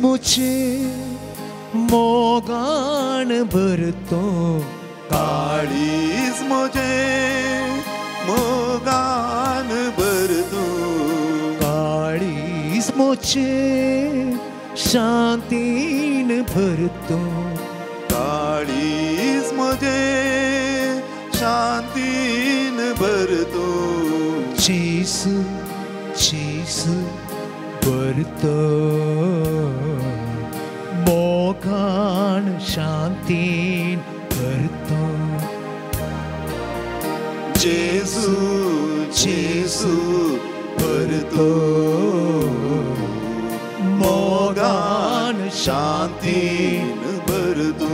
मुझे मोगान भरतो काळीज मुझे मोगान भरतो काळीज मुझे शांतीन भरतो काळीज मुझे शांतीन भरतो चीसू चीसू भरतो मोगान शांतीन भरतो जेसू जेसू भरतो मोगान शांतीन भरतो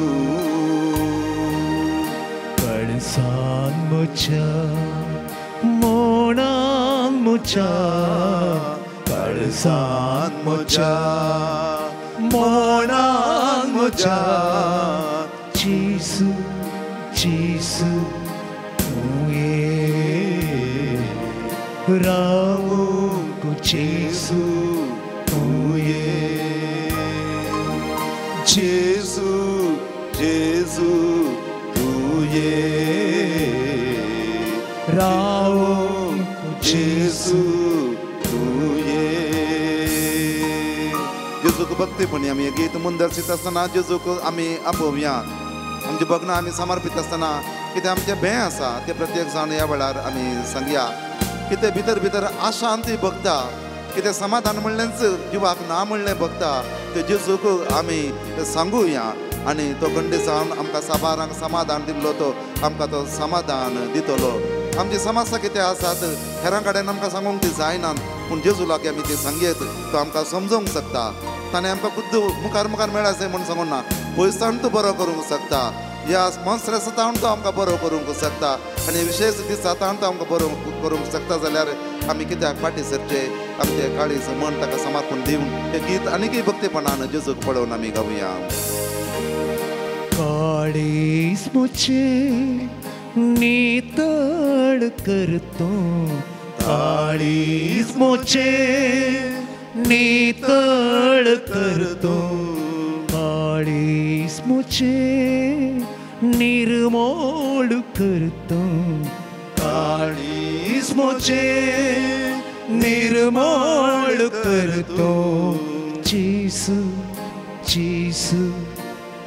कळसान मुझ्या मोणान मुझ्या कळसान मुझ्या मोणान मुझ्या चीसू चीसू रावो को चीसू जेसू जेसू तू ये रावो को जेसू तू ये जेजूक भक्तीपणी आम्ही गीत मुंदरसीत असताना जेजूक आम्ही आपोवया आमचे भग्न आम्ही समर्पित असताना कितें आमचे भें आसा ते प्रत्येक जाण ह्या वेळार आमी सांगया कितें भितर भितर अशांती भोगता कितें समाधान म्हणलेंच जिवाक ना म्हणलें भोगता ते जेजूक आमी सांगुया आनी तो खंडेसान आमकां साबारांक समाधान दिल्लो तो आमकां तो समाधान दितलो आमची समस्या कितें आसात हेरां कडेन आमकां सांगूंक ती जायनात पूण जेजू लागीं आमी ती सांगयत तो आमकां समजोवंक शकता ताणें आमकां खुद्द मुखार मुखार मेळासय म्हूण सांगून ना पयसाण तूं बरो करूंक शकता ह्या मनस्ट्रेसांत तो आमकां बरो करूंक शकता आनी विशेष दिसांत तो आमकां बरो करूंक शकता जाल्यार आमी कित्याक फाटीं सरचे आमचे काळीज मन ताका समर्पण दिवन तें गीत आनीकय भक्तीपणान जेजूक पळोवन आमी गावया काळीज मुझे नितळ करतो काळीज मुझे नितळ करतो काळीज मुझे निर्मोळ करतो काळीज मुझे निर्मोळ करतो चीसू चीसू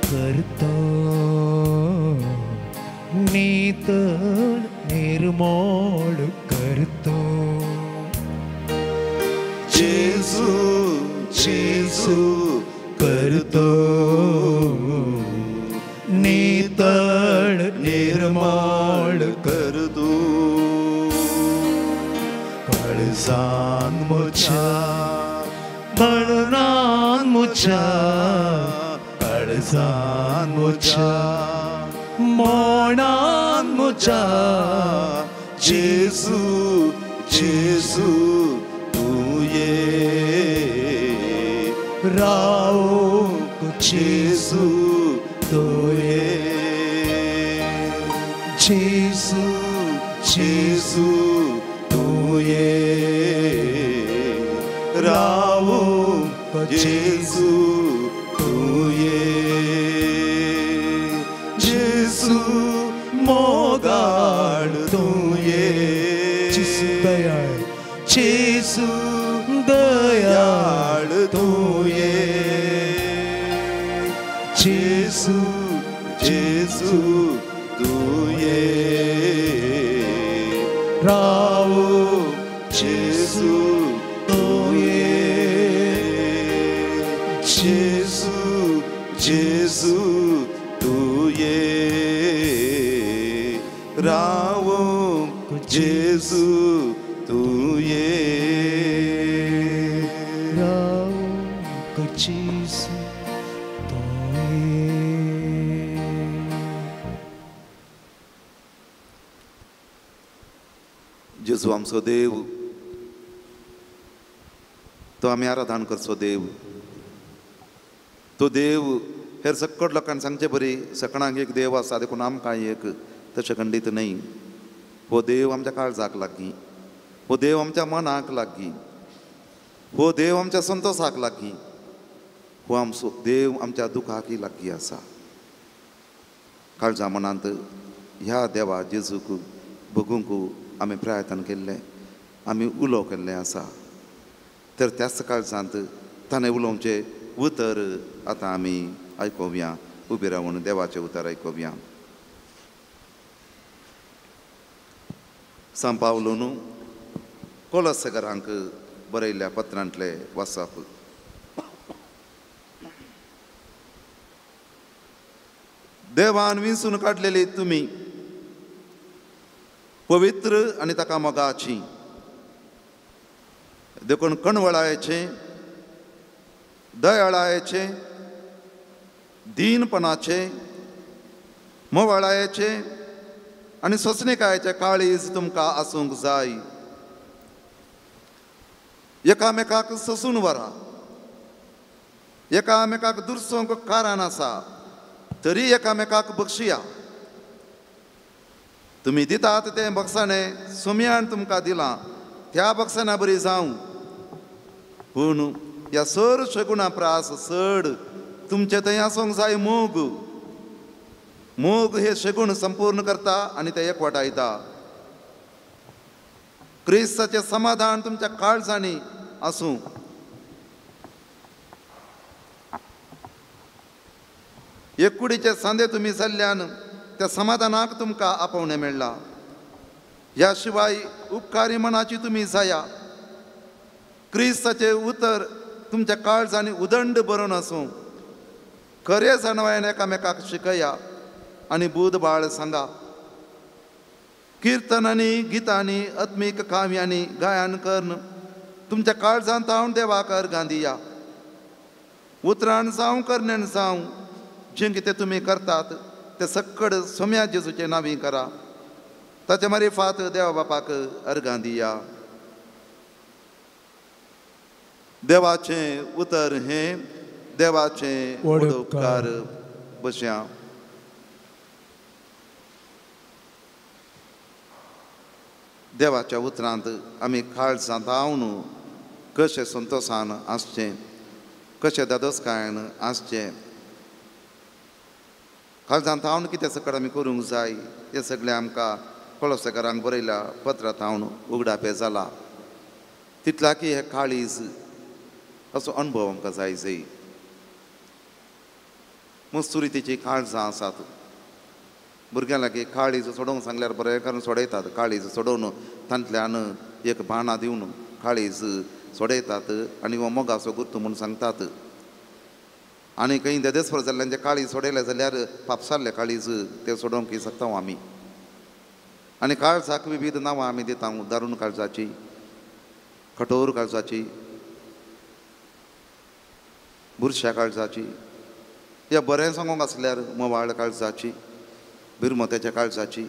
करतो नितळ निर्मोळ करतो जेजू जेजू करतो नितळ निर्मळ करतो कळसान मुझ्या बळनान मुझ्या कळसान मुझ्या मोणान मुझ्या जेजू जेजू तू ये रावो को जेजू तू ये चीसू जेजू तू ये रावो जेजू तू ये जेजू मोगाळ तू ये चीसू दयाळ जेजू दयाळ तू ये जेजू जेजू तू ये रावो जेजू तू ये जेजू जेजू तू ये रावो जेजू तू ये रावो को चीसू जेजू आमचो देव तो आमी आराधन करचो देव तो देव हेर सकट लोकांनी सांगचे बरी सकाळांक एक देव आसा देखून आमकां एक तशें खंडीत न्ही हो देव आमच्या काळजाक लागीं हो देव आमच्या मनाक लागीं हो देव आमच्या संतोषाक लागीं हो आमचो देव आमच्या दुखाक लागीं आसा. काळजा मनांत ह्या देवा जेजूक बगूंक आमी प्रयत्न केल्ले, आमी उलो केल्लें आसा. तर त्याच काळजांत ताणें उलोवचें उतर आतां आमी आयकोवया. उबी रावन देवाचें उतर आयकोवया. सांत पावलोन कोलोसेकारांक बरयल्ल्या पत्रांतले वाचप. देवान विंचून काडलेली तुमी पवित्र आनी ताका मोगाची, देखून कणवळायेचे, दयाळायेचे, दीनपणाचे, मोवाळायेचे आनी सोंसणीकायेचे काळीज तुमकां आसूंक जाय. एकामेकाक सोंसून व्हरा. एकामेकाक दुरसोंक कारण आसा तरी एकामेकाक बक्षिया. तुमी दितात तें बक्षाणें सुमयान तुमकां दिलां त्या बक्षाना बरी जावं. पूण ह्या सर शगुणां प्रास चड तुमचे थंय आसूंक जाय मोग. मोग हे शगूण संपूर्ण करता आनी ते एकवटायता. क्रिस्ताचें समाधान तुमच्या काळजांनी आसूं. एककुडीचे सांदे तुमी जाल्ल्यान त्या समाधानाक तुमकां आपोवणें मेळ्ळां. ह्या शिवाय उपकारी मनाची तुमी जाया. क्रिस्ताचें उतर तुमच्या काळजांनी उदंड बरोवन आसूं. खरे जाणवायन एकामेकाक शिकया आनी बुधबाळ सांगा. किर्तनांनी गितांनी आत्मीक काव्यांनी गायन करून तुमच्या काळजांत हांव देवाक अर्गां दिया. उतरान जावं करण्यान जावं जें कितें तुमी करतात तें सक्कड सोम्या जेजूचे नांवी करा. ताचे मारिफात देवा बापाक अर्गां दिया. देवाचें उतर हें देवाचें व्हड उपकार बश्या. देवाच्या उतरांत आमी काळजांत हांवन कशें संतोशान आसचें, कशें दादोसकायेन आसचें, काळजांत हांवन कितें सकट आमी करूंक जाय हें सगळें आमकां कोलोसेकारांक बरयल्या पत्रांत हांवन उगडापे जाला. तितल्या की हें काळीज असो अणभव आमकां जाय जाय. मस्तुरितीची काळजां आसात. भुरग्यां लागीं काळीज सोडोवंक सांगल्यार बरें कारण सोडयतात. काळीज सोडोवन तांतल्यान एक बाणां दिवन काळीज सोडयतात आनी हो मोगाचो गुर्तू म्हूण सांगतात. आनी खंय देदेस्पर जाल्ल्यान जे काळीज सोडयलें जाल्यार पापसारलें काळीज तें सोडोवंक शकता आमी. आनी काळजाक विविध नांवां आमी दिता. दारूण काळजाची, कठोर काळजाची, बुरश्या काळजाची, या बरें सांगूंक आसल्यार मोवाळ काळजाची, भिरमोत्याच्या काळजाची,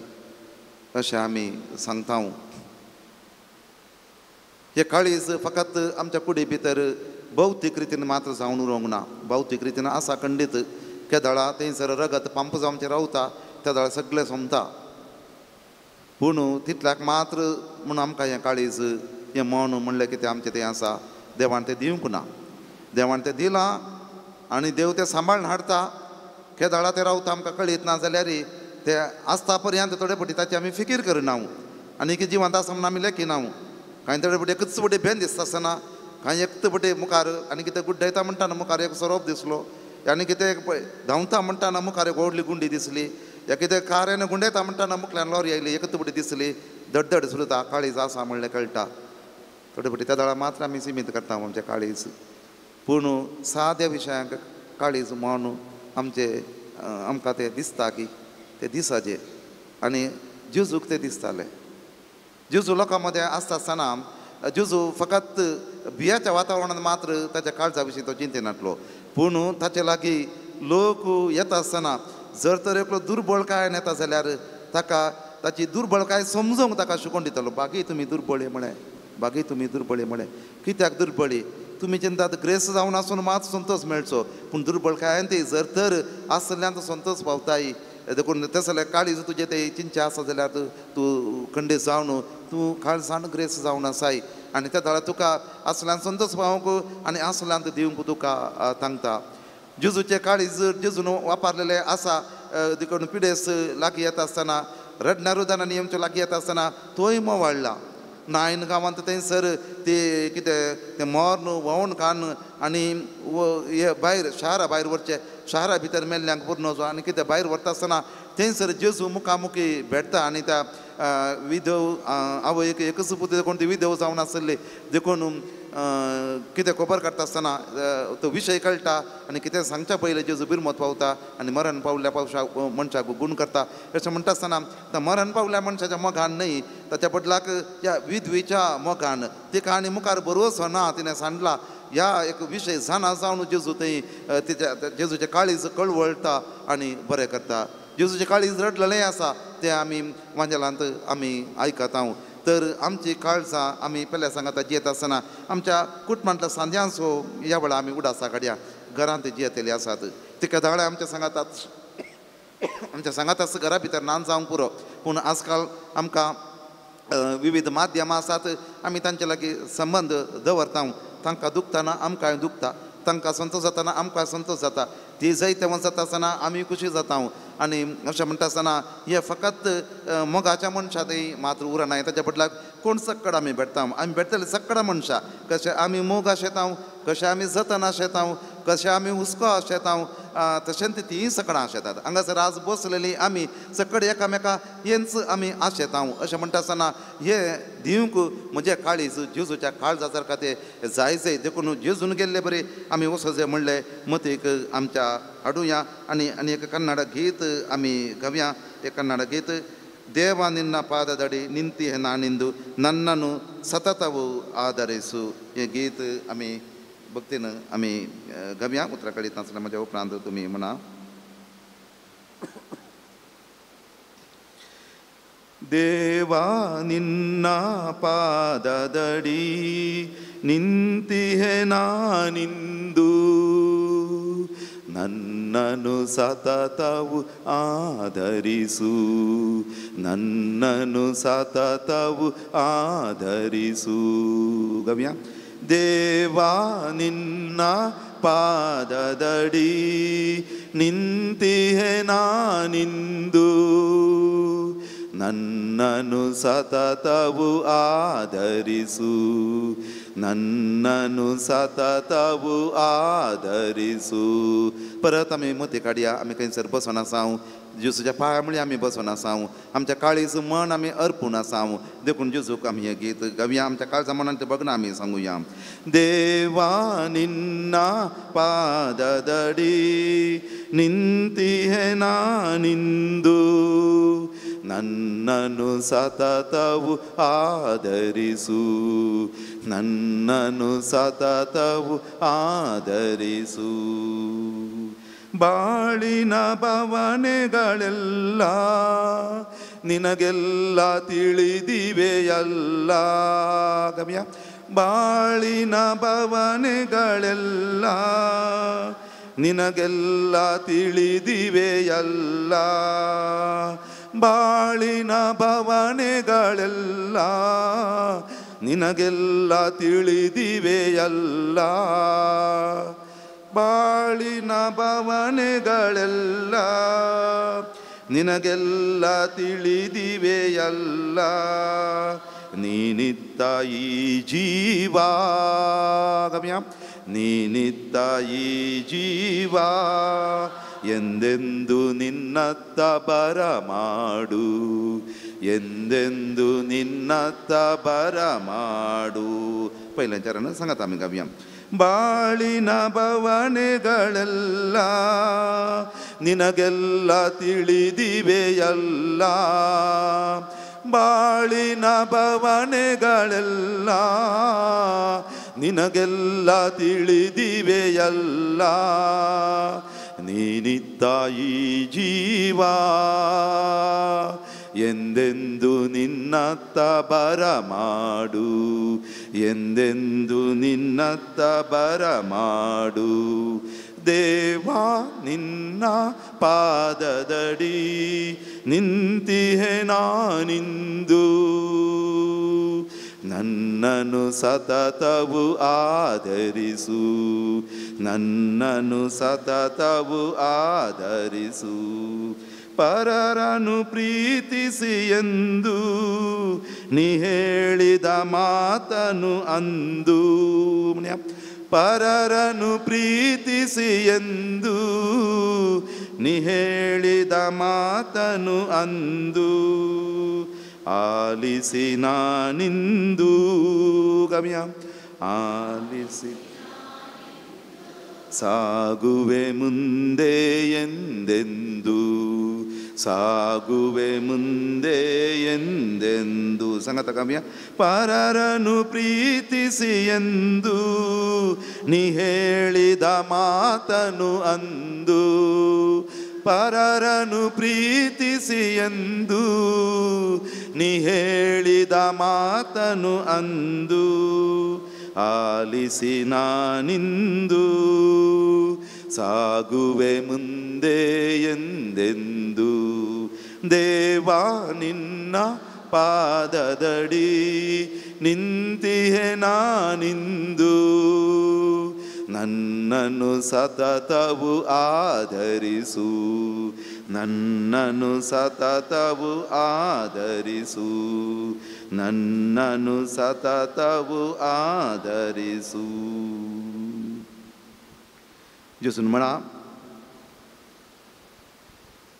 अशें आमी सांगता. हे काळीज फकत आमच्या कुडी भितर भौतीक रितीन मात्र जावन उरोंक ना. भौतीक रितीन आसा खंडीत. केदळा थंयसर रगत पंप जावचें रावता त्या दळा सगळें सोमता. पूण तितल्याक मात्र म्हूण आमकां हें काळीज हें मन म्हणलें कितें आमचें तें आसा. देवान तें दिवंक ना. देवान तें दिलां आनी देव तें सांबाळून हाडटा. केदळा तें रावता आमकां कळीत ना जाल्यार तें आसता पर्यंत थोडे फावटी ताची आमी फिकीर करना. आनी जिवंत आसा म्हूण आमी लेखिना. कांय थोडे फावटी एकच फावटी भेन दिसता आसतना कांय एक फावटी मुखार आनी कितें गुड्डयता म्हणटाना मुखार एक सोरोप दिसलो. आनी कितें धांवता म्हणटाना मुखार एक व्हडली गुंडी दिसली. या कितें कारेन गुंडयता म्हणटाना मुखल्यान लॉरी आयली. एकच फावटी दिसली. धडधड सुरता. काळीज आसा म्हणलें कळटा. थोडे फावटी त्या दळा मात्र आमी सीमीत करता आमचें काळीज. पूण साद्या विशयांक काळीज म्हूण आमचें आमकां तें दिसता की तें दिसाचें. आनी जेजूक तें दिसतालें. जेजू लोकां मदें आसता आसतना जेजू फकत भियाच्या वातावरणांत मात्र ताच्या काळजा विशीं तो चिंतिनासलो. पूण ताचे लागीं लोक येता आसतना जर तर एकलो दुर्बळकाय येता जाल्यार ताका ताची दुर्बळकाय समजूंक ताका शिकोवन दितालो. बागी तुमी दुर्बळी म्हळें, बागी तुमी दुर्बळी म्हळें. कित्याक दुर्बळी? तुमी चिंतात ग्रेस जावन आसून मात संतोश मेळचो. पूण दुर्बळकायेन ती जर तर आसल्यान तो संतोश पावताय देखून तसं जाल्यार काळीज तुजें तें चिंचे आसा जाल्यार तूं खंडीत जावन तूं काळजान ग्रेस जावन आसाय आनी त्या दाळा तुका असल्यान संतोश पावूंक आनी असल्यांत दिवंक तुका सांगता. जेजूचे काळीज जेजून वापरलेले आसा देखून पिडेस लागीं येता आसतना रडण्या रुदानांनी आमच्या लागीं येता आसतना तोय मोवाळ्ळा. नायन गांवांत थंयसर ते कितें तें मोर न्हू व्होंवन कान आनी हे भायर शारा भायर व्हरचे शारा भितर मेल्ल्यांक पुरनो जो आनी कितें भायर व्हरता आसतना थंयसर जेजू मुखामुखी भेटता आनी त्या विधव आवयक एकच पुत देखून ती विधव जावन आसली देखून कितें खबर काडटा आसतना तो विशय कळटा आनी कितें सांगच्या पयलें जेजू बिरमत पावता आनी मरण पावल्या मनशाक गूण करता. अशें म्हणटा आसतना त्या मरण पावल्या मनशाच्या मोगान न्हय ताच्या बदलाक ह्या विधवेच्या मोगान तिका आनी मुखार बरोवचो ना तिणें सांडला ह्या एक विशय जाणा जावन जेजू थंय तिच्या जेजूचें काळीज कळवळटा आनी बरें करता. जेजूचें काळीज रडलेलें आसा तें आमी वांजेलांत आमी आयकता. तर आमची काळजां आमी पयल्या सांगता जियेत आसतना आमच्या कुटुंबांतल्या सांद्यांचो ह्या वेळा आमी उडासा काडया घरांत जियेतली आसात तिका दाळे आमच्या सांगाताच घरा भितर नान जावंक पुरो पूण आजकाल आमकां विविध माध्यमां आसात आमी तांचे लागीं संबंद दवरता. तांकां दुखतना आमकांय दुखता तांकां संतोश जातना आमकांय संतोश जाता ती जाय तेव्हा जाता आसतना आमी खुशी जाता. आनी अशें म्हणटा आसतना हे फकत मोगाच्या मनशा थंय मात्र उरना ताच्या बदलाक कोण सक्कड आमी भेटता आमी भेटतले सक्कड मनशां कशें आमी मोग आशेता कशें आमी जतन आशेता कशें आमी हुस्को आशेता तशेंच तीं सकडां आशेतात. हांगासर आज बसलेलीं आमी सकड एकामेका हेंच आमी आशेता. अशें म्हणटा आसतना हे दिवंक म्हजे काळीज जेजूच्या काळजा सारका ते जाय देखून जेजून गेल्ले बरे आमी वचो जे म्हणलें मतीक आमच्या हाडुया आनी एक कन्नड गीत आमी गावया. एक कन्नड गीत ದೇವ ನಿನ್ನ ಪಾದದಡಿ ನಿಂತಿಹೆ ನಾನಿಂದು ನನ್ನನ್ನು ಸತತವು ಆಧರಿಸು. हे गीत आमी भक्तीन आमी गावया. उतरा कळीत नासतना म्हज्या उपरांत तुमी म्हणा. ದೇವಾ ನಿನ್ನ ಪಾದದಡಿ ನಿಂತಿಹೆ ನಾನಿಂದು ನನ್ನನು ಸತತವು ಆಧರಿಸು ನನ್ನನು ಸತತವು ಆಧರಿಸು. ಗವ್ಯ ದೇವಾ ನಿನ್ನ ಪಾದದಡಿ ನಿಂತಿಹೆ ನಾನಿಂದು ನನ್ನನು ಸತತವು ಆಧರಿಸು नन्ननु सततवु आधरिसु. परत आमी मती काडया. आमी खंयसर बसून आसा जेजूच्या पांयामुळे आमी बसून आसा आमच्या काळीज मन आमी अर्पून आसा देखून जेजूक आमी हें गीत गावया. आमच्या काळजा मनान तें बघना आमी सांगुया. देवा निन्न पाददडी निंतिहे नानिंदु ನನ್ನನು ಸತತವು ಆಧರಿಸು ನನ್ನನು ಸತತವು ಆಧರಿಸು. ಬಾಳಿನ ಭಾವನೆಗಳೆಲ್ಲ ನಿನಗೆಲ್ಲ ತಿಳಿದಿವೆಯಲ್ಲ. ಗಮ್ಯ ಬಾಳಿನ ಭಾವನೆಗಳೆಲ್ಲ ನಿನಗೆಲ್ಲ ತಿಳಿದಿವೆಯಲ್ಲ. ಬಾಳಿನ ಭಾವನೆಗಳೆಲ್ಲ ನಿನಗೆಲ್ಲ ತಿಳಿದಿವೆಯಲ್ಲ. ಬಾಳಿನ ಭಾವನೆಗಳೆಲ್ಲ ನಿನಗೆಲ್ಲ ತಿಳಿದಿವೆಯಲ್ಲ. ನೀನಿತ್ತ ಈ ಜೀವ ಗಮ್ಯ ನೀನಿತ್ತ ಈ ಜೀವ ಎಂದೆಂದು ನಿನ್ನತ್ತ ಬರಮಾಡು ಎಂದೆಂದು ನಿನ್ನತ್ತ ಬರಮಾಡು. पहिल्या चरण सांगता आमी गावया. ಬಾಳಿನ ಭಾವನೆಗಳೆಲ್ಲ ನಿನಗೆಲ್ಲ ತಿಳಿದಿವೆಯಲ್ಲ. ಬಾಳಿನ ಭಾವನೆಗಳೆಲ್ಲ ನಿನಗೆಲ್ಲ ತಿಳಿದಿವೆಯಲ್ಲ. ನೀನಿತ್ತ ಈ ಜೀವ ಎಂದೆಂದು ನಿನ್ನತ್ತ ಬರಮಾಡು ಎಂದೆಂದು ನಿನ್ನತ್ತ ಬರಮಾಡು. ದೇವಾ ನಿನ್ನ ಪಾದದಡಿ ನಿಂತಿಹೆ ನಾನಿಂದು ನನ್ನನ್ನು ಸತತವು ಆಧರಿಸು ನನ್ನನ್ನು ಸತತವು ಆಧರಿಸು ಪರರನು ಪ್ರೀತಿಸಿ ಎಂದು ನೀ ಹೇಳಿದ ಮಾತನು ಅಂದು ಪರರನು ಪ್ರೀತಿಸಿ ಎಂದು ನೀ ಹೇಳಿದ ಮಾತನು ಅಂದು ಆಲಿಸಿ ನಾನಿಂದು ಗಮ್ಯ ಆಲಿಸಿ ಸಾಗುವೆ ಮುಂದೆ ಎಂದೆಂದು ಸಾಗುವೆ ಮುಂದೆ ಎಂದೆಂದು ಸಂಗತ ಗಮ್ಯ ಪರರನು ಪ್ರೀತಿಸಿ ಎಂದು ನೀ ಹೇಳಿದ ಮಾತನು ಅಂದು ಪರರನು ಪ್ರೀತಿಸಿ ಎಂದು ನೀ ಹೇಳಿದ ಮಾತನು ಅಂದು ಆಲಿಸಿ ನಾನಿಂದು ಸಾಗುವೆ ಮುಂದೆ ಎಂದೆಂದು ದೇವಾ ನಿನ್ನ ಪಾದದಡಿ ನಿಂತಿಹೆ ನಾನಿಂದು ನನ್ನನ್ನು ಸತತವು ಆಧರಿಸು ನನ್ನನ್ನು ಸತತವು ಆಧರಿಸು ನನ್ನನ್ನು ಸತತವು आदरिसू जेसून म्हणा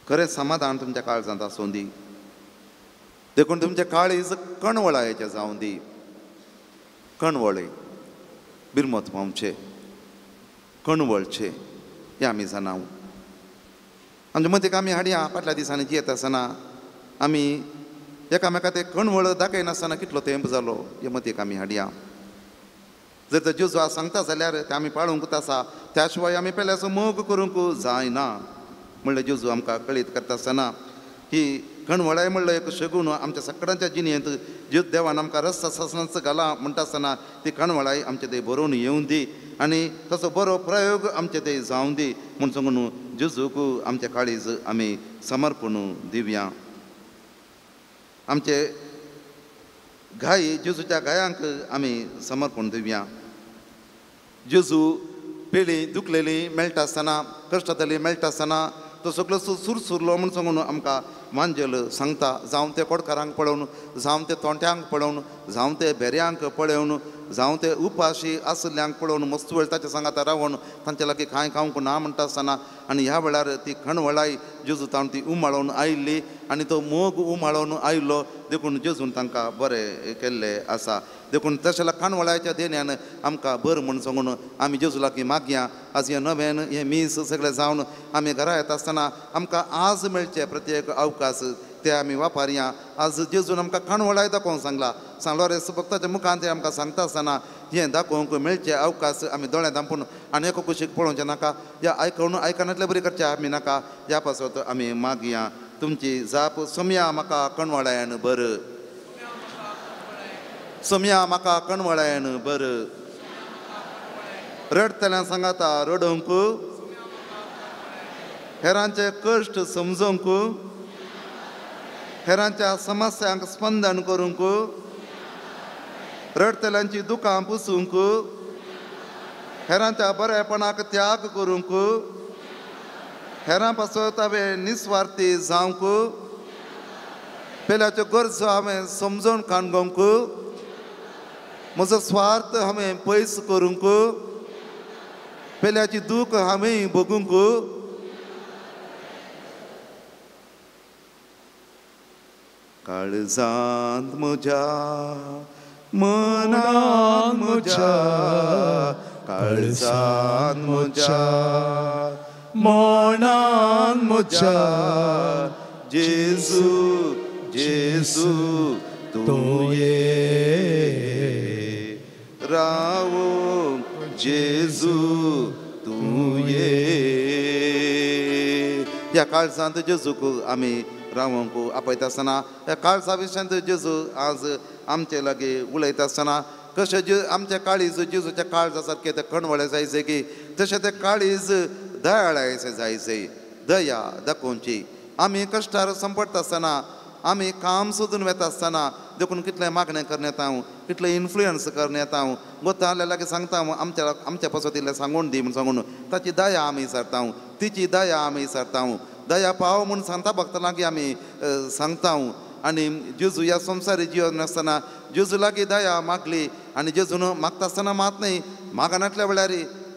खरें समाधान तुमच्या काळजांत आसूं दी देखून तुमचे काळीज कणवळायेचे जावं दी कणवळे बिरमत पावचे कणवळचे हे आमी जाणाव आमच्या मदीक आमी हाडया फाटल्या दिसांनी जियेत आसतना आमी एकामेका ते कणवळ दाखयनासतना कितलो तेंप जालो हे मतीक आमी हाडया जर तो जेजू सांगता जाल्यार ते आमी पाळूंकूच आसा त्या शिवाय आमी पयल्याचो मोग करूंक जायना म्हणल्यार जेजू आमकां कळीत करता आसतना ही कणवळाय म्हणल्यार एक शगून आमच्या सगळ्यांच्या जिणेंत ज्यो देवान आमकां रस्ता ससनच घाला म्हणटा आसतना ती कणवळाय आमचे ते बरोवन येवं दी आनी तसो बरो प्रयोग आमचे ते जावं दी म्हूण सांगून जेजूक आमचे काळीज आमी समर्पण दिवया आमचे गाय जेजूच्या गायांक आमी समर्पण दिवया जेजू पेली दुखलेली मेळटा आसतना कश्टातली मेळटा आसतना तो सगळो सुरसुरलो म्हूण सांगून आमकां मांजल सांगता जावं ते कोडकारांक पळोवन जावं ते तोंट्यांक पळोवन जावं ते भेऱ्यांक पळोवन जावं ते उपाशी आसल्यांक पळोवन मस्त वेळ ताच्या सांगात रावून तांचे लागीं कांय खावंक ना म्हणटा आसतना आनी ह्या वेळार ती कणवळाय जेजू तावन ती उमाळोवन आयिल्ली आनी तो मोग उमाळोवन आयिल्लो देखून जेजून तांकां बरें केल्लें आसा देखून तशें कणवळाच्या देण्यान आमकां बरें म्हूण सांगून आमी जेजू लागीं मागया आज हें नवें हें मीस सगळें जावन आमी घरा येता आसतना आमकां आज मेळचे प्रत्येक अवकाश ते आमी वापरया आज जेजून आमकां कणवळाय दाखोवंक सांगलो रे भक्ताच्या मुखांत आमकां सांगता आसतना हें दाखोवंक मेळचे अवकाश आमी दोळे धांपून आनी एका कुशीक पळोवचें नाका या आयकनातले बरी करचें आमी नाका ह्या पासत आमी मागया तुमची जाप सोम्या म्हाका कणवळायन बर सोम्या म्हाका कणवळायन बर रडतल्या सांगाता रडोवंक हेरांचे कश्ट समजोवंक हेरांच्या समस्यांक स्पंदन करूंक रडतल्यांची दुखां पुसूंक हेरांच्या बरेपणाक त्याग करूंक हेरां पासत हांवें निस्वार्थी जावंक पेल्याच्यो गरजो हांवें समजोवन काणगोवंक म्हजो स्वार्थ हांवें पयस करूंक पेल्याची दूख हांवें भोगूंक काळजांत म्हज्या मनांत म्हज्या काळजांत म्हज्या मनांत म्हज्या जेजू जेजू तूं ये रावोंक जेजू तूं ये ह्या काळजांत जेजूक आमी रावोंक आपयता आसतना ह्या काळजा विशयांत जेजू आज आमचे लागीं उलयता आसतना कशें आमचे काळीज जेजूच्या काळजा सारके ते कणवळे जाय की तशें तें काळीज दयाळायेचें जायचें दया दाखोवची आमी कश्टार संपडटा आसतना आमी काम सोदून वेता आसतना देखून कितलें मागणें करन येता हांव कितलें इन्फ्लुयन्स करन येता हांव गोता जाल्यार लागीं सांगता हांव आमच्या पासत इल्लें सांगून दी म्हूण सांगून ताची दया आमी विचारता हांव तिची दया आमी विचारता हांव दया पाव म्हूण सांगता भक्तां लागीं आमी सांगता हांव आनी जेजू ह्या संवसारी जिवन आसतना जेजू लागीं दया मागली आनी जेजून मागता आसतना मात न्ही मागनातल्या वेळार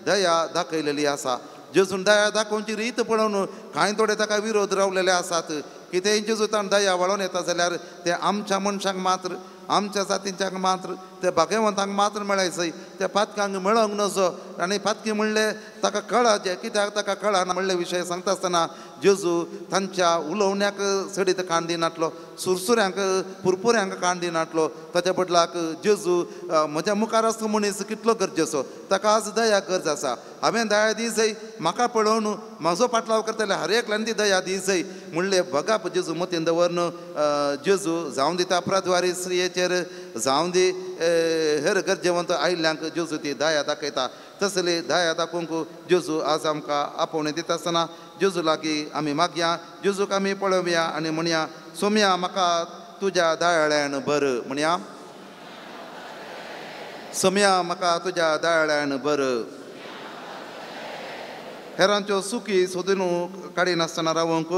दया दाखयलेली आसा जेजून दया दाखोवची रीत पळोवन कांय थोडे ताका विरोध रावलेले आसात कितेंय जेजू ताण दया वळोन येता जाल्यार ते आमच्या मनशांक मात्र आमच्या जातींच्यांक मात्र ते भाग्यवंतांक मात्र मेळायचंय त्या पातकांक मेळोंक नजो आनी पातकी म्हणले ताका कळा जे कित्याक ताका कळना म्हणले विशय सांगता आसतना जेजू तांच्या उलोवण्याक सडीत कान दिनातलो सुरसुऱ्यांक पुरपुऱ्यांक कान दिनातलो ताच्या बदलाक जेजू म्हज्या मुखार आसता मनीस कितलो गरजेचो ताका आज दया गरज आसा हांवें दया दी जाय म्हाका पळोवन म्हाजो पाटलाव करतले हर एकल्यान ती दया दी जाय म्हणले बगाप जेजू मतीन दवरन जेजू जावं दिता अपराधवारी स्त्रियेचेर जावं दी हेर गरजेवंत आयिल्ल्यांक जेजू ती दया दाखयता तसली दया दाखोवंक जेजू आज आमकां आपोवणें दिता आसतना जेजू लागीं आमी मागया जेजूक आमी पळोवया आनी म्हणया सोम्या म्हाका तुज्या दयाळ्यान बर म्हणया सोम्या म्हाका तुज्या दयाळ्यान बर हेरांच्यो सुखी सोदून काडिनासतना रावंक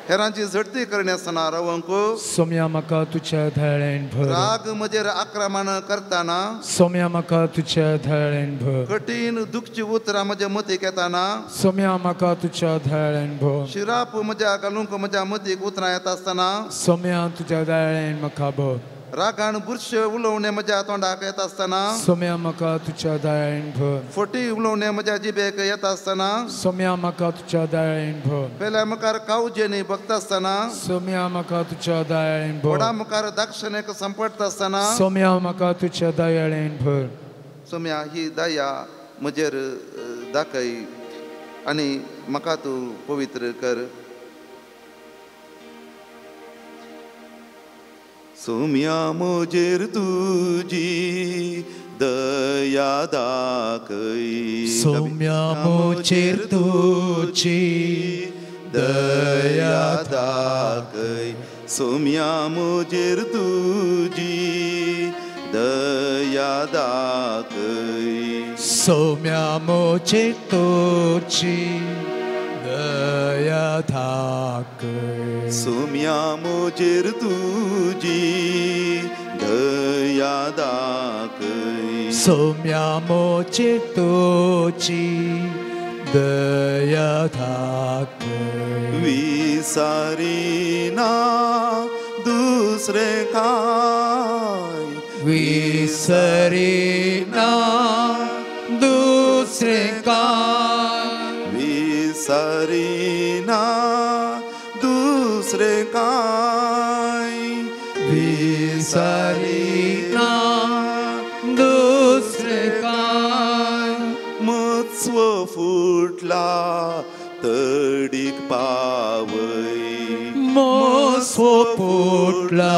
हेरांची झडती करनासतना रावंक सोम्या म्हाका तुज्या दयाळ्यान भर राग म्हजेर आक्रमण करतना सोम्या म्हाका तुज्या दयाळ्यान भर कठीण दुखची उतरां म्हज्या मतीक येताना सोम्या म्हाका तुज्या दयाळ्यान भर शिराप म्हज्या घालूंक म्हज्या मतीक उतरां येता आसतना सोम्या तुज्या दयाळ्यान म्हाका भर रागान बुरशे उलोवणे म्हज्या तोंडाक येता आसतना सोम्या म्हाका तुज्या दयाळ्यान भर फटी उलोवणे म्हज्या जिबेक येता आसतना सोम्या म्हाका तुज्या दयाळ्यान भर पेल्या मुखार कावजे न्ही बगता आसतना सोम्या म्हाका तुज्या दयाळ्यान भर व्हडा मुखार दाक्षिणेक संपडटा आसतना सोम्या म्हाका तुज्या दयाळ्यान भर सोम्या ही दया म्हजेर दाखय आनी म्हाका तूं पवित्र कर सोम्या म्हजेर तुजी दया दाखय सोम्या म्हजेर तुजी दया दाखय सोम्या म्हजेर तुजी दया दाखय सोम्या म्हजेर तुजी दया दाखय सोम्या म्हजेर तुजी दया दाखय सोम्या म्हजेर तुजी दया दाखय विसारिना दुसरे काय विसरिना दुसरे काय विसरिना दुसरे काय विसरिना दुसरे काय मत्स्व फुटला तडीक पावय मोसो फुटला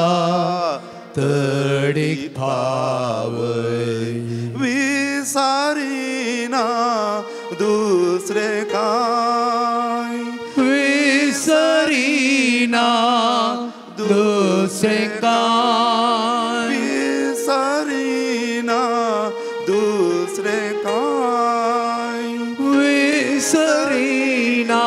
तडीक पावय विसारिना दुसरे काय विसरिना दुसरे काय विसरिना दुसरे काय विसरिना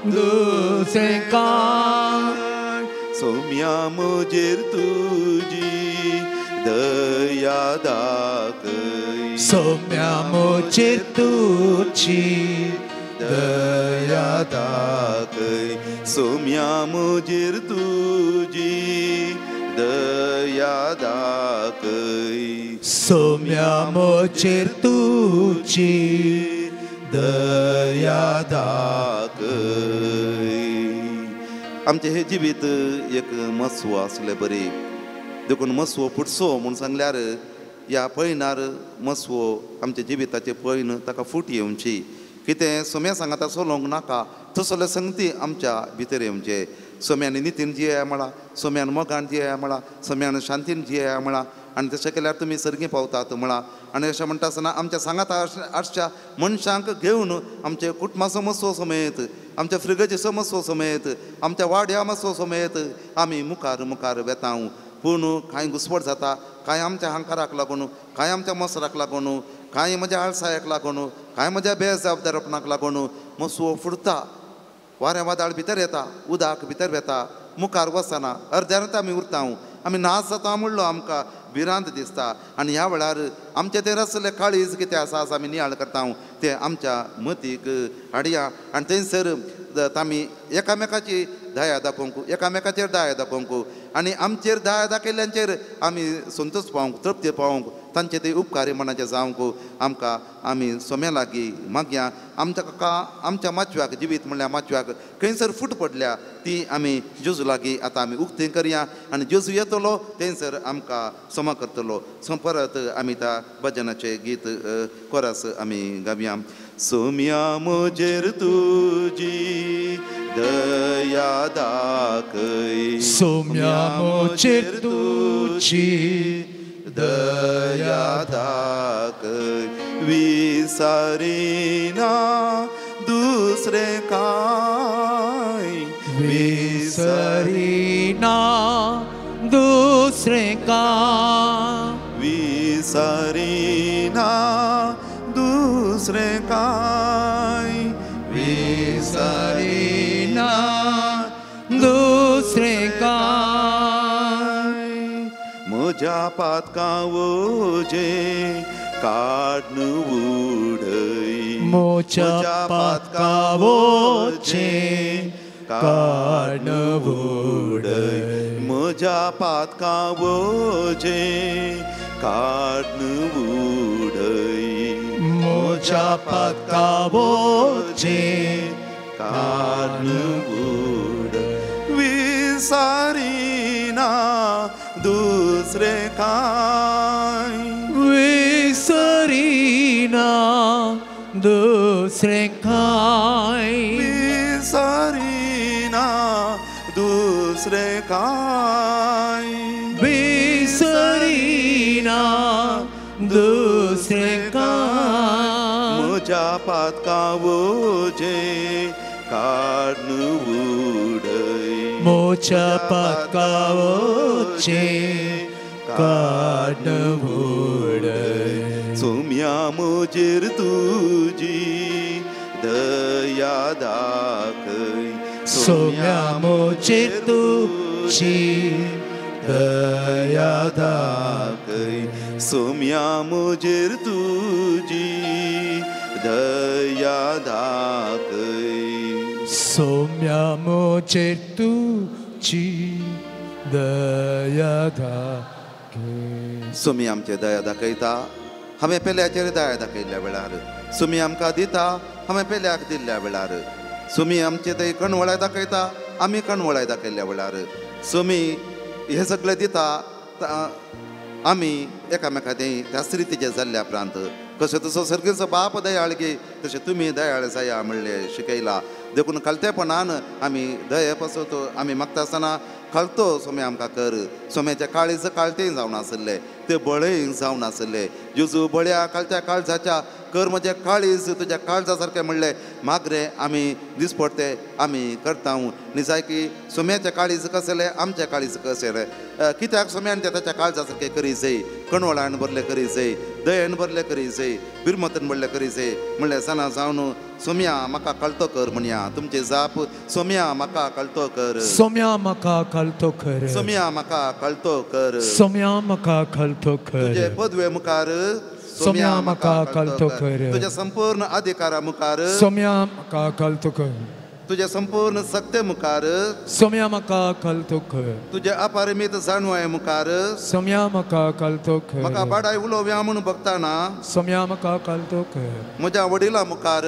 दुसरे काय सोम्या म्हजेर तुजी दया दाखय सोम्या म्हजेर तुजी दया दाखय सोम्या म्हजेर तुजी दया दाखय सोम्या म्हजेर तुजी दया दाखय आमचें हे जिवीत एक मस्व आसलें बरी देखून मस्व फुटसो म्हूण सांगल्यार ह्या पयनार मस्व आमच्या जिविताचे पयन ताका फूट येवची कितें सोम्या सांगाता सोलोंक नाका तसले संगती आमच्या भितर येवचे सोम्यान नितीन जियेया म्हणा सोम्यान मोगान जियेया म्हणा सोम्यान शांतीन जियेया म्हणा आनी तशें केल्यार तुमी सर्गी पावतात म्हळा. आनी अशें म्हणटा आसतना आमच्या सांगात आसच्या मनशांक घेवन आमचे कुटुंबा समस्या समेत, आमच्या फ्रिगेची समस्या समेत, आमच्या वाड्या मस्व समेत आमी मुखार मुखार वेतांव. पूण कांय घुसपट जाता, कांय आमच्या अहंकाराक लागून, कांय आमच्या मसराक लागून, कांय म्हज्या आळसायाक लागून, कांय म्हज्या बेजबाबदारपणाक लागून मस्वो फुडता, वाऱ्या वादळ भितर येता, उदक भितर वेता, मुखार वचना, अर्द्यानूच आमी उरता. आमी नाच जाता म्हणलो आमकां भिरांत दिसता. आनी ह्या वेळार आमचे ते रसले काळीज कितें आसा आमी नियाळ करता ते आमच्या मतीक हाडया. आनी थंयसर आमी एकामेकाची दया दाखोवंक, एकामेकाचेर दया दाखोवंक आनी आमचेर दया दाखयल्यांचेर आमी संतोश पावंक, तृप्ती पावंक, तांचे ते उपकारी मनाचे जावंक आमकां आमी सोम्या लागीं मागया. आमच्या माचव्याक जिवीत म्हणल्यार माचव्याक खंयसर फूट पडल्या ती आमी जेजू लागीं आतां आमी उक्ती करया. आनी जेजू येतलो थंयसर आमकां सोमा करतलो. सो परत आमी त्या भजनाचें गीत कोरस आमी गावया. सोम्या म्हजेर तुजी दया दाखय, सोम्या म्हजेर तुजी दया दाखय. विसरिना दुसरे काय, विसरिना दुसरे काय, विसरिना दुसरे काय, विसरिना दुसरे काय. म्हज्या पातकां ओजे काडून उडय, म्हज्या पातकां ओजे काडून उडय, म्हज्या पातकां ओजे काडून उडय, म्हज्या पातकां ओजे काडून उडय. विसरिना दुसरे काय, विसरिना दुसरे काय, विसरिना दुसरे काय, विसरिना दुसरे काय. म्हज्या पातकां ओजे काडून उडय, म्हज्या पातकां ओजे काडून उडय. सोम्या म्हजेर तुजी दया दाखय, सोम्या म्हजेर तुजी दया दाखय, सोम्या म्हजेर तुजी दया दाखय. सोम्या म्हजेर तुजी दया दाखय. सोमी आमचे दया दाखयता, हांवें पेल्याचेर दया दाखयल्ल्या वेळार. सोमी आमकां दिता, हांवें पेल्याक दिल्ल्या वेळार. सोमी आमचे थंय कणवळाय दाखयता, आमी कणवळाय दाखयल्ल्या वेळार. सोमी हे सगळें दिता, आमी एकामेकाचें त्या स्त्रितीचे जाल्ल्या उपरांत कशें तसो सर्गेचो बाप दयाळ गे तशें तुमी दयाळ जाया म्हणलें शिकयलां. देखून कळतेपणान आमी दये पासत आमी मागता आसतना कळतो सोमे आमकां कर. सोम्याच्या काळीज काळतेय जावन आसले, ते बळय जावन आसले. जेजू बळ्या काळच्या काळजाच्या कर म्हजें काळीज तुज्या काळजा सारकें म्हणलें. मागरे आमी दिसपडते आमी करता. निजाय की सोम्याचें काळीज कसलें, आमचें काळीज कसलें. कित्याक सोम्यान तें ताच्या काळजा सारकें करी जाय, कणवळान बरलें करी जाय, दयेन बरलें करी जाय, बिरमतन बरलें करी जाय. म्हणलें सना जावन सोम्या म्हाका कळतो कर म्हणया. तुमचे जाप सोम्या म्हाका कळतो कर, सोम्या म्हाका कळतो कर, सोम्या म्हाका कळतो कर. सोम्या म्हाका कळतो कर, तुजे पदवे मुखार सोम्या म्हाका कळतो कर, तुज्या संपूर्ण अधिकारा मुखार, सोम्या म्हाका कळतो कर, तुज्या संपूर्ण सत्ते मुखार, सोम्या म्हाका कळतो कर, तुज्या अपरिमीत जाणवाय मुखार, सोम्या म्हाका कळतो कर, म्हाका बाडाय उलोवया म्हूण बघताना सोम्या म्हाका कळतो कर, म्हज्या वडिलां मुखार,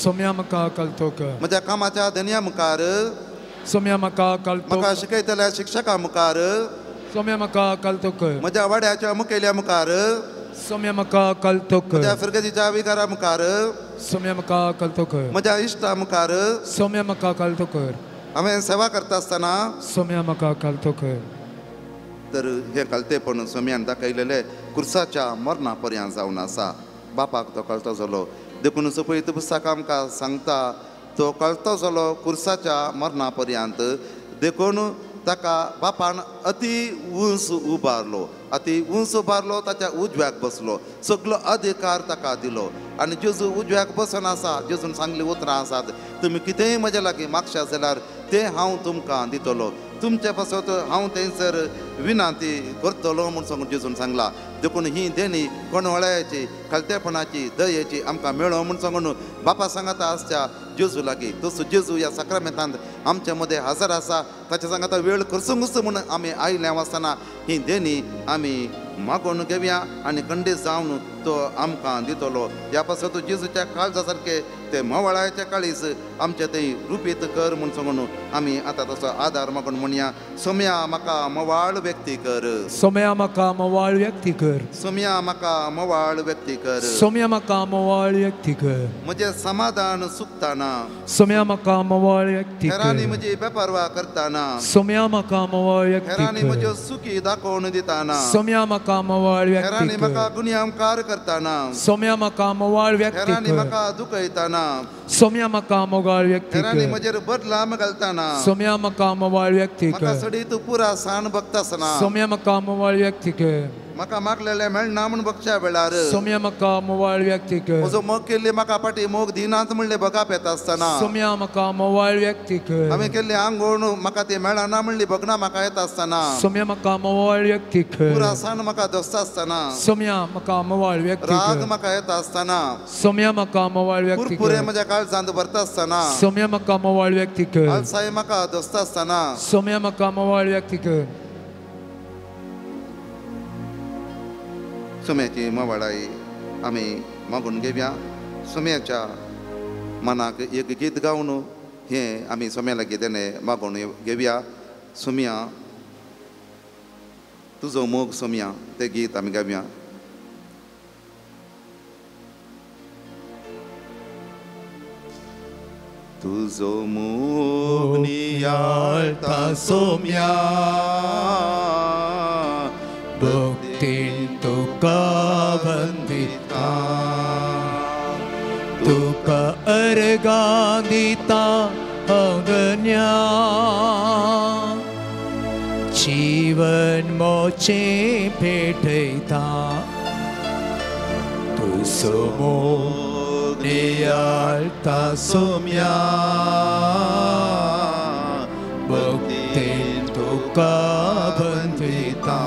सोम्या म्हाका कळतो कर, म्हज्या कामाच्या धन्या मुखार, सोम्या म्हाका कळतो, म्हाका शिकयतल्या शिक्षका मुखार, सोम्या म्हाका कळतो कर, म्हज्या वाड्याच्या मुखेल्या मुखार, सोम्या म्हाका कळतो कर, म्हज्या फिरगतीच्या विकारा मुखार, सोम्या म्हाका कळतो कर, म्हज्या इश्टा मुखार सोम्या म्हाका कळतो कर, हांवें सेवा करता आसतना सोम्या म्हाका कळतो कर, तर हे कळतेपण सोम्यान दाखयलेले कुर्साच्या मरणा पर्यंत जावन आसा. बापाक तो कळतो जालो देखून पळयत पुस्तक आमकां सांगता तो कळतो जालो कुर्साच्या मरणा पर्यंत देखून ताका बापान अति उंच उबारलो, अति उंच उबारलो, ताच्या उजव्याक बसलो, सगलो अधिकार ताका दिलो. आनी जेजू उजव्याक बसून आसा. जेजून सांगली उतरां आसात, तुमी कितेंय म्हजे लागीं मागशा जाल्यार तें हांव तुमकां दितलो. तुमचे पासत हांव थंयसर विनंती करतलो म्हूण सांगून जेजून सांगला. देखून ही देणी कोणवळ्याची, कळतेपणाची, दयेची आमकां मेळो म्हूण सांगून बापा सांगता आसच्या जेजू लागीं. तसो जेजू ह्या सक्रामेंतांत आमचे मदें हजर आसा. ताच्या सांगता वेळ करसूंकच म्हूण आमी आयल्या आसतना ही देणी आमी मागून घेवया आनी खंडीत जावन तो आमकां दितलो. ह्या पासत जेजूच्या काळजा सारके ते मोवाळाच्या काळीस आमचे थंय रुपीत कर म्हूण सांगून आमी आतां तसो आदार मागून म्हणया. सोम्या म्हाका मोवाळ व्यक्ती कर, सोम्या म्हाका मोवाळ व्यक्ती कर, सोम्या म्हाका मोवाळ व्यक्ती कर, सोम्या म्हाका मोवाळ व्यक्ती कर, म्हजें समाधान सुकताना, सोम्या म्हाका मोवाळ व्यक्ती हेरांनी कर, म्हजी बेपारवा करताना, सोम्या म्हाका मोवाळ व्यक्ती हेरांनी म्हज्यो कर, सुखी दाखोवन दिताना, सोम्या म्हाका मोवाळ व्यक्ती हेरांनी म्हाका कर, गुन्यांवकार करताना, सोम्या म्हाका मोवाळ व्यक्ती हेरांनी कर, म्हाका दुखयताना, सोम्या म्हाका मोवाळ व्यक्ती हेरांनी कर, म्हजेर बदलाम घालताना, सोम्या म्हाका मोवाळ व्यक्ती म्हाका कर, सडीत पुरा साण बगतासतना, सोम्या म्हाका मोवाळ व्यक्ती कर, म्हाका मागलेले मेळना म्हूण बगच्या वेळार, सोम्या म्हाका मोवाळ व्यक्ती कर, म्हजो मोग केल्ली म्हाका पाटी मोग दिनात म्हणले बगाप येता आसतना, सोम्या म्हाका मोवाळ व्यक्ती कर, हांवें केल्ली आंघोळ म्हाका ती मेळना म्हणली भगना म्हाका येता आसतना, सोम्या म्हाका मोवाळ व्यक्ती कर, पुरा साण म्हाका दसता आसतना, सोम्या म्हाका मोवाळ व्यक्ती राग कर, म्हाका येता आसतना, सोम्या म्हाका मोवाळ व्यक्ती पुरपुरे कर, म्हज्या काळजांत भरता आसतना, सोम्या म्हाका मोवाळ व्यक्ती कर, आलसाय म्हाका दसता आसतना, सोम्या म्हाका मोवाळ व्यक्ती कर, सोम्याची मोवाळाई आमी मागून घेवया. सोम्याच्या मनाक एक गीत गावन हें आमी सोम्या लागीं तेणें मागून घेवया. सोम्या तुजो मोग सोम्या तें गीत आमी गावया. तुजो मोग नियाळटा सोम्या, भक्तीन तुका वंदिता, तुका अर्गां दिता अगन्या, जीवन मोचें भेटयता, तुजो मोग नियाळटा सोम्या, भक्तीन तुका वंदिता,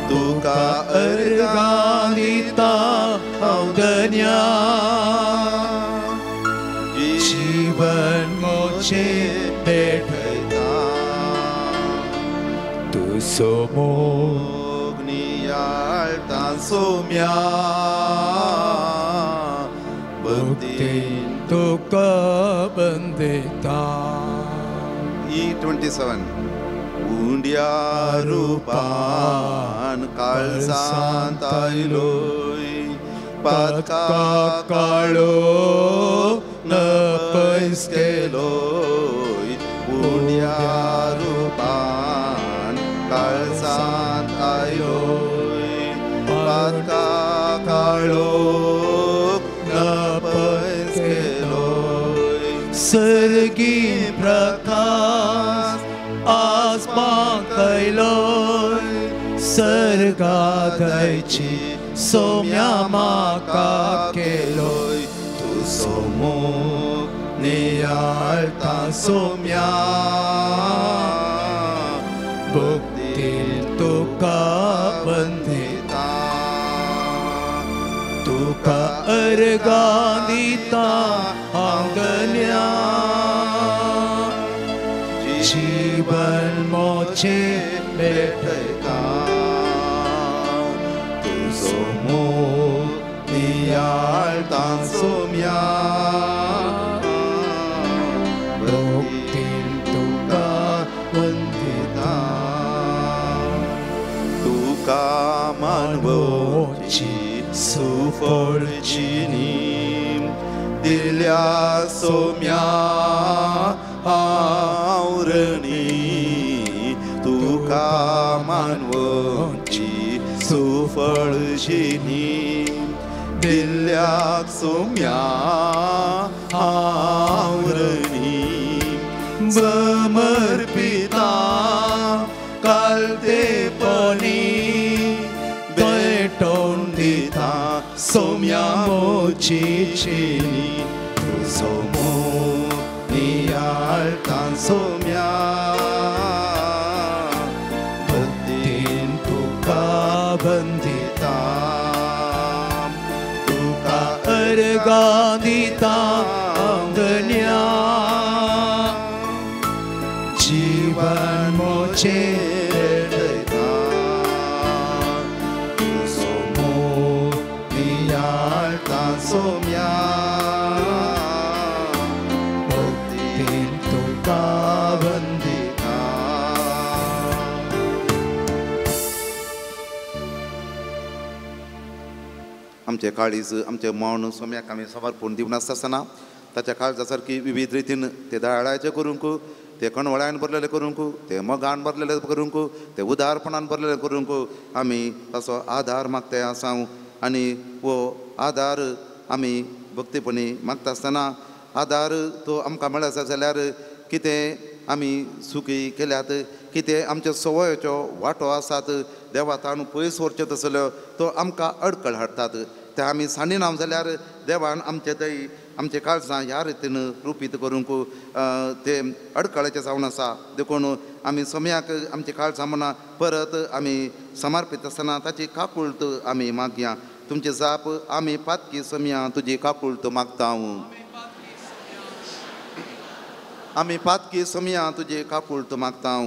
तुका अर्गां दिता अवगन्या, जीवन मोचें भेटयता, तुजो मोग नियाळटा सोम्या, भक्तीन तुका वंदिता. E27 उंड्या रूपान काळजांत आयलोय, पातका काळो पयस केलोय, उंड्या रूपान काळजांत आयलोय, पातका काळो पयस केलोय, सर्गी प्रकाश आसमान कैलोय, सर्गादयची सोम्या म्हाका केलोय, तुजो मोग नियाळटा सोम्या, भक्तीन तुका वंदिता, तुका अर्गां दिता आंगल्या, जीवन मोचें भेटयता, तुजो मोग नियाळटा सोम्या, भक्तीन तुका वंदिता, तुका मानवची सुफळची नीम दिल्या सोम्या आवरणी, तुका पळशिनी दिल्ल्याक सोम्या आवरणी समर्पिता कालतेपणी भेटोवन दिता सोम्या मोचीची सोमो नियाळटा सोम्या भक्तीन तुका बंदिता तुका अर्गा दिता अंगण्या जीवन मोचे सोमो नियाळटा सोम्या भक्तीन तुका बंदिता आमचे काळीज आमचे मौन सोम्याक आमी समर्पण दिवन आसतना ताच्या काळजा सारकी विविध रितीन ते दयाळाचे करूंक ते कणवळ्यान भरलेले करूंक ते मोगान भरलेले करूंक ते उदारपणान भरलेले करूंक आमी ताचो आधार मागते आसां आनी वो आधार आमी भक्तीपणी मागता आसतना आधार तो आमकां मेळत जाल्यार कितें आमी सुखी केल्यात कितें आमच्या सवयाच्यो वाटो आसात देवा ताणू पयस व्हरच्यो तसल्यो तो आमकां अडखळ हाडटात ते आमी सांडिना जाल्यार देवान आमचे थंय आमचे काळजां ह्या रितीन रुपीत करूंक ते अडखळाचे जावन आसा देखून आमी सोम्याक आमचे काळजां म्हणा परत आमी समर्पीत आसतना ताची काकुळट आमी मागया तुमचे जाप आमी पातकी सोम्या तुजी काकुळट मागता आमी पातकी सोम्या तुजी काकुळट मागता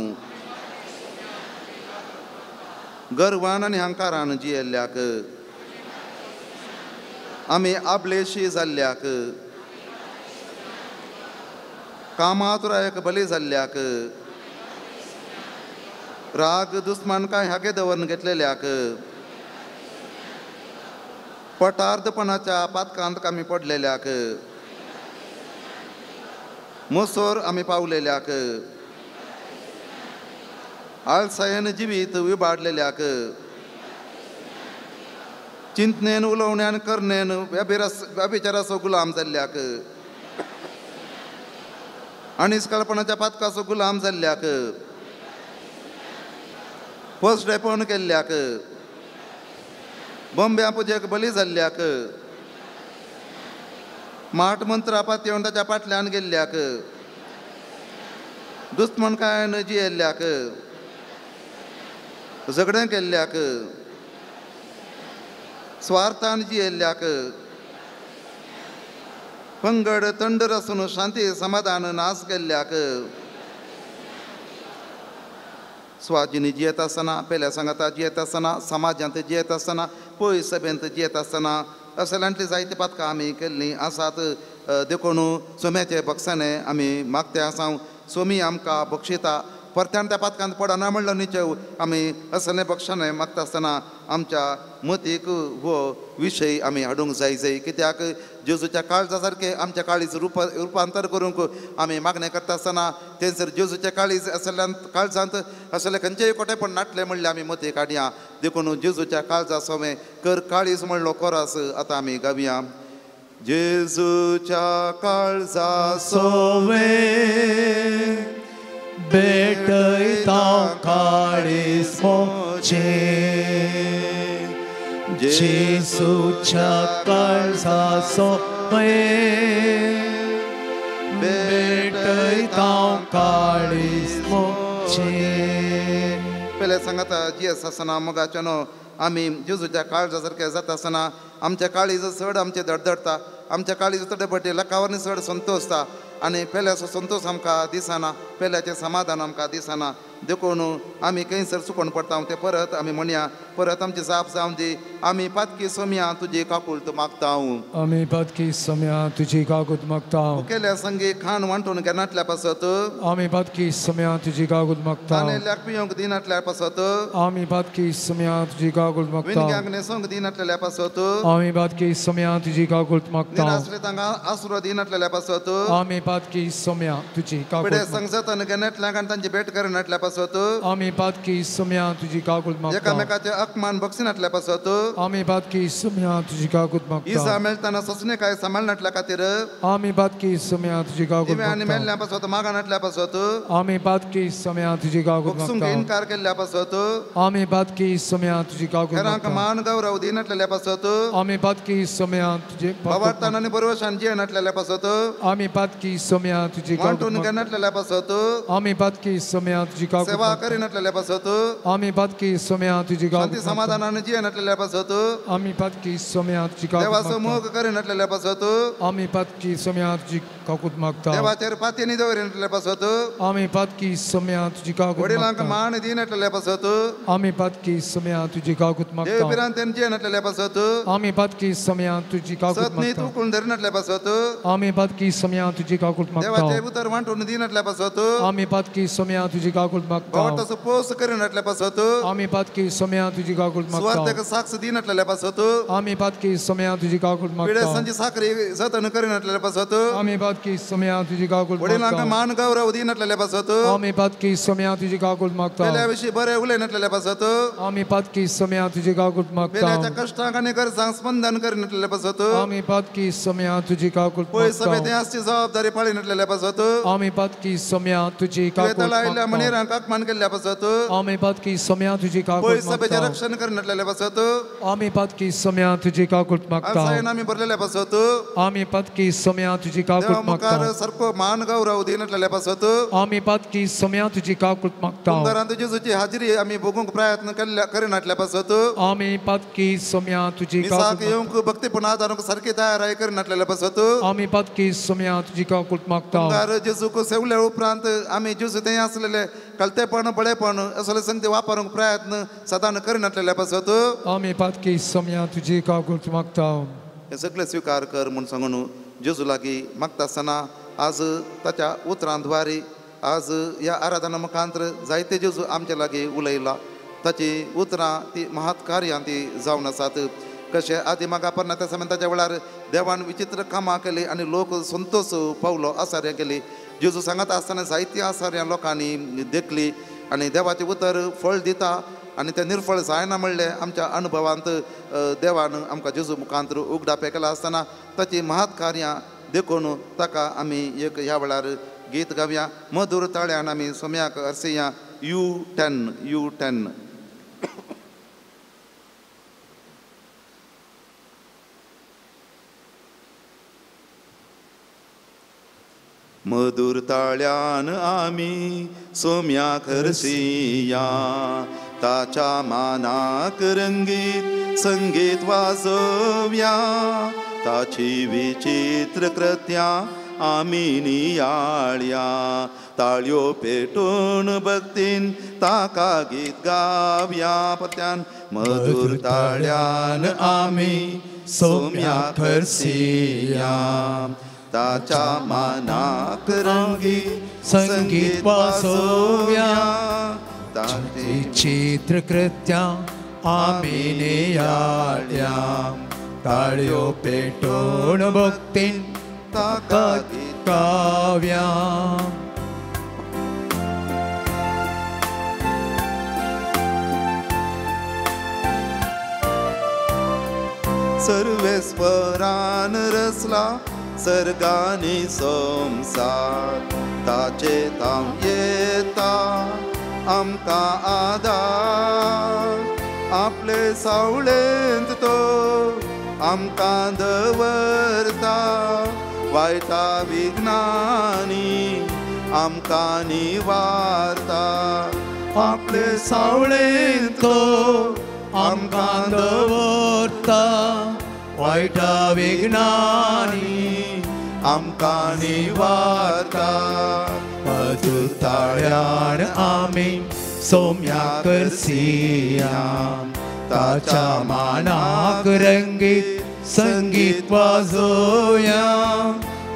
गर्वान आनी अहंकारान जियेल्ल्याक आमी आबलेशी जाल्ल्याक कामातुरायक बली जाल्ल्याक राग दुस्मानकाय हागे दवरून घेतलेल्याक पटार्धपणाच्या पातकांत आमी पडलेल्याक मोसोर आमी पावलेल्याक आळसायेन जिवीत विबाडलेल्याक चिंतनेन उलोवण्यान करनेन व्यभिचाराचो गुलाम जाल्ल्याक आनी निश्कळपणाच्या पातकाचो गुलाम जाल्ल्याक फसडेपण केल्ल्याक बॉम्ब्या पुजेक बली जाल्ल्याक माट मंत्र आपात येवन ताच्या फाटल्यान गेल्ल्याक दुस्मनकायेन जियेल्ल्याक झगडें केल्ल्याक स्वार्थान जियेल्ल्याक पंगड तंड रसून शांती समाधान नाश केल्ल्याक स्वाजीनी जियेत आसतना पेल्या सांगाता जियेत आसतना समाजांत जियेत आसतना पयस सभेंत जियेत आसतना असल्यांतली जायती पातकां आमी केल्लीं आसात देखून सोम्याचे बक्षाने आमी मागते आसां सोमी आमकां बक्षिता परत्यान त्या पातकांत पडना म्हणलो न्ही आमी असले बक्षाने मागता आसतना आमच्या मतीक हो विशय आमी हाडूंक जाय कित्याक जेजूच्या काळजा सारके आमच्या काळीज रुपांतर करूंक आमी मागणें करता आसतना थंयसर जेजूचे काळीज असल्यान काळजांत असले खंयचेय कोटेपण नाटले म्हणले आमी मती काडया देखून जेजूच्या काळजा सोमे कर काळीज म्हणलो कोरास आतां आमी गावया जेजूच्या काळजा सोवे भेटयता काळीज मोचे जेजूच्या काळजा सोवे भेटयता काळीज मोचे पयले सांगाता जियेस आसतना मोगाच्या न्हू आमी जेजूच्या काळजा सारके जाता आसतना आमच्या काळीज चड आमचे धडधडटा आमच्या काळीज थोडे फावटी लकावनी चड संतोषता आनी पेल्याचो संतोष आमकां दिसना पेल्याचें समाधान आमकां दिसना देखून आमी खंयसर चुकोवन पडटा ते परत आमी म्हणया परत आमची जाप जावं दी आमी पातकी सोम्या तुजी काकुळट मागता आमी पातकी सोम्या तुजी काकुळट मागता केल्या संगी खाण वांटून घेनातल्या पासत आमी पातकी सोम्या तुजी काकुळट मागता आनेल्याक पियोंक दिनातल्या पासत आमी पातकी सोम्या तुजी काकुळट मागता विणग्यांक न्हेसोंक दिनातल्या पासत आमी पातकी सोम्या तुजी काकुळट मागता निराश्रितांक आसरो दिनातल्या पासत आमी पातकी सोम्या तुजी काकुळट संगसतान घेनातल्याक आनी तांची भेट करनातल्या पासत पासत आम्ही पातकी सम्या तुझी काकूत मागता एकामेकाचे अकमान बक्षिनातल्या पासत आम्ही पातकी सम्या तुझी काकूत ही मागता सामेलताना ससने काय सांभाळण्यातल्या खातीर आम्ही पातकी सम्या तुझी काकूत दिवे आनी मागता मेल्ल्या पासत मागानातल्या पासत आम्ही पातकी सम्या तुझी काकूत बक्षूंक मागता इन्कार केल्ल्या पासत आम्ही पातकी सम्या तुझी काकूत हेरांक मागता मान गौरव दिनातल्या पासत आम्ही पातकी सम्या तुझे भावार्थान आनी बरोवशान जियेनातल्या पासत आम्ही पातकी सम्या तुझी काकूत वांटून मागता घेनातल्या पासत आम्ही पातकी सम्या तुझी काकूत सेवा मागता करिनातल्या पासत आम्ही पातकी सम्या तुझी शांती काकूत मागता समाधानान जियेनातल्या पासत आम्ही पातकी सम्या तुझी काकूत देवाचो मागता मोग करिनातल्या पासत आम्ही पातकी सम्या तुझी काकूत मागता देवाचेर पातयेनी दवरिनातल्या पासत आम्ही पातकी सम्या तुझी काकूत वडिलांक मागता मान दिनातल्या पासत आम्ही पातकी सम्या तुझी काकूत देव मागता पिरान तेन जियेनातल्या पासत आम्ही पातकी सम्या तुझी काकूत सतनीत मागता उकळून धरिनातल्या पासत आम्ही पातकी सम्या तुझी काकूत देवाचे मागता उतर वांटून दिनातल्या पासत आम्ही पातकी सम्या तुझी काकूत मागता भावार्थाचो पोस करिनातल्या पासत आम्ही पातकी सम्या तुझी काकूत मागता स्वार्थाक साक्ष दिनातल्या पासत आम्ही पातकी सम्या तुझी काकूत पिढे मागता संजी साखरी सतन करिनातल्या पासत आम्ही पातकी सम्या तुझी काकूत वडिलांक मागता मान गौरव दिनातल्या पासत आम्ही पातकी सम्या तुझी काकूत मागता पेल्याविषयी बरे उलयनातल्या पासत आम्ही पातकी सम्या तुझी काकूत पेल्याच्या मागता कष्टांक आनी गरजांक स्पंदन करिनातल्या पासत आम्ही पातकी सम्या तुझी काकूत पळय सभेत मागता आसची जबाबदारी पाळिनातल्या पासत आम्ही पातकी सम्या तुझी काकूत वेतला आयल्या मागता मनीरांक अपमान केल्ल्या पासत आम्ही पातकी सम्या तुझी पळय काकूत सभेचे मागता रक्षण करिनातल्या पासत आम्ही पातकी सम्या तुझी काकूत मागता आसायन आमी भरलेल्या पासत आम्ही पातकी सम्या तुझी देवा काकूत मुखार मागता सारको मान गौरव दिनातल्या पासत आम्ही पातकी सम्या तुझी काकूत मागता सुंदरांत जेजूची हाजिरी आमी बघूंक प्रयत्न केल्ल्या करिनातल्या पासत आम्ही पातकी सम्या तुझी मिसाक काकूत येवंक भक्तीपण आदारूंक सारकी तयाराय करिनातल्या पासत आम्ही पातकी सम्या तुझी काकूत मागता मुखार जेजूक सेवल्या उपरांत आमी जेजू थंय आसलेले कलतेपण बळेपण असले संगती वापरूंक प्रयत्न सदां करिनातल्या पासत आम्ही पातकी सम्या तुझी काकूत मागता हे सगळे स्वीकार कर म्हूण सांगून जेजू लागीं मागता आसतना आज ताच्या उतरांद्वारे आज ह्या आराधना मुखांतर जायते जेजू आमचे लागीं उलयला ताची उतरां ती महत् कार्यां ती जावन आसात कशें आदी मागा पन्ना त्या समय ताच्या वेळार देवान विचित्र कामां केली आनी लोक संतोश पावलो आसार्यां केली जेजू सांगत आसतना जायतीं आसार्यां लोकांनी देखली आनी देवाचें उतर फळ दिता आनी तें निर्फळ जायना म्हणलें आमच्या अनुभवांत देवान आमकां जेजू मुखांतर उगडापे केला आसतना ताची महत् कार्यां देखून ताका आमी एक ह्या वेळार गीत गावया मधुर ताळ्यान आमी सोम्याक अर्सया U10 मधुर ताळ्यान आमी सोम्याक हरसिया ताच्या मानाक रंगीत संगीत वाजोव्या ताची विचित्र कृत्यां आमी नियाळ्या ताळयो पेटून भक्तीन ताका गीत गावया परत्यान मधुर ताळ्यान आमी सोम्याक हरसिया ताच्या मानाक रंगीत संगीत वाजोव्या ताची विचित्र कृत्या आम्ही नियाळ्या ताळयो पेटोन भक्तीन ताका गीत गाव्या सर्वेस्परान रचला सर्गानी संसार ताचे ताम येता आमकां आदार आपले सावळेंत तो आमकां दवरता वायटा विघ्नांनी आमकां निवारता आपले सावळेंत तो आमकां दवरता वायटा विघ्नांनी आमकां निवारता मधुर ताळ्यान आमी सोम्याक हरसिया ताच्या मानाक रंगीत संगीत वाजोव्या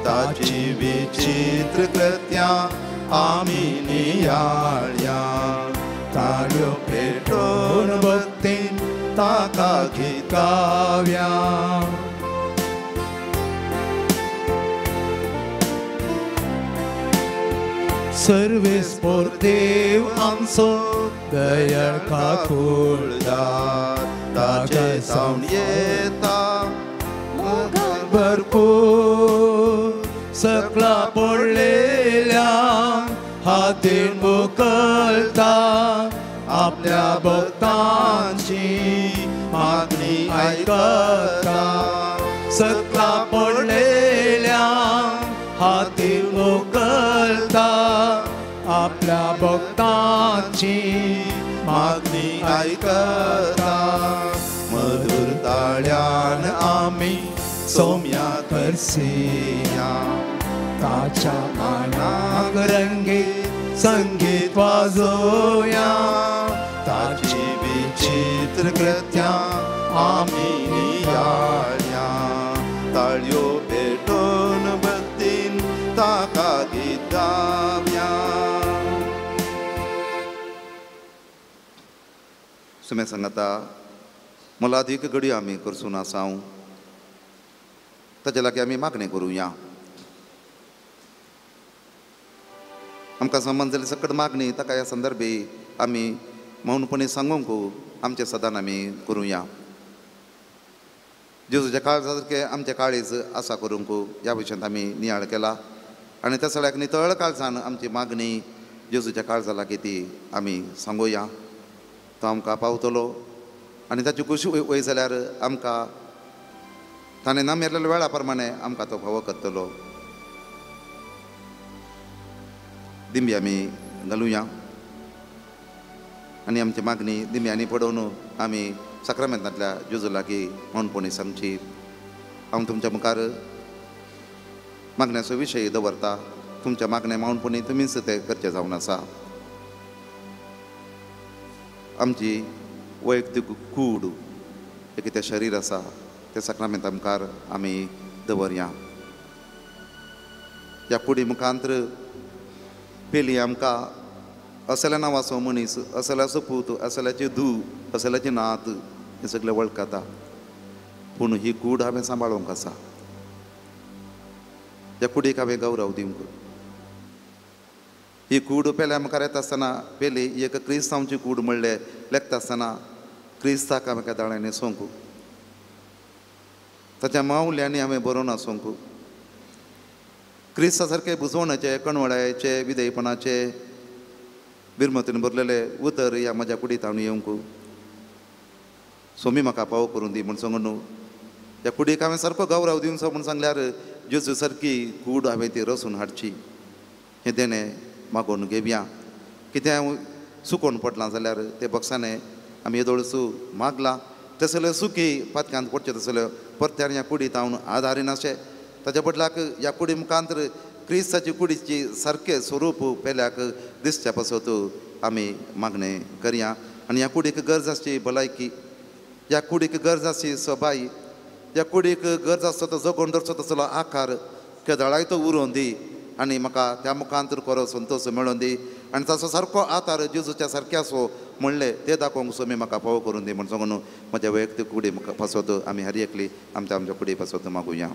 ताची विचित्र कृत्यां आमी नियाळ्या ताळयो पेटोन भक्तीन ताका गीत गाव्या सर्वेस por देव आमचो दयाळ काकुळदार ताचे सावन येता भरपूर सकला पडलेल्या हातीन मोकळता आपल्या भक्तांची मागणी ऐकता सकला पडलेल्या हातीन मोकळता आपल्या भक्तांची मागणी ऐकता मधुर ताळ्यान आम्ही सौम्या करसिया ताच्या मानाक रंगी संगीत वाजोया ताची विचित्र कृत्या आम्ही नियाळ्या ताळयो पेटोन भक्तीन ताका गीत गावया. सुमे सांगता मला अधिक घडी आम्ही करसून आसाव ताचे लागीं आमी मागणी करुया. आमकां संबंद जाली सकट मागणी ताका ह्या संदर्भी आमी मौनपणी सांगूंक आमचे सदान आमी करुया. जेजूच्या काळजा सारके आमचे काळीज आसा करूंक ह्या विशयांत आमी नियाळ केला आनी त्या सगळ्याक नितळ काळजान आमची मागणी जेजूच्या काळजा लागीं ती आमी सांगुया. तो आमकां पावतलो आनी ताची खुशी वय जाल्यार आमकां ताणें नामेरलेल्या वेळा प्रमाणे आमकां तो फावो करतलो. दिंबी आमी घालुया आनी आमची मागणी दिंब्यांनी पडोवन आमी साक्रामेंतांतल्या जेजू लागीं मौनपणी सांगची. हांव तुमच्या मुखार मागण्याचो विशय दवरता. तुमच्या मागण्या मौनपणी तुमीच ते करचे जावन आसा. आमची वैयक्तीक कूड एक कितें शरीर आसा ते साक्रामेंता मुखार आमी दवरया. ह्या कुडी मुखांतर पयलीं आमकां असल्या नांवाचो मनीस, असल्याचो पूत, असल्याची धूव, असल्याची नात हें सगळें वळखता. पूण ही कूड हांवें सांबाळूंक आसा. ह्या कुडीक हांवें गौरव दिवंक. ही कूड पेल्या मुखार येता आसतना पयलीं एक क्रिस्तांवची कूड म्हणलें लेखता आसतना क्रिस्ताक हांवें केदाळ्यांनी न्हेसोवंक. ताच्या मावल्यांनी हांवें बरोवन आसूंक. क्रिस्ता सारके बुजवणाचे, कणवळ्याचे, विधेयपणाचे बिरमतीन बरलेले उतर ह्या म्हज्या कुडींत हांव येवंक. सोमी म्हाका पाव करून दी म्हूण सांगून ह्या कुडीक हांवें सारको गौरव दिवचो म्हूण सांगल्यार जेजू सारकी कूड हांवें ती रचून हाडची. हें देणें मागोवन घेवया. कितें चुकोवन पडलां जाल्यार ते बक्षांनी आमी येदोळसू मागला तसले सुखी पातक्यांत पडचे तसल्यो परत्यार ह्या कुडींत हांव आदारीन अशें. ताच्या बदलाक ह्या कुडी मुखांतर क्रिस्ताची कुडीची सारकें स्वरूप पेल्याक दिसच्या पासत आमी मागणें करया. आनी ह्या कुडीक गरज आसची भलायकी, ह्या कुडीक गरज आसची सबाई, ह्या कुडीक गरज आसता तो जगोवन दवरचो तसलो आकार केदाळाय तो उरोवन दी आनी म्हाका त्या मुखांतर खरो संतोश मेळोवन दी आनी ताचो सारको आदार जेजूच्या सारके आसो म्हणलें तें दाखोवंक सोमी म्हाका फावो करून दी म्हण सांगून म्हज्या वैयक्तीक कुडी पासत आमी हर एकली आमच्या कुडी पासत मागुया.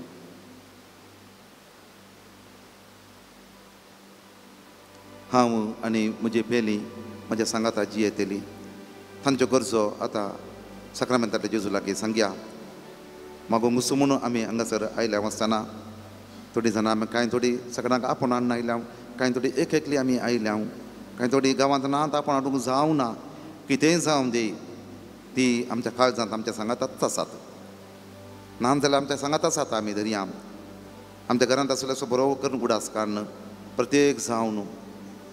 हांव आनी म्हजी पेली म्हज्या सांगाता जी येतली तांच्यो गरजो आतां साक्रामेंतांतल्या जेजू लागीं सांगया. मागोंक वचूं म्हणून आमी हांगासर आयल्या आसतना थोडीं जाणां आमी कांय थोडीं सगळ्यांक आपूण हाडून आयल्या, कांय थोडीं एक एकली आमी आयल्या, कांय थोडीं गांवांत नात आपूण हाडूंक जावं ना. कितेंय जावं दी ती आमच्या काळजांत आमच्या सांगाताच आसात. ना जाल्यार आमच्या सांगात आसात आमी दर्या. आमच्या घरांत आसल्याचो बरो करून उडास काडन प्रत्येक जावन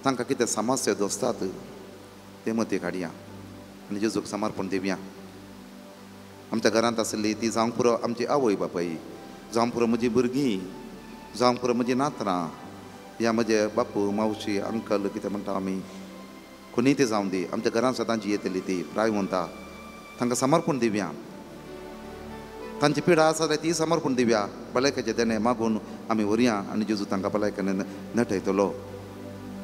तांकां कितें समस्या दोसतात ते मती काडया आनी जेजूक समर्पण दिवया. आमच्या घरांत आसली ती जावंक पुरो आमची आवय बापाय, जावंक पुरो म्हजीं भुरगीं, जावंक पुरो म्हजीं नातरां, या म्हजे बापू मावशी अंकल कितें म्हणटा आमी कोणीय ती जावं दी. आमच्या घरांत सदां जी येतली ती प्रायवंता तांकां समर्पण दिवया. तांची पिडा आसा जाल्यार ती समर्पण दिवया. भलायकेचें देणें मागून आमी व्हरया आनी जेजू तांकां भलायकेन नटयतलो.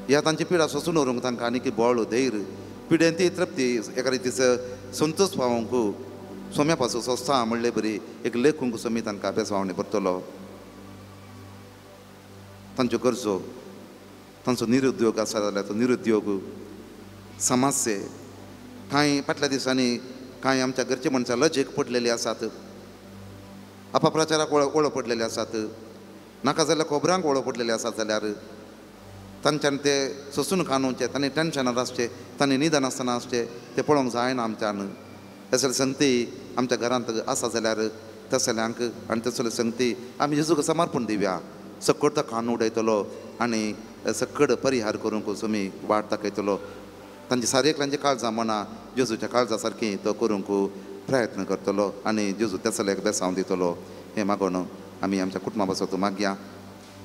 ह्या तांची पिडा सोंसून व्हरूंक तांकां आनीक बळ धैर्य पिडेन ती तृप्ती एका रितीचो संतोश पावोवंक सोम्या पासून सोंसा म्हणले बरी एक लेखूंक सोमी तांकां बेसवावणी करतलो. तांच्यो गरजो तांचो निरुद्योग आसा जाल्यार तो निरुद्योग समस्ये कांय फाटल्या दिसांनी कांय आमच्या घरचे मनशां लजेक पडलेली आसात, अपप्रचाराक वळो पडलेले आसात, नाका जाल्यार खबरांक वळो पडलेले आसात जाल्यार तांच्यान ते सोंसून काडूचे, तांणी टेन्शनार आसचे, तांणी निदान आसतना आसचे ते पळोवंक जायना आमच्यान. तसले संगती आमच्या घरांत आसा जाल्यार तसल्यांक आनी तसले संगती आमी जेजूक समर्पण दिवया. सकट तो कान उडयतलो आनी सकट परिहार करूंक तुमी वाट दाखयतलो. तांची सारेकल्यांची काळजां मना जेजूच्या काळजा सारकी तो करूंक प्रयत्न करतलो आनी जेजू तसल्याक बेसांव दितलो. हें मागोन आमी आमच्या कुटुंबा पासत मागया.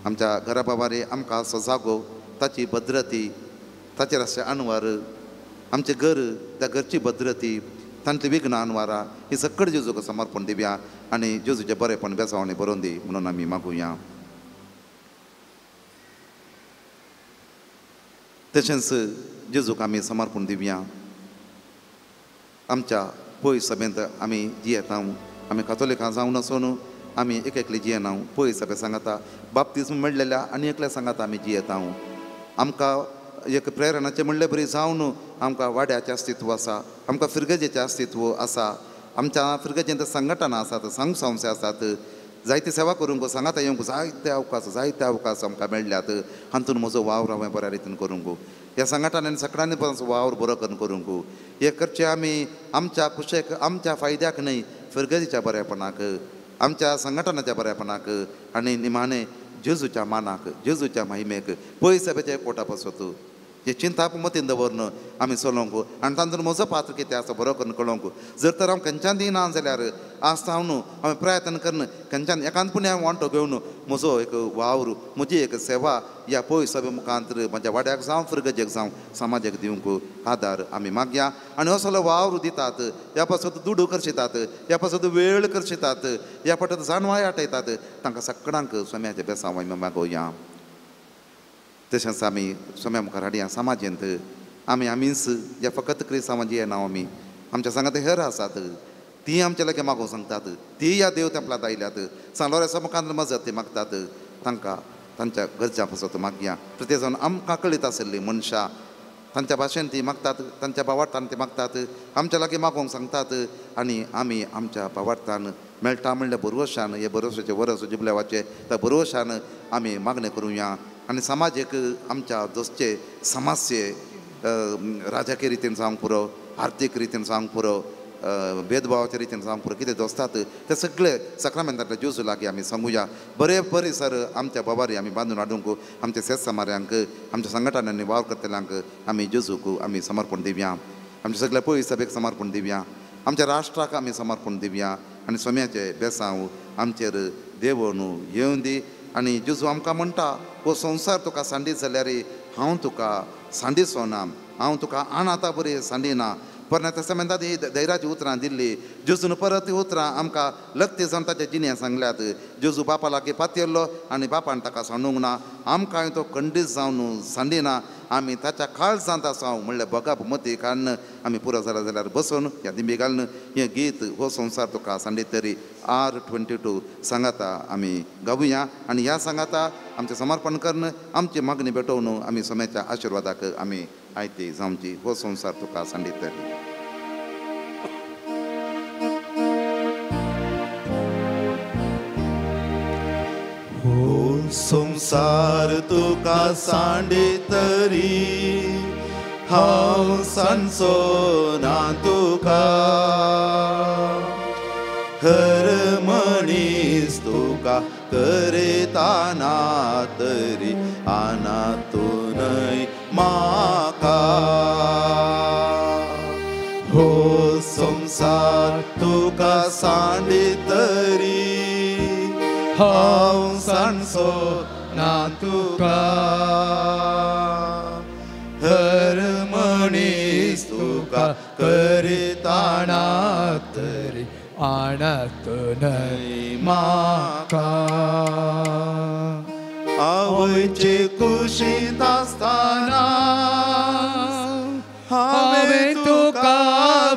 आमच्या घरा बाबारी आमकां असो जागो, ताची भद्रती, ताचेर अशें अनवर, आमचें घर, त्या घरची भद्रती, तांतली विघ्नां अनवारां ही सकट जेजूक समर्पण दिवया आनी जेजूचें बरेपण बेसावणी बरोवन दी म्हणून आमी मागुया. तशेंच जेजूक आमी समर्पण दिवया. आमच्या पयस सभेंत आमी जियेता, आमी कातोलिकां जावन आसून आमी एक एकली जियेना. पयस सभे सांगता बाप्तिस्म मेळ्ळेल्या आनी एकल्या सांगात आमी जियेता. आमकां एक प्रेरणाचें म्हणलें बरी जावन आमकां वाड्याचें अस्तित्व आसा, आमकां फिरगजेचें अस्तित्व आसा, आमच्या फिरगजेंत संघटना आसात, संघ संस्था आसात, जायती सेवा करूंक सांगाता येवंक जायते अवकाश आमकां मेळ्ळ्यात. हातूंत म्हजो वावर हांवें बऱ्या रितीन करूंक, ह्या संघटनांनी सगळ्यांनी वावर बरो करून करूंक हें करचें आमी आमच्या कुशेक, आमच्या फायद्याक न्हय, फिरगजेच्या बरेपणाक, आमच्या संघटनाच्या बरेपणाक आनी निमाणें जेजूच्या मानाक, जेजूच्या महिमेक, पयस सभेच्या कोटा पासत हे चिंता मतीन दवरन आमी चलोवंक आनी तातूंत म्हजो पात्र कितें आसा बरो करून कळोवंक. जर तर हांव खंयच्यान दिना जाल्यार आस्ता हांव न्हू, हांवें प्रयत्न करन खंयच्यान एकांतपणी हांव वांटो घेवन म्हजो एक वावर, म्हजी एक सेवा ह्या पयस सभे मुखांतर म्हाज्या वाड्याक जावं, फिरगजेक जावं, समाजाक दिवंक आदार आमी मागया. आनी असलो वावर दितात, ह्या पासत दुडू करशितात, ह्या पासत वेळ करशितात, ह्या पटत जानवाय आटयतात, तांकां सगळ्यांक सोम्याचे बेसांव आमी मागोवया. तशेंच आमी सोम्या मुखार हाडया समाजेंत आमीच जे फकत क्रिस्तांवांची येना आमी, आमच्या सांगात हेर आसात, ती आमचे लागीं मागोवंक सांगतात, ती ह्या देव तेंपलांत आयल्यात, सांगलोऱ्या मुखांत मजत ती मागतात, तांकां तांच्या गरजा पासत मागया. प्रत्येक जावन आमकां कळीत आसली मनशां तांच्या भाशेन ती मागतात, तांच्या भावार्थान ती मागतात, आमच्या लागीं मागोवंक सांगतात आनी आमी आमच्या भावार्थान मेळटा म्हणल्या भरवशान, हे भरवशाचे वरस जिबलेवाचे त्या भरवशान आमी मागणें करुया. आनी समाजीक आमच्या दसचे समस्ये राजकीय रितीन जावंक पुरो, आर्थीक रितीन जावंक पुरो, भेदभावाच्या रितीन जावंक पुरो, कितें दोसतात ते सगळे सक्रामेंतांतल्या जेजू लागीं आमी सांगुया. बरे परिसर आमच्या बाबारी आमी बांदून हाडूंक आमच्या शेत समाऱ्यांक, आमच्या संघटनांनी वावर करतल्यांक आमी जेजूक आमी समर्पण दिवया. आमच्या सगळ्या पयस सभेक समर्पण दिवया, आमच्या राष्ट्राक आमी समर्पण दिवया आनी सोम्याचे बेसांव आमचेर देवून येवन दी. आनी जेजू आमकां म्हणटा, हो संवसार तुका सांडीत जाल्यार हांव तुका सांडिसोना, हांव तुका आतां बरी सांडिना. परत तस्तामेंतांत ही धैर्याची उतरां दिल्ली. जेजून परत ही उतरां आमकां लक्ती जावन ताच्या जिणें सांगल्यात. जेजू बापा लागीं पातयल्लो आनी बापान ताका सांडूंक ना, आमकां तो खंडीत जावन सांडिना, आमी ताच्या काळजांत आसा म्हणल्यार बगाप मती काडन आमी पुरो जाला जाल्यार बसून ह्या दिंबी घालून हें गीत हो संवसार तुका सांडीत तरी R22 सांगाता आमी गावुया. आनी ह्या सांगाता आमचें समर्पण करून आमची मागणी भेटोवन आमी सोम्याच्या आशिर्वादाक आमी आयती जावची. हो संवसार तुका सांडीत तरी. हो संसार तुका सांडितरी हांव सांडचो ना तुका, हर मनीस तुका करिताना तरी आनातूनय म्हाका. हो संसार तुका सांडितरी हांव सांडचो ना तुका, हर मनीस तुका करिताना तरी आणत न्हय म्हाका. आवयचे कुशींत आसतना हांवें तुका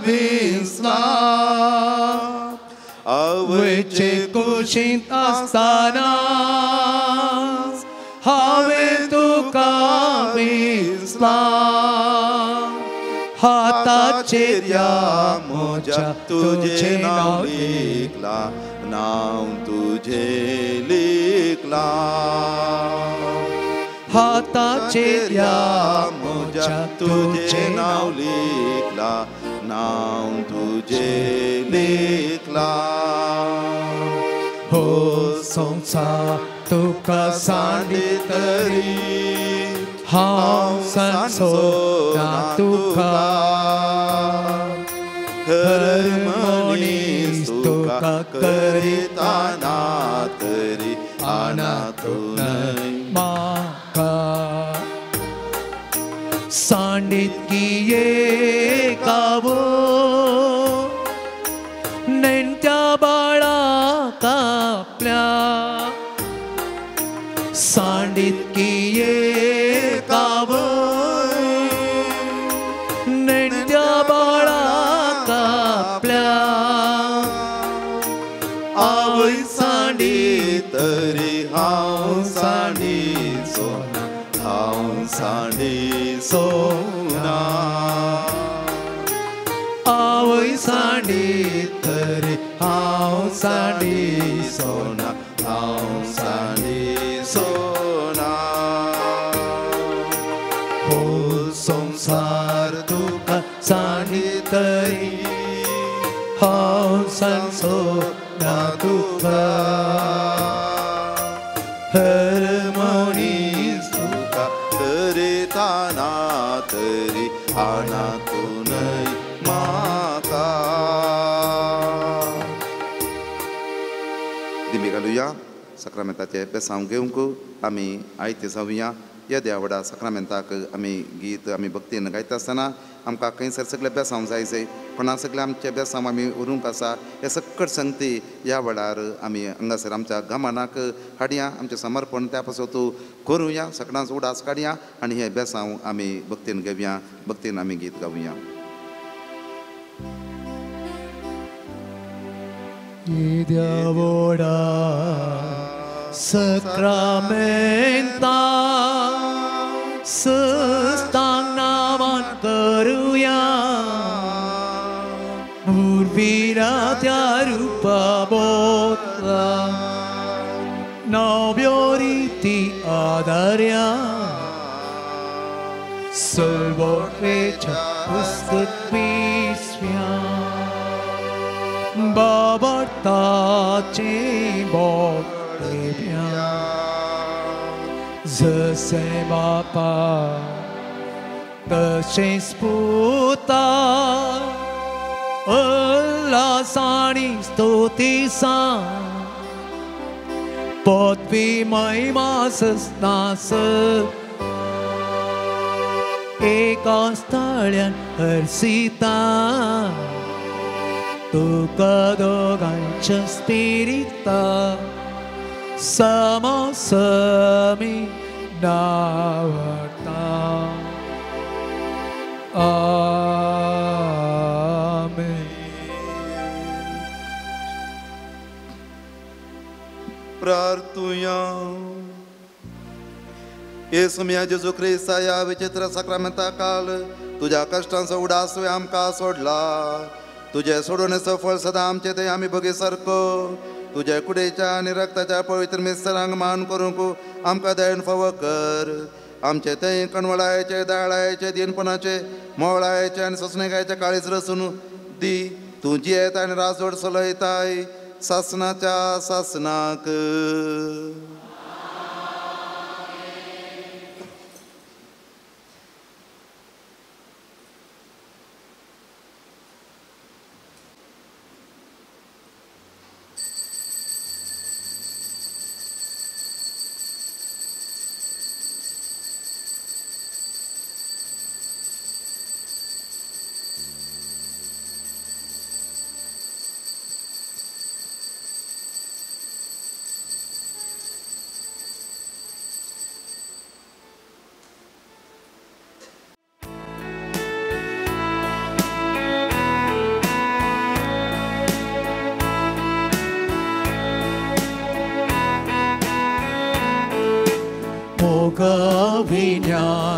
भिसला, आवयचे कुशींत आसतना हांवें तुका घेतला हाताचेर्या मोजा तुझे नाव लेखला नाव तुझे लेखला हाताचेर्या मोजा तुझे नाव लेखला नाव तुझे लेखला हो संसार तुका सांडी तरी हांव सांसोना तुका हर मनीस तुका करिताना तरी अनाथून म्हाका सांडीत किये गावो नेण्ट्या बाळाक आपल्या सांडीत किये गावो नेण्ट्या बाळाक आपल्या आवय सांडी तरी हांव सांडी सोना हांव सांडी सोना आवय सांडी तरी हांव सांडी सोना हांव सांडी सोना हो संसार तुका सांडी तरी हांव सांसोना तुका हर मनीस तुका करिताना तरी अनाथून म्हाका दिमी घालुया सक्रामेंताचे बेसांव घेवंक आमी आयते जावया या देवाडा सक्रामेंताक आमी गीत आमी भक्तीन गायता आसतना आमकां खंयसर सगळे बेसांव जायचे कोणाक सगळे आमचे बेसांव आमी उरूंक आसा हे सक्कट संगती ह्या वेळार आमी हांगासर आमच्या गमनाक हाडया आमचें समर्पण त्या पासून तूं करुया सगळ्यांच उडास काडया आनी हे बेसांव आमी भक्तीन घेवया भक्तीन आमी गीत गावया देवोडा सक्रामेंता सस्तांग नामान करुया उर्विरा त्या रूपा बोतला नव्योरीती आधार्या सलवोट्रेच्या पुस्तक पिशव्या बाबताचे बोटेव्या जसे बापा तशेंच पुता उल्हासानी स्तुतीसा पदवी महिमा सस्नास एका स्थळ्यान हरसिता तुका दोगांच्या स्पिरिता समोसमी नावता आमेन. प्रार्थुया येसु मिया जेजू ख्रिस्ता या विचित्र सक्रामेंता काल तुझ्या कष्टांचो उडास आमकां सोडला तुझे सोडून सफळ सदा आमचे ते आमी बगे सारको तुझे कुडेच्या आनी रक्ताच्या पवित्र मिसरांक मान करूंक आमकां दयेन फावो कर आमचे ते कणवळायेचे दाळायेचे दिनपणाचे मोवळायेचे आनी सोसणेकायचे काळीज रसून दी तूं जियेता आनी राजवड चलयताय सासनाच्या सासनाक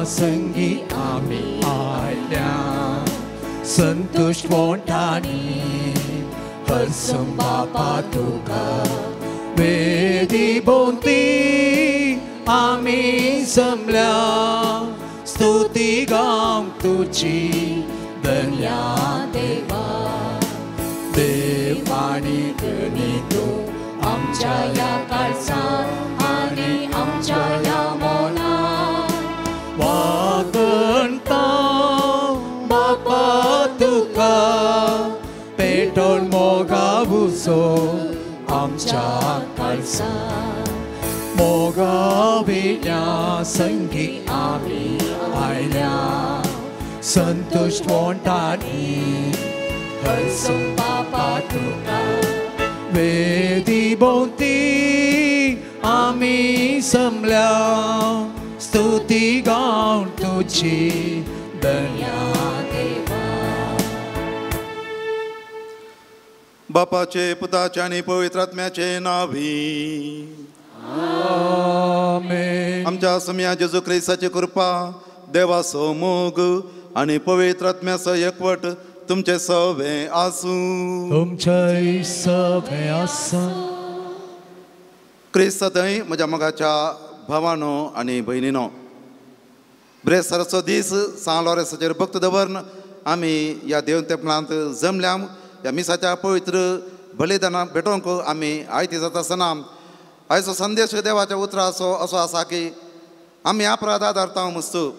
संगी आम्ही आयल्या संतुष्ट मोठानी हरसम बापा तुका वेदी बोंती आम्ही जमल्या स्तुती गावंक तुजी धन्या देवा देव आणि गणी तू आमच्या या काळजात आणि आमच्या या मनात वागणता बापा तुका पेटोल मोगावुसो आमच्या काळजात मोगाविल्या संगी आम्ही आयल्या संतुष्ट मोठानी हरसम बापा तुका वेदी बोंती आम्ही जमल्या स्तुती गावंक तुजी धन्या देवा बापाचे पुताचे आणि पवित्र आत्म्याचे नावी आमेन आमच्या सम्या जेजू ख्रिस्ताची कृपा देवाचो मोग आणि पवित्र आत्म्याचो एकवट तुमचे सवे आसू तुमचे सभे आसा क्रिस्तांतय म्हज्या मोगाच्या भावानो आनी भयणीनो ब्रेस्तराचो दीस सांलोरेसाचेर भक्त दवरन आमी ह्या देव तेंपलांत जमल्या ह्या मिसाच्या पवित्र बलिदानाक भेटोवंक आमी आयती जाता आसतना आयचो संदेश देवाच्या उतराचो असो आसा की आमी अपराधां धरता मस्तू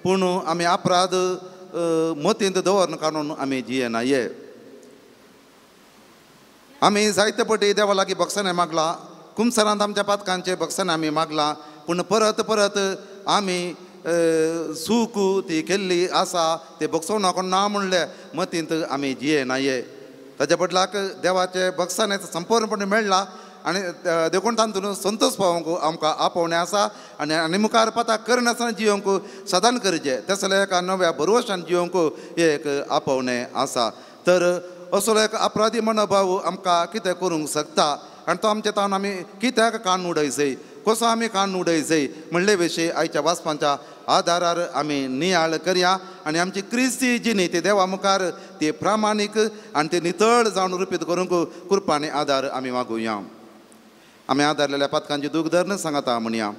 पूण आमी अपराध मतींत दवरन काडून आमी जियेनाये आमी जायते फावटी देवा लागीं बक्षाने मागला कुमसरांत आमच्या पातकांचे बक्षाने आमी मागला पूण परत परत आमी सूक ती केल्ली आसा ते बक्षोवं नाका ना म्हणले मतींत आमी जियेनाये ताच्या बदलाक देवाचे बक्षाने संपूर्णपणे मेळ्ळा आनी देखून तातूंत संतोश पावोवंक आमकां आपोवणें आसा आनी मुखार पता करनासतना जियोंक सदांच करचें तसलें एका नव्या भरवशान जियोंक एक आपोवणें आसा तर असलो एक अपराधी मनोभाव आमकां कितें करूंक शकता आनी तो आमचे तावन आमी कित्याक कान उडयचय कसो आमी कान उडयचय म्हणले विशीं आयच्या वाचपांच्या आदारार आमी नियाळ करया आनी आमची क्रिस्ती जिणी ती देवा मुखार ती प्रामाणीक आनी ती नितळ जावन रुपीत करूंक कृपाने आदार आमी मागुया आमी आदारलेल्या पातकांची दूख धरन सांगता म्हणया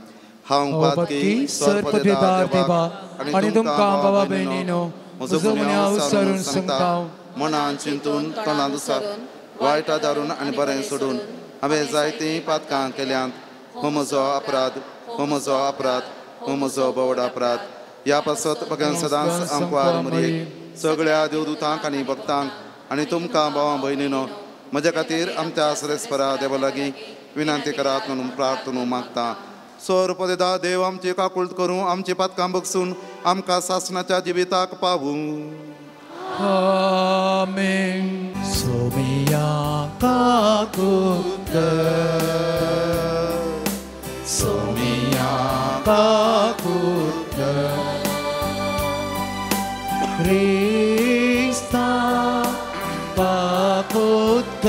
हांव पातकी सर्पदेदार देवा आनी तुमकां बाबा भयणीनो म्हजो हांव सरून सांगता मनान चिंतून तोंडांत उसारून वायटा दारून आनी बरें सोडून हांवें जायतीं पातकां केल्यांत हो म्हजो अपराध हो म्हजो अपराध हो म्हजो बोवड अपराध ह्या पासत भगवान सदांच आमकां मरयेक सगळ्या देवदूतांक आनी भक्तांक आनी तुमकां भावां भयणीनो म्हजे खातीर आमच्या श्रेस्परा देवा लागीं विनंती करात म्हणून प्रार्थना मागता सर्पदेदा देव आमची काकुळट करूं आमची पातकां बगसून आमकां सासणाच्या जिविताक पावूं आमेन सोमिया काकुळट सोमिया काकुळट क्रिस्ता काकुळट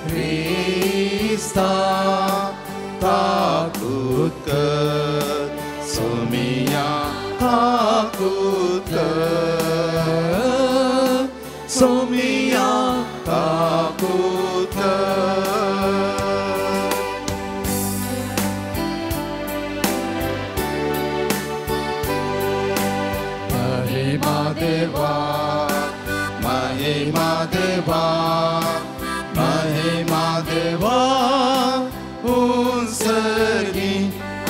क्रिस्ता काकुळट सोमिया काकुळट सोमिया काकुळट महिमा देवा महिमा देवा महिमा देवा उंसर्गी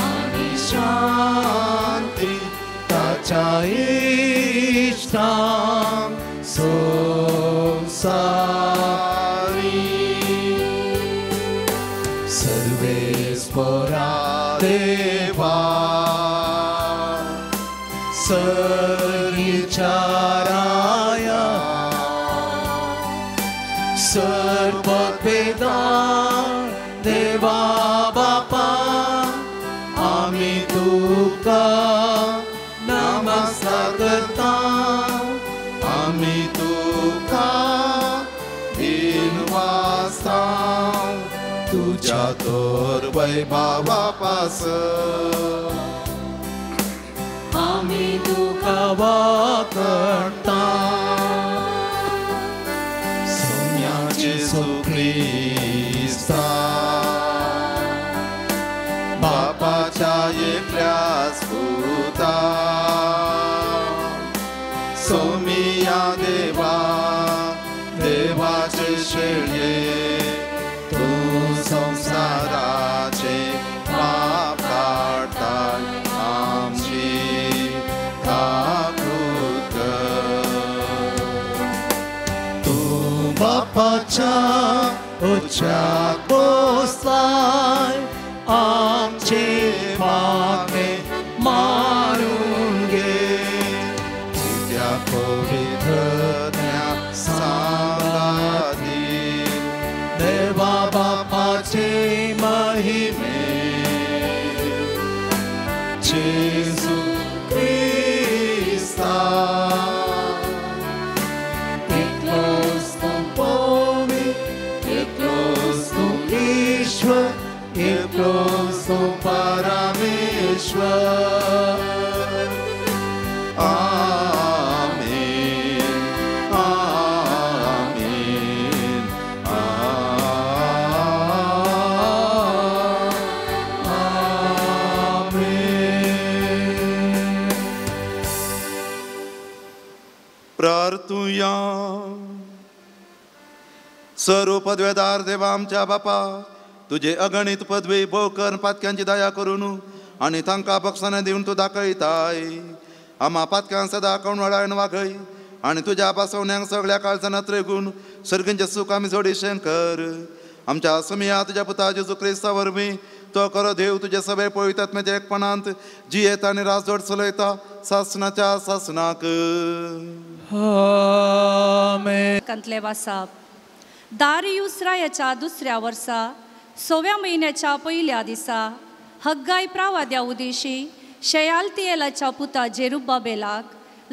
आणि शांती ताच्या इष्टांक संसारी सर्वेस्परा देवा सर्विचाराया सर्वपेदार देवा बापा आम्ही तुका नमस्कार करता आम्ही तुका दिनवासा तुझ्या तोर वैभवा पास आमी तुका वखडटा जेजू ख्रिस्ता बापाच्या एकल्याच पुता सोमिया देवा देवाचे शेळये तू संसाराचे पाप काढताय आमची काकृत तू बापाच्या उच्चात बसलाय आमचे मागे मारून घे तुझ्या पवित्रत्या सांगाती देवा बापाचे महिमे जेजू ख्रिस्ता एकलोच तू पवित्र एकलोच तू ईश्वर एकलोच तू परमेश्वर आमेन आमेन आमेन प्रार्थूया सर्व पदवेदार देवा आमच्या बापा तुझे अगणित पदवी भोवकर पातक्यांची दया करून आणि तांकां बक्षाने दिवन तूं दाखयताय आम्हा पातक्यां सदां कवळायन वागय आणि तुझ्या बसवण्यांक सगळ्या काळजांत रेगून सर्गींचे सुख आमी जोडीशें कर आमच्या समिया तुझ्या पुता जेजू क्रिस्ता वरवीं तो खरो देव तुजे सगळे पवित्र आत्म्याच्या एकपणांत जियेता आनी राजवट चलयता सासनाच्या सासनाक आमेन. कंतले वासाप दारियुस रायाच्या दुसऱ्या वर्सा 6व्या म्हयन्याच्या पहिल्या दिसा हग्गाय प्रावाद्या उदेशी शेयालतियेलाच्या पुता जेरुब्बाबेलाक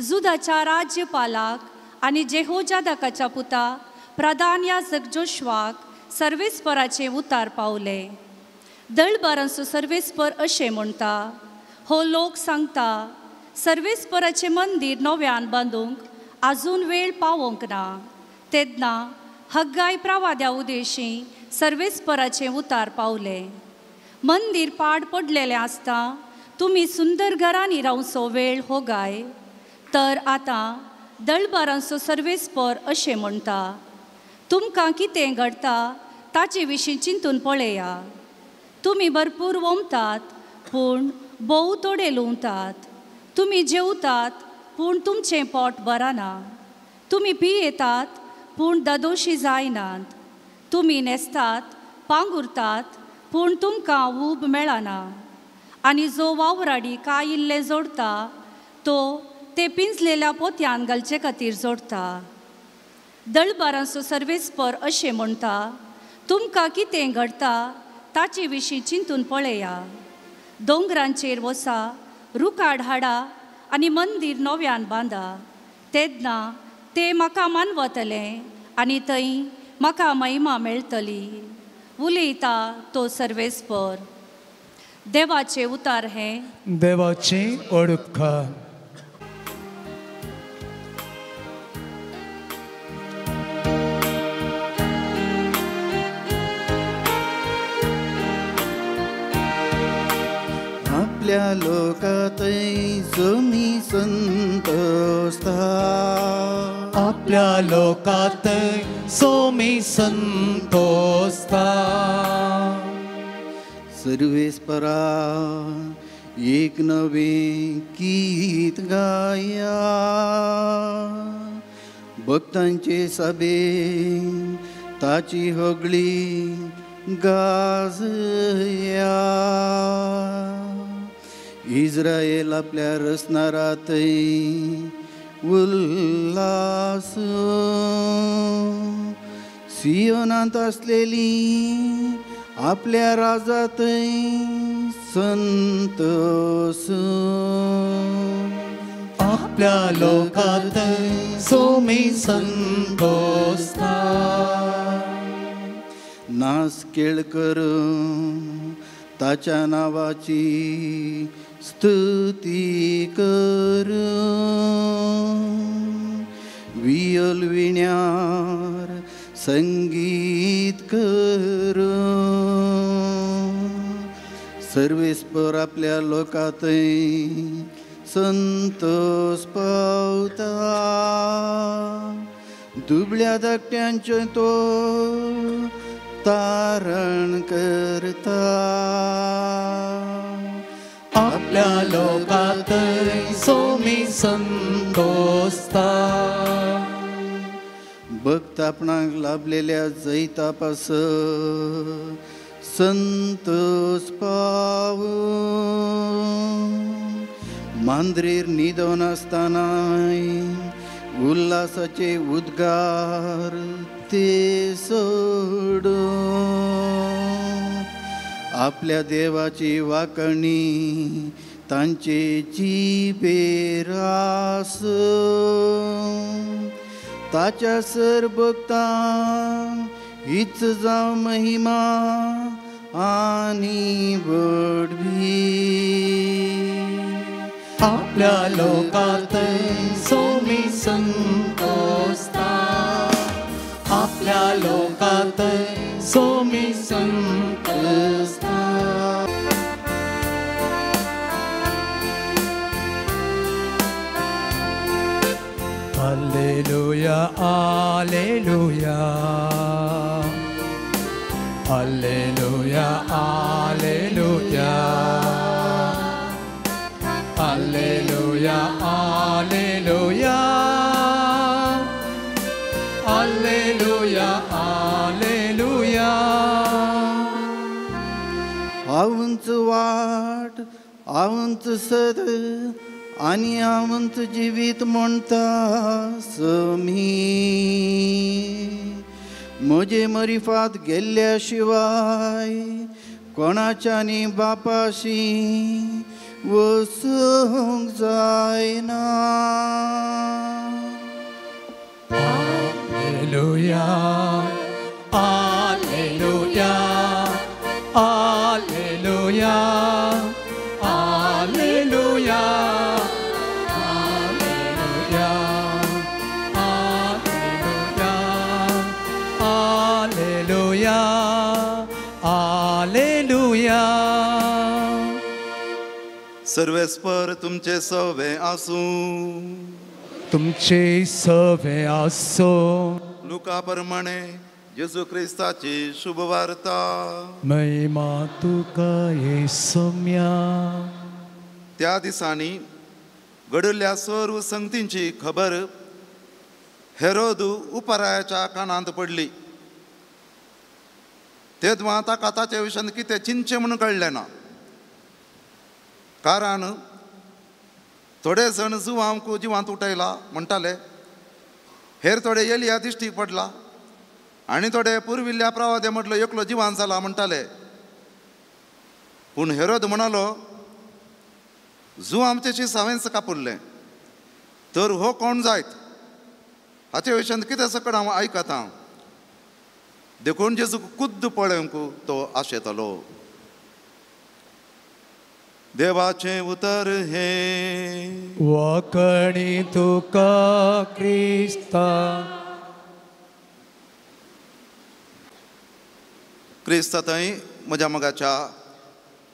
जुदाच्या राज्यपालाक आनी जेहोजादाकाच्या पुता प्रधान याजक जोशवाक सर्वेस्पराचे उतार पावले. दळबारांचो सर्वेस्पर अशें म्हणटा हो लोक सांगता सर्वेस्पराचें मंदीर नव्यान बांदूंक आजून वेळ पावोंक ना. तेन्ना हग्गाय प्रावाद्या उदेशी सर्वेस्पराचे उतार पावले. मंदीर पाड पडलेलें आसता तुमी सुंदर घरांनी रावचो वेळ हो गाय. तर आतां दळबारांचो सर्वेस्पर अशें म्हणटा तुमकां कितें घडटा ताचे विशीं चिंतून पळया. तुमी भरपूर वोमतात पूण भोव थोडे लुंवतात. तुमी जेवतात पूण तुमचें पोट भरना. तुमी पियेतात पूण ददोशी जायनात. तुमी न्हेसतात पांगुरतात पूण तुमकां ऊब मेळना. आनी जो वावराडी कायिल्लें जोडटा तो ते पिंजलेल्या पोत्यान घालचे खातीर जोडता. दळबारांचो सर्वेस्पर अशें म्हणटा तुमकां कितें घडटा ताचे विशीं चिंतून पळया. दोंगरांचेर वसा रुखाड हाडा आनी मंदीर नव्यान बांदा. तेन्ना ते म्हाका मानवतले आनी थंय म्हाका महिमा मेळटली. उलयता तो सर्वेस्पर. देवाचे उतार हे देवाची ओळख. आपल्या लोकातय जमी संतोस्ता. आपल्या लोकात सोमी संतोस्ता. सर्वेस्परा एक नवे गीत गाया. भक्तांचे सभे ताची होगळी गाजया. इस्राएल आपल्या रसनारातय उल्हास. सियोनांत असलेली आपल्या राजातय संतोष. आपल्या लोकात सोमी संतोस्ता. नास केळकर ताच्या नावाची स्तुती कर. सर्वेस्पर आपल्या लोकांतय संतोष पावता. दुबळ्या धाकट्यांचे तो तारण करता. आपल्या लोकात सोमी संतोषता. भक्त आपणाक लाभलेल्या जैतापास संतोष पाव. मांद्रेर न्हिदोन आसतना उल्हासाचे उद्गार ते सोडून आपल्या देवाची वाकणी तांचे जिबेर आसून ताच्या सर भक्तांक हीच जावं महिमा आनी बडवी. आपल्या लोकात सोमी संतोषता. आपल्या लोकात Somi संतोषता. Alleluia, alleluia. Alleluia, alleluia. Alleluia, alleluia. Alleluia, alleluia. हांवच वाट हांवच सद आनी हांवच जिवीत म्हणटा समी. म्हजे मरिफात गेल्ल्या शिवाय कोणाच्यानी बापाशी वसूंक जायना. Alleluia, alleluia, alleluia, alleluia, alleluia, alleluia, alleluia. सर्वेस्पर तुमचे सवे आसूं. तुमचे सवे आसो. लुका प्रमाणे जेजू क्रिस्ताची शुभ वार्ता. महिमा तुका येसुम्या. त्या दिसांनी घडल्या सर्व संगतींची खबर हेरोद उपरायाच्या कानांत पडली. तेदवा ताका ताचे विशयान कितें चिंतचें म्हणून कळलें ना. कारण थोडे जण जुवांक जिवांत उठयला म्हणटाले. हेर थोडे एलिया दिश्टी पडला आनी थोडे पुर्विल्ल्या प्रवादे म्हटलो एकलो जिवांत जाला म्हणटाले. पूण हेरोद म्हणालो जू आमचेशी हांवेंच कापुरलें तर हो कोण जायत हाचे विशयान कितें सकट हांव आयकतां. देखून जेजू खुद्द पळोवंक तो आशेतलो. देवाचें उतर हे. वखणी तुका क्रिस्ता. क्रिस्तांतय म्हज्या मोगाच्या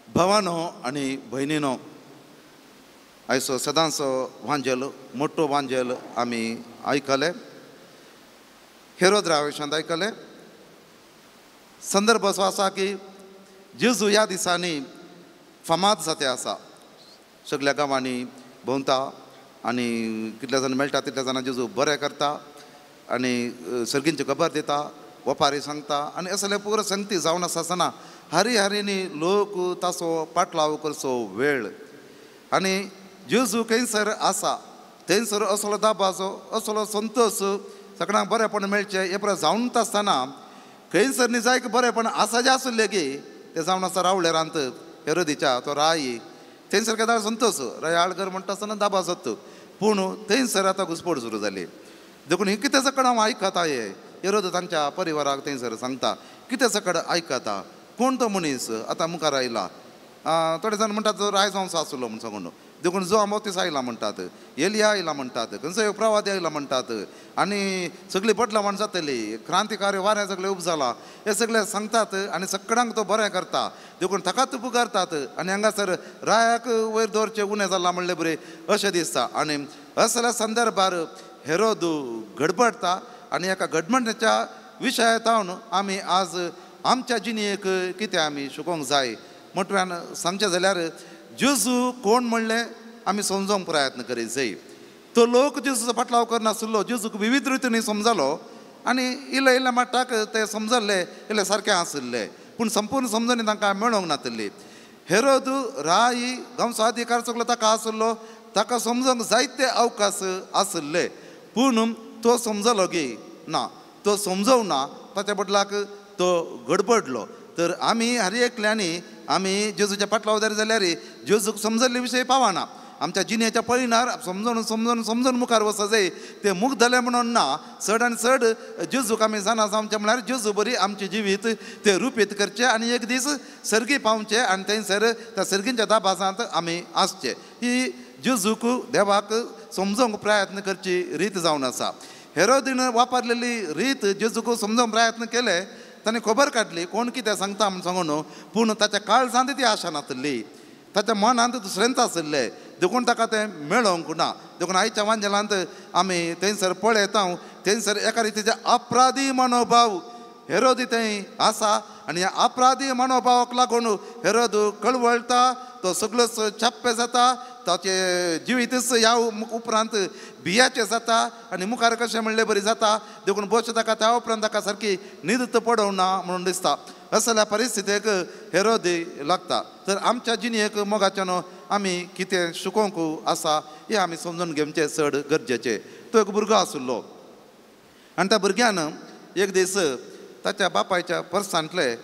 भावानो आनी भयणीनो, आयचो सदांचो वांजेल मोठो वांजेल आमी आयकले. हेरोद विशयांत आयकले. संदर्भ असो आसा की जेजू ह्या दिसांनी फामाद जाते आसा. सगळ्या गांवांनी भोंवता आनी कितले जाण मेळटा तितल्या जाणां जेजू बरें करता आनी सर्गींची खबर दिता, ओपारी सांगता आनी असले पुरो संगती जावन आसतना हारींनी लोक ताचो पाटलाव करचो वेळ. आनी जेजू खंयसर आसा थंयसर असलो दाबाजो असलो संतोश सगळ्यांक बरेंपण मेळचें हे परस जावन आसतना खंयसर न्ही जायक बरेंपण आसा जे आसले गे ते जावन आसा रावळेरांत हेरोदीच्या तो राई थंयसर केदार संतोश रायाळगर म्हणटा आसतना दाबा जाता. पूण थंयसर आतां घुसपड सुरू जाली. देखून ही कितें सकट हांव आयकता हे हेरोद तांच्या परिवाराक थंयसर सांगता कितें सकट आयकता. कोण तो मनीस आतां मुखार आयला. थोडे जाण म्हणटात तो रायजवंसो आसलो म्हूण सांगून देखून जो मोतीस आयला म्हणटात, एलिया आयला म्हणटात, खंयचो प्रवादी आयला म्हणटात, आनी सगळीं बदला म्हण जातली, क्रांतिकारी वारें सगळें उब जाला, हे सगळे सांगतात आनी सगळ्यांक तो बरें करता, देखून ताकाच पुकारतात. आनी हांगासर रायाक वयर दवरचें उणें जालां म्हणलें बरें अशें दिसता. आनी असल्या संदर्भार हेरोद गडबडटा आनी एका गडबडण्याच्या विशयातावन आमी आज आमच्या जिणेक कितें आमी शिकोवंक जाय म्हटल्यान सांगचें जाल्यार जेजू कोण म्हणलें आमी समजोवंक प्रयत्न करीत जाय. तो लोक जेजूचो फाटलाव करनासलो, जेजूक विविध रितींनी समजलो आनी इल्ले इल्ले माटाक ते समजल्ले इल्ले सारकें आसले, पूण संपूर्ण समजणी तांकां मेळोंक नातली. हेरोद राय गांवचो अधिकार सगळो ताका आसलो, ताका समजोवंक जायते अवकाश आसले, पूण तो समजलो गे ना, तो समजोवं ना, ताच्या बदलाक तो गडबडलो. तर आमी हर एकल्यांनी आमी जेजूच्या फाटलाव जाय जाल्यार जेजूक समजल्ले विशय पावना, आमच्या जिणेच्या पळयणार समजून समजून समजून मुखार वचो जाय. ते मुख जाले म्हणून ना, चड आनी चड जेजूक आमी जाणा जावचें म्हळ्यार जेजू बरी आमचें जिवीत ते रुपीत करचें आनी एक दीस सर्गी पावचें आनी थंयसर त्या सर्गींच्या दाबाजांत आमी आसचें. ही जेजूक देवाक समजोवंक प्रयत्न करची रीत जावन आसा. हेरोदीन वापरलेली रीत जेजूक समजोवंक प्रयत्न केले, ताणें खबर काडली कोण कितें सांगता म्हूण सांगून, पूण ताच्या काळजांत ती आशा नासली, ताच्या मनांत दुसरेंच आसलें, देखून ताका तें मेळोंक ना. देखून आयच्या वांजेलांत आमी थंयसर पळयता, थंयसर एका रितीचे अपराधी मनोभाव हेरोदी थंय आसा आनी ह्या अपराधी मनोभावाक लागून हेरोद कळवळटा, तो सगळोच छाप्पे जाता, ताचे जिवीतच ह्या उपरांत भियाचें जाता आनी मुखार कशें म्हणलें बरी जाता. देखून बोश ताका त्या उपरांत ताका सारकी न्हीद पडोवना म्हणून दिसता. असल्या परिस्थितीक हेरोदी लागता. तर आमच्या जिणेक मोगाच्यान आमी कितें शिकोवंक आसा हें आमी समजून घेवचें चड गरजेचें. तो एक भुरगो आसलो आनी त्या भुरग्यान एक दीस ताच्या बापायच्या पर्सांतले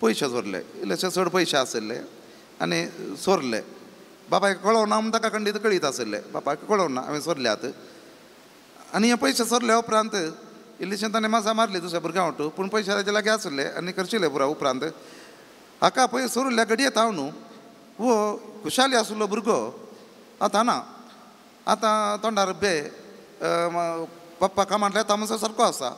पयशे चोरले, इल्लेशे चड पयशे आसले आनी चोरले. बापायक कळोवना म्हूण ताका खंडीत कळीत आसले, बापायक कळोवना हांवें चोरल्यात. आनी हे पयशे चोरल्या उपरांत इल्लीशें ताणें माजा मारली दुसऱ्या भुरग्या वाटू, पूण पयशे ताजे लागीं आसले आनी करशिल्ले पुरा उपरांत. हाका पळय चोरिल्ल्या घडयेत हांव न्हू, वो खुशाली आसलो भुरगो आतां ना, आतां तोंडार बे पप्पा कामांतल्या तामसो सारको आसा.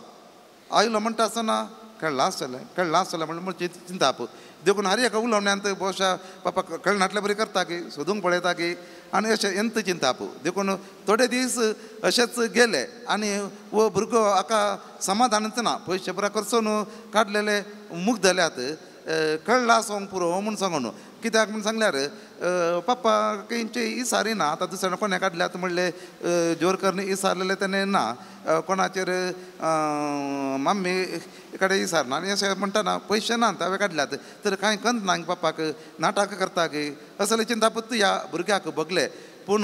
आयलो म्हणटा आसतना खेळ्ळा आसतलें म्हणून चिंताप. देखून हर एका उलोवण्यांत भोवशा पप्पा खेळनातले बरी करता की सोदूंक पळयता की आनी अशें एंत चिंताप. देखून थोडे दीस अशेंच गेले आनी वो भुरगो हाका समाधानच ना, पयशे पुरा खर्चून काडलेले मूग जाल्यात, कळ्ळा सोंग पुरो म्हूण सांगून. कित्याक म्हूण सांगल्यार पप्पा खंयचे इसारी ना, आतां दुसऱ्यान कोणें काडल्यात म्हणलें जोरकरनी इसारलेले तेणे ना, कोणाचेर मम्मी कडेन इसारना आनी अशें म्हणटाना पयशे ना हांवें काडल्यात, तर कांय कंत ना पप्पाक, नाटक करता की असले चिंतापत्त ह्या भुरग्याक बगले. पूण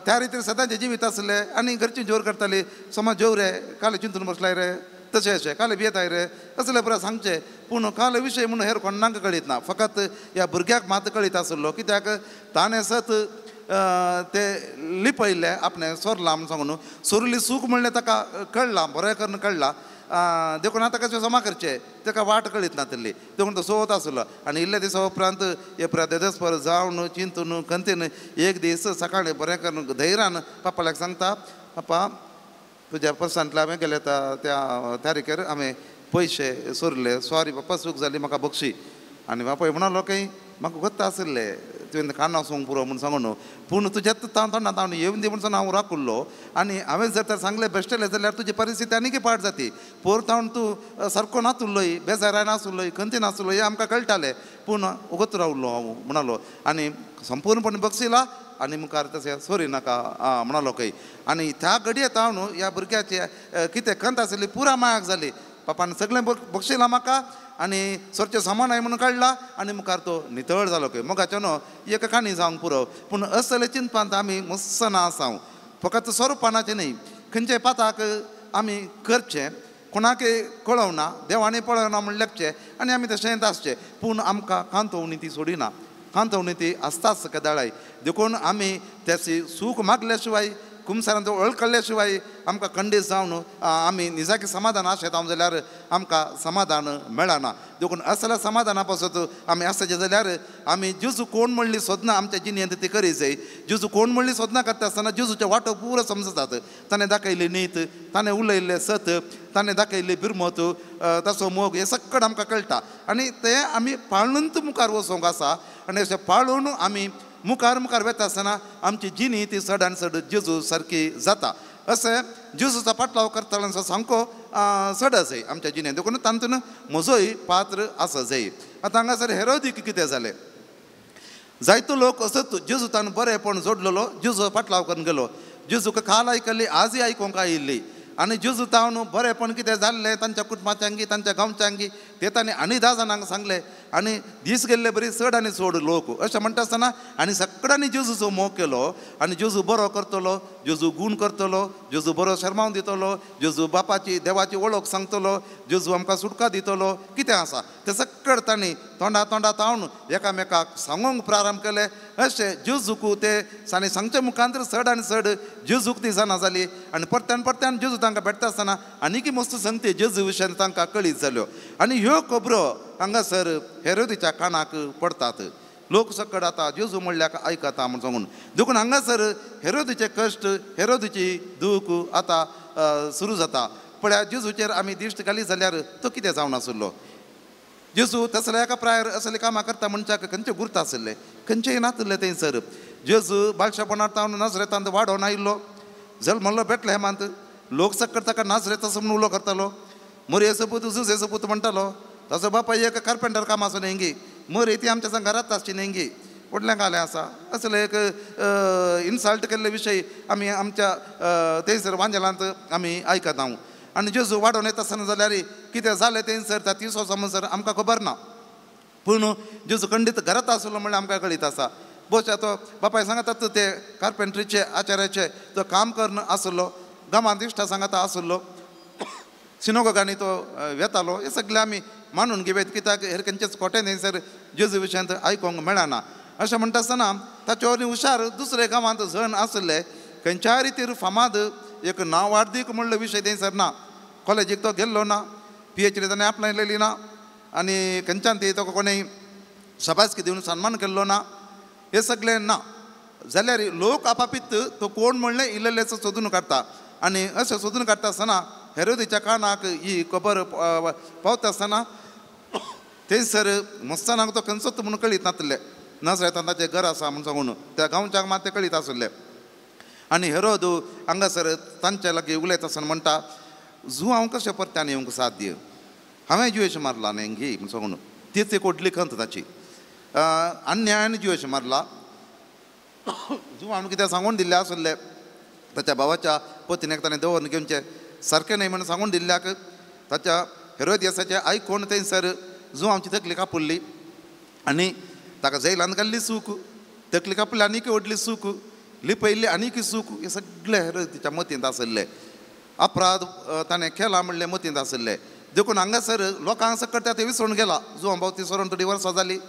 त्या रितीन सदांचें जिवीत आसलें आनी घरचीं जोर करतालीं, समज जेव रे काले चिंतून बसलाय रे, तशें अशें काले भियेताय रे, असले पुरा सांगचें. पूण काले विशय म्हणून हेर कोणाक कळीत ना, फकत ह्या भुरग्याक मात कळीत आसलो. कित्याक ताणें सत ते लिपयल्ले आपणें चोरलां म्हूण सांगून. चोरिल्ली चूक म्हणलें ताका कळ्ळां, बरें करून कळ्ळां. देखून आतां कशें जमा करचें ताका वाट कळीत नासली, देखून तो चोवत आसलो. आनी इल्ले दिसा उपरांत हे देदस्पर जावन चिंतून खंतीन एक दीस सकाळीं बरें करून धैर्यान पापाल्याक सांगता, पापा तुज्या पर्सांतले हांवें गेले त्या तारीखेर हांवें पयशे चोरले, सॉरी पापा चूक जाली, म्हाका बक्षी. आनी बापाय म्हणालो की म्हाका गोत्ता आसले तुवें कानां सोंग पुरो म्हूण सांगून, पूण तुजें तोंडांत हांव येवन दी म्हणून हांव राखुल्लो आनी हांवें जर तर सांगलें बेश्टेलें जाल्यार तुजी परिस्थिती आनीक पाड जाती. परतावन तूं सारको नासुल्लोय, बेजाराय नासुल्लोय, खंती नासुल्लो हें आमकां कळटालें, पूण उगत रावल्लो हांव म्हणालो. आनी संपूर्णपणे बक्षिला आनी मुखार तशें सोरी नाका म्हणालो खंय. आनी त्या घडयेंत हांव न्हू ह्या भुरग्याची कितें खंत आसली पुरा मायाक जाली. पापान सगळें बक्षिलां म्हाका आनी सोरचें सामान हांवें म्हणून काडलां आनी मुखार तो नितळ जालो खंय. मोगाचें न्हू एक काणी जावंक पुरो, पूण असले चिंतपांत आमी मस्सना आसांव. फकत स्वरुपानाचें न्ही, खंयच्याय पाताक आमी करचें, कोणाकय कळोवना, देवाणें पळोवना म्हूण लेखचें आनी आमी तशेंच आसचें. पूण आमकां कांतवणी ती सोडिना, कांतवणी ती आसताच केदाळाय. देखून आमी त्याची सूख मागल्या शिवाय कुमसारांचो वळख कळ्ळ्या शिवाय आमकां खंडीत जावन आमी निजाकी समाधान आशेता जाल्यार आमकां समाधान मेळना. देखून असल्या समाधाना पासत आमी आसचे जाल्यार आमी जेजू कोण म्हणली सोदना आमच्या जिणेंत ती करी जाय. जेजू कोण म्हणली सोदना करता आसतना जेजूचे वाटो पुरो समजतात. ताणें दाखयली नीत, ताणें उलयल्लें सत, ताणें दाखयल्ली बिरमत, ताचो मोग हें सक्कड आमकां कळटा. आनी तें आमी पाळूनच मुखार वचोंक आसा. आनी अशें पाळून आमी मुखार मुखार वता आसतना आमची जिणी ती चडान चड जेजू सारकी जाता. अशें जेजूचा पाटलाव करताना सामको चड जाय आमच्या जिणेंत. देखून तातूंत म्हजोय पात्र आसा जाय. आतां हांगासर हेरोदीक कितें जालें, जायतो लोक असोच जेजूतान बरेपण जोडलेलो जेजू पाटलाव करून गेलो. जेजूक काल आयकल्ली आजय आयकूंक आयिल्ली. आनी जेजू तावन बरेपण कितें जाल्लें तांच्या कुटुंबाच्यांगी तांच्या गांवच्यांगी तें ताणें आनी 10 जाणांक सांगलें. आनी दीस गेल्ले बरी चड आनी चड लोक अशें म्हणटा आसतना आनी सगळ्यांनी जेजूचो मोग केलो. आनी जेजू बरो करतलो, जेजू गूण करतलो, जेजू बरो शर्माव दितलो, जेजू बापाची देवाची वळख सांगतलो, जेजू आमकां सुटका दितलो, कितें आसा तें सगळें तांणी तोंडा तावन एकामेकाक सांगूंक प्रारंभ केलें. अशें जेजूक ते साने सांगच्या मुखांतर चड आनी चड जेजूक ती जाणा जाली. आनी परत्यान जेजू तांकां भेटता आसतना आनीक मस्त संगती जेजू विशयान तांकां कळीत जाल्यो. आनी ह्यो खबरो हांगासर हेरोदीच्या कानाक पडटात. लोक सकड आतां जेजू म्हणल्यार आयकता म्हूण सांगून. देखून हांगासर हेरोदीचे कश्ट, हेरोदीची दूख आतां सुरू जाता. पळया जेजूचेर आमी दिश्ट घाली जाल्यार तो कितें जावन आसलो. जेजू तसल्या एका प्रायर असले कामां करता मनशाक खंयचे गुर्त आसले, खंयचेय नासले थंयसर. जेजू बालशापणांत तावन नासरेतांत वाडोवन आयिल्लो, जल्मलो बेतलेहेमांत. लोक सकड ताका नासरेत असो म्हणून उलो करतालो. मोरये सपूत झुजे सपूत म्हणटालो. ताचो बापाय एक कार्पेंटर कामाचो न्हेंगी, मोरये ती आमच्या घरांत आसची न्हेंगी. व्हडलें घालें आसा. असले एक इन्सल्ट केल्ले विशय आमी आमच्या थंयसर वांजेलांत आमी आयकता. आनी जेजू वाडोवन येता आसतना जाल्यार कितें जालें थंयसर त्या तिसो समजर आमकां खबर ना. पूण जेजू खंडीत घरांत आसलो म्हणल्यार आमकां कळीत आसा. बोच्या तो बापाय सांगतात ते कार्पेंट्रीचे आचार्याचे तो काम करन आसलो, गांवांत दिश्टा सांगता आसलो, सिनोगोगांनी तो वेतालो. हे सगळे आमी मानून घेवेत, कित्याक हेर खंयचेच खोटें थंयसर जेजू विशयांत आयकोंक मेळना. अशें म्हणटा आसतना ताचे वरवीं हुशार दुसरे गांवांत जण आसले. खंयच्या रितीर फामाद एक नांवार्दीक म्हणलो विशय थंयसर ना. कॉलेजीक तो गेल्लो ना, PhD ताणें आपणायलेली ना, आनी खंयच्यान ती ताका कोणेंय शाबासकी दिवन सन्मान केल्लो ना, हे सगळें ना. जाल्यार लोक आपापीत तो कोण म्हणलें इल्लेलेचो सोदून काडटा. आनी अशें सोदून काडटा आसतना हेरोदीच्या कानाक ही खबर पावता आसतना थंयसर मस्तानाक तो खंयचोच म्हणून कळीत नासलें. नासरेतान ताचें घर आसा म्हूण सांगून त्या गांवच्याक मात तें कळीत आसलें. आनी हेरोद हांगासर तांचे लागीं उलयता आसतना म्हणटा, जू हांव कशें परत्यान येवंक साध्य, हांवें जुयेश मारला न्ही म्हूण सांगून. तीच एक व्हडली खंत ताची. अन्यायान जुयेश मारला. जू हांवें कितें सांगून दिल्लें आसलें ताच्या भावाच्या पत्नीक ताणें दवरून घेवचें सारकें न्हय म्हणून सांगून दिल्ल्याक ताच्या हेरोदियासाचें आयकून थंयसर जू आमची तकली कापुल्ली. आनी ताका जैलांत घाल्ली सूख, तकली कापली आनीक व्हडली सूख, लिपयल्ली आनीक सूख, हें सगळें हेरोदीच्या मतींत आसलें. अपराध ताणें केला म्हणलें मतींत आसलें. देखून हांगासर लोकांक सकट तें विसरून गेला. जुवा भोंवती सरून थोडी वर्सां जालीं.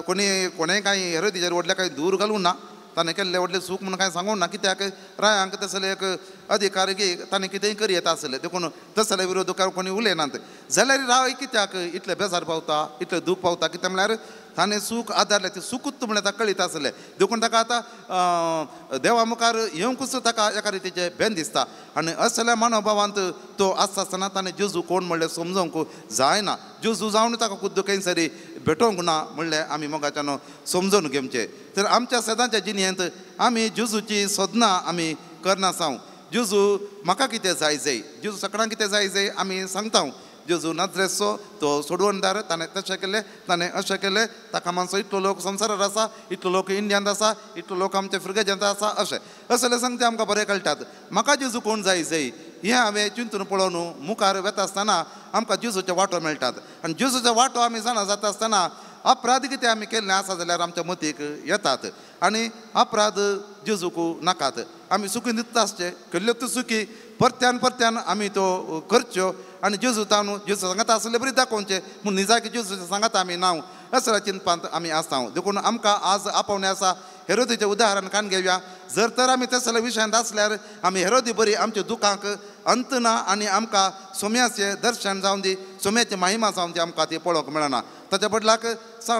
कोणेंय कांय हेरोदीचेर व्हडलें कांय दूर घालूं ना. ताणें केल्लें व्हडलें सूख म्हणून कांय सांगूंक ना. कित्याक रायांक तसले एक अधिकार घे, ताणें कितेंय करी येता आसलें. देखून तसले विरोधकार कोणी उलयनात. जाल्यार राय कित्याक इतलें बेजार पावता, इतलें दूख पावता, कित्याक म्हळ्यार ताणें सूख आदारलें. तें सुकूत म्हणल्यार ताका कळीत आसलें. देखून ताका आतां देवा मुखार येवंकूच ताका एका रितीचें भेन दिसता. आनी असल्या मनोभावांत तो आसता आसतना ताणें जेजू कोण म्हणलें समजोवंक जायना. जेजू जावन ताका खुद्द खंयसरी भेटोवंक ना म्हणलें आमी मोगाच्यान समजून घेवचें. तर आमच्या सदांच्या जिणेंत आमी जेजूची सोदनां आमी करना साव. जेजू म्हाका कितें जाय जेजू सगळ्यांक कितें जाय आमी सांगता. जेजू नाजरेचो तो सोडवणदार, ताणें तशें केलें, ताणें अशें केलें. ताका मातसो इतलो लोक संवसारांत आसा, इतलो लोक इंडियांत आसा, इतलो लोक आमच्या फ्रिगेजांत आसा, अशें असले सांगते आमकां बरें कळटात. म्हाका जेजू कोण जाय हें हांवें चिंतून पळोवन मुखार वेता आसतना आमकां जेजूचो वांटो मेळटात. आनी जेजूचो वांटो आमी जाणा जाता आसतना अपराध कितें आमी केल्लें आसा जाल्यार आमच्या मतीक येतात. आनी अपराध जेजूक नाकात. आमी सुखी दिता आसचे, केल्ल्यो त्यो सुखी परत्यान आमी तो करच्यो. आनी जेजू तावन जेजू सांगता आसले बरी दाखोवचें म्हूण निजाकी जेजूचें सांगता आमी नांव असल्या चिंतपांत आमी आसता. देखून आमकां आज आपोवणें आसा हेरोदीचें उदाहरण कान घेवया. जर तर आमी तसल्या विशयांत आसल्यार आमी हेरोदी बरी आमच्या दुखांक अंत ना आनी आमकां सोम्याचें दर्शन जावन दी, सोम्याची महिमा जावन दी आमकां ती पळोवंक मेळना. ताच्या बदलाक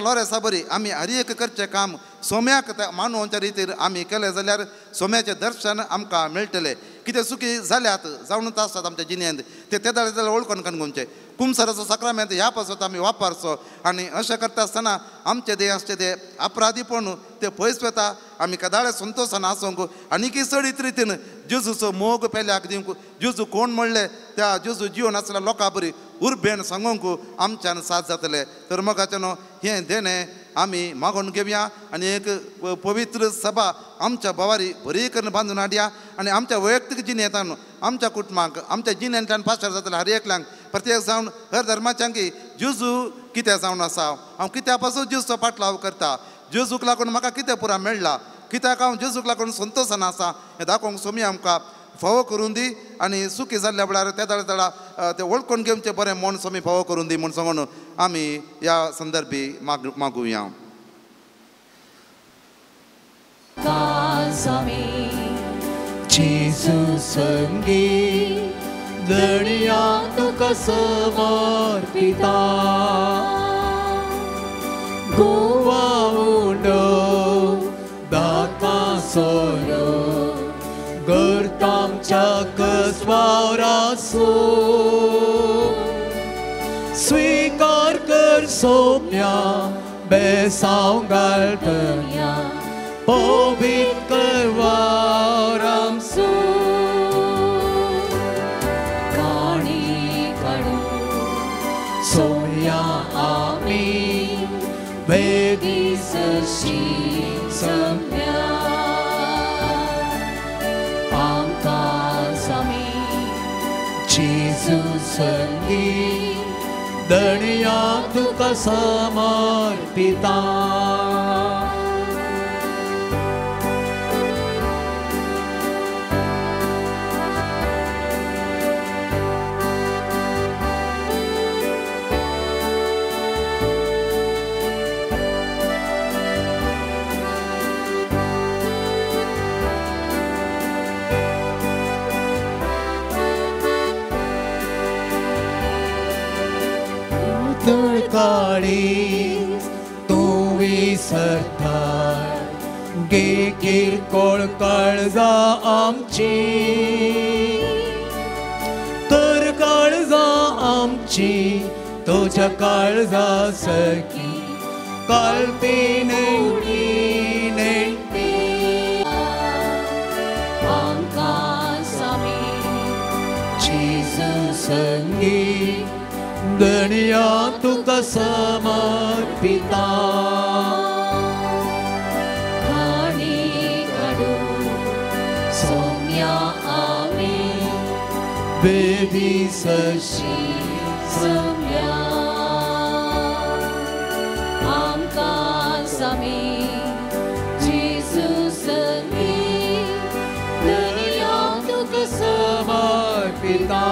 लोरेसा बरी आमी हर एक करचें काम सोम्याक मानोवच्या रितीर आमी केलें जाल्यार सोम्याचें दर्शन आमकां मेळटलें. कितें चुकी जाल्यात जावनूच आसतात आमच्या जिणेंत ते जाल्यार वळखून काणगोवचें. कुमसराचो सक्रामेंत ह्या पासत आमी वापरचो आनी अशें करता आसतना आमचे देहाचे ते अपराधीपण ते पयस वता. आमी केदाळे संतोशान आसूंक आनीकय चडीत रितीन जेजूचो मोग पेल्याक दिवंक, जेजू कोण म्हणलें त्या जेजू जिवन आसल्या लोकां बरी उर्बेन सांगूंक आमच्यान साथ जातलें. तर मोगाचें हें देणें आमी मागून घेवया आनी एक पवित्र सभा आमच्या बोवारी बरी करून बांदून हाडया आनी आमच्या वैयक्तीक जिणेंतान आमच्या कुटुंबाक आमच्या जिणेंतल्यान पाश्चार जातले हर एकल्यांक प्रत्येक जावन हर धर्माच्यांकी जेजू कितें जावन आसा, हांव कित्या पासून जेजूचो पाटलाव करता, जेजूक लागून म्हाका कितें पुरा मेळ्ळां, कित्याक हांव जेजूक लागून संतोशान आसा हें दाखोवंक सोमी आमकां फावो करून दी. आनी सुखी जाल्ल्या वेळार त्या ते वळखून घेवचें बरें मन सोमी फावो करून दी म्हूण सांगून आमी ह्या संदर्भी मागुया. जेजू संगी दणया तुका समर्पिता, गोवा उंडो दाता सोरो गर्तामच्या कसवारासो स्वीकार कर सोम्या बेसांव घालतया पवित्र वारामसो काणी काडू सोम्या आमी वेदी सशी सम्या आमकां समी जेजू संगी दणया तुका समर्पिता. काळी तूं विसरता गे किरकोळ काळजा आमची, तर काळजा आमची तुझ्या काळजा सकी काळपी नेटी नेटी आमकां समी जेजू संगी दणया तुका समर्पिता. काणी काडू सोम्या आमी बेदी सशी सम्या आमकां समी जेजू संगी दणया तुका समर्पिता.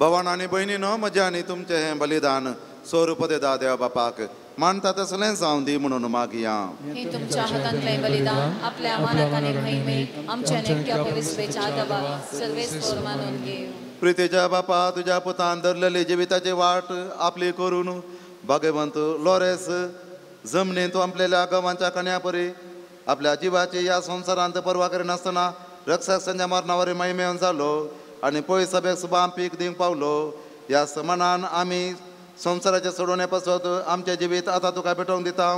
भवान आनी भयणीनो म्हजें आनी तुमचें हें बलिदान स्वरूप देदा देवा बापाक मानता तसलें जावं दी म्हणून मागया. हे तुमच्या हातांतलें बलिदान आपल्या मानाक आनी महिमेक आमच्या नेमक्या पवित्रेच्या आदाबा सर्वेस्वर मानून घेव. प्रितेच्या बापा तुज्या पुतान धरलेली जिविताची वाट आपली करून भगवंत लोरेस जमनीन तूं आपलेल्या गवांच्या कण्या परी आपल्या जिवाची ह्या संवसारांत परवा करिनासतना रक्षक संज्या मरणावरी महिमेन जालो आनी पयस सभेक सुबां पीक दिवंक पावलो. ह्या समानान आमी संवसाराचे सोडून पासत आमचें जिवीत आतां तुका भेटोवंक दिता.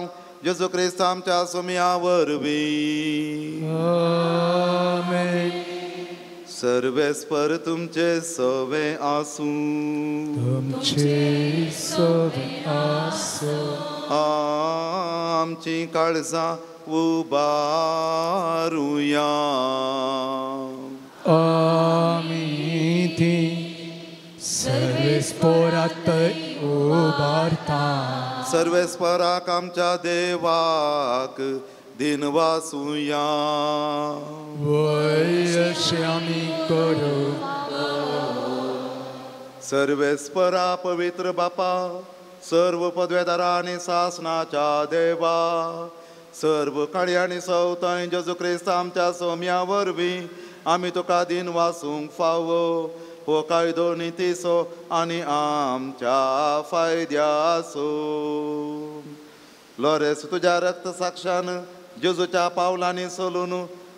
जेजू क्रिस्त आमच्या सोम्या वरवीं सर्वेस्पर तुमचे सवे आसूं, तुमचे सवे आसूं, आमची काळजां उबारुया. आमी ती सर्वेस्परात उबारता. सर्वेस्पराक आमच्या देवाक दिन वाचूया. वय अशें आमी करू. सर्वेस्परा पवित्र बापा, सर्व पदवेदारा आनी सासणाच्या देवा, सर्व काळी आनी सवतांय जेजू क्रिस्त आमच्या सोम्या वरवीं आमी तुका दिन वाचूंक फावो. हो कायदो नितीसो आनी आमच्या फायद्याचो. लोरेस तुज्या रक्त साक्षान जेजूच्या पावलांनी चलून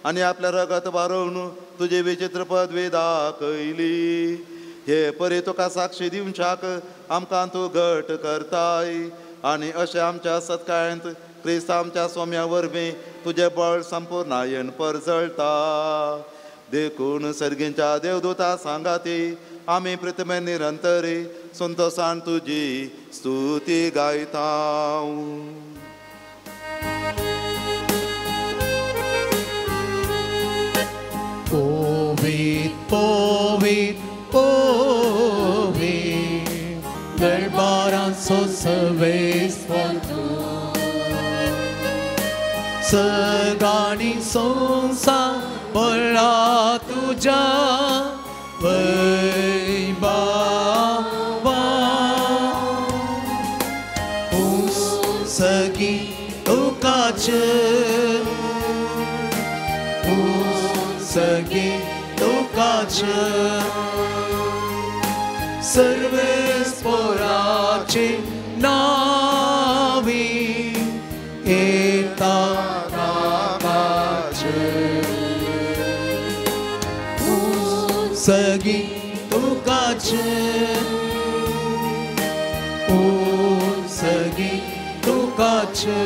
आनी आपल्या रगत वारोवन तुजी विचित्र पदवी दाखयली. हे परी तुका साक्षी दिवच्याक आमकां तूं घट करताय आनी अशें आमच्या सत्काळ्यांत क्रिस्त आमच्या सोम्या वरवीं तुजें बळ संपूर्णायेन परजळटा. देखून सर्गींच्या देवदूता सांगाती आमी प्रथमे निरंतरी संतोशान तुजी स्तुती गायता. Povid, povid, povid, dărbaran să se vezi tu. Săgani sonsa păra tuja, văi baba. Săgi tucace, सगी तुकाचे सर्वे स्पोराचे नावी येता नाकाचे. सगी तुकाचे सगी तुकाचे.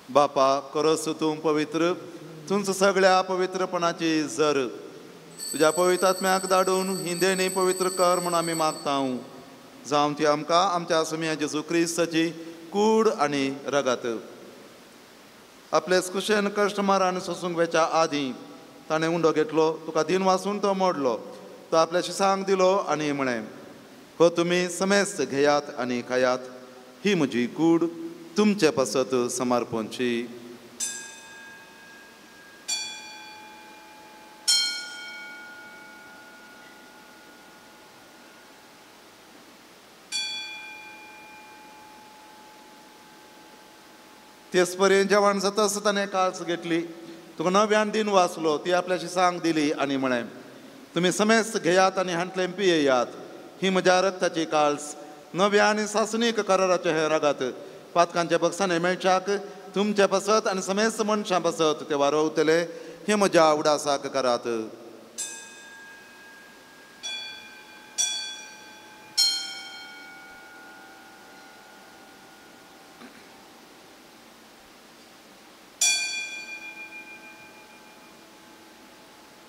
बापा करस तूं पवित्र, तुमच सगळ्या पवित्रपणाची जर तुज्या पवित्र आत्म्याक धाडून ही देणी पवित्र कर म्हूण आमी मागता. जावं ती आमकां आमच्या सुम्या जेजू क्रिस्ताची कूड आनी रगत. आपलेच कुशेन कश्ट मारान सोसूंक वेच्या आदीं ताणें उंडो घेतलो, तुका दिन वाचून तो मोडलो, तो आपल्या शिसांक दिलो आनी म्हळें, हो तुमी समेस्त घेयात आनी खायात, ही म्हजी कूड तुमचे पासत समर्पणची. तेच पर्यंत जेवण जाताच ताणें काळस घेतली, तुका नव्यान दिन वाचलो, ती आपल्या शिसांक दिली आनी म्हळें, तुमी समेस्त घेयात आनी हांतलें पियेयात, ही म्हज्या रक्ताची काळस, नव्या आनी सासणीक कराराचें हें रगत पातकांच्या बक्षाने मेळच्याक तुमचे पासत आनी समेस्त मनशां पासत ते वारोवतले, हे म्हज्या उडासाक करात.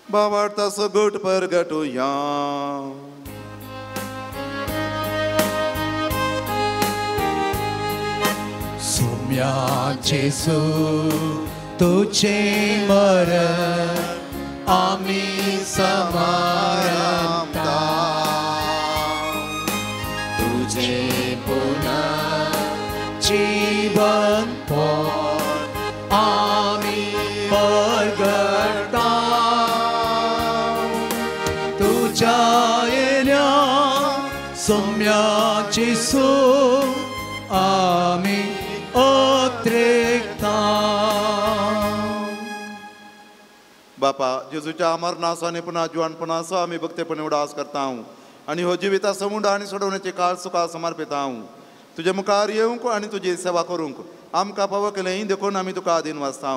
बावार्थाचो घट परगटुया. सोम्या जेसू तुझे मरण आमी समारंभता. तुझे पुनः जीवन पोट आमी परगटा. तुझ्या येण्या सोम्या जेसू आमी बापा जेजूच्या मरणाचो आनी पुन्हा जिवणपणाचो आमी भक्तेपणी उडास करता आनी हो जिविता समुंड आनी सोडवण्याची काळ सुखा समर्पिता. तुजे मुखार येवंक आनी तुजी सेवा करूंक आमकां फावो केलें देखून आमी तुका आदीन वाचता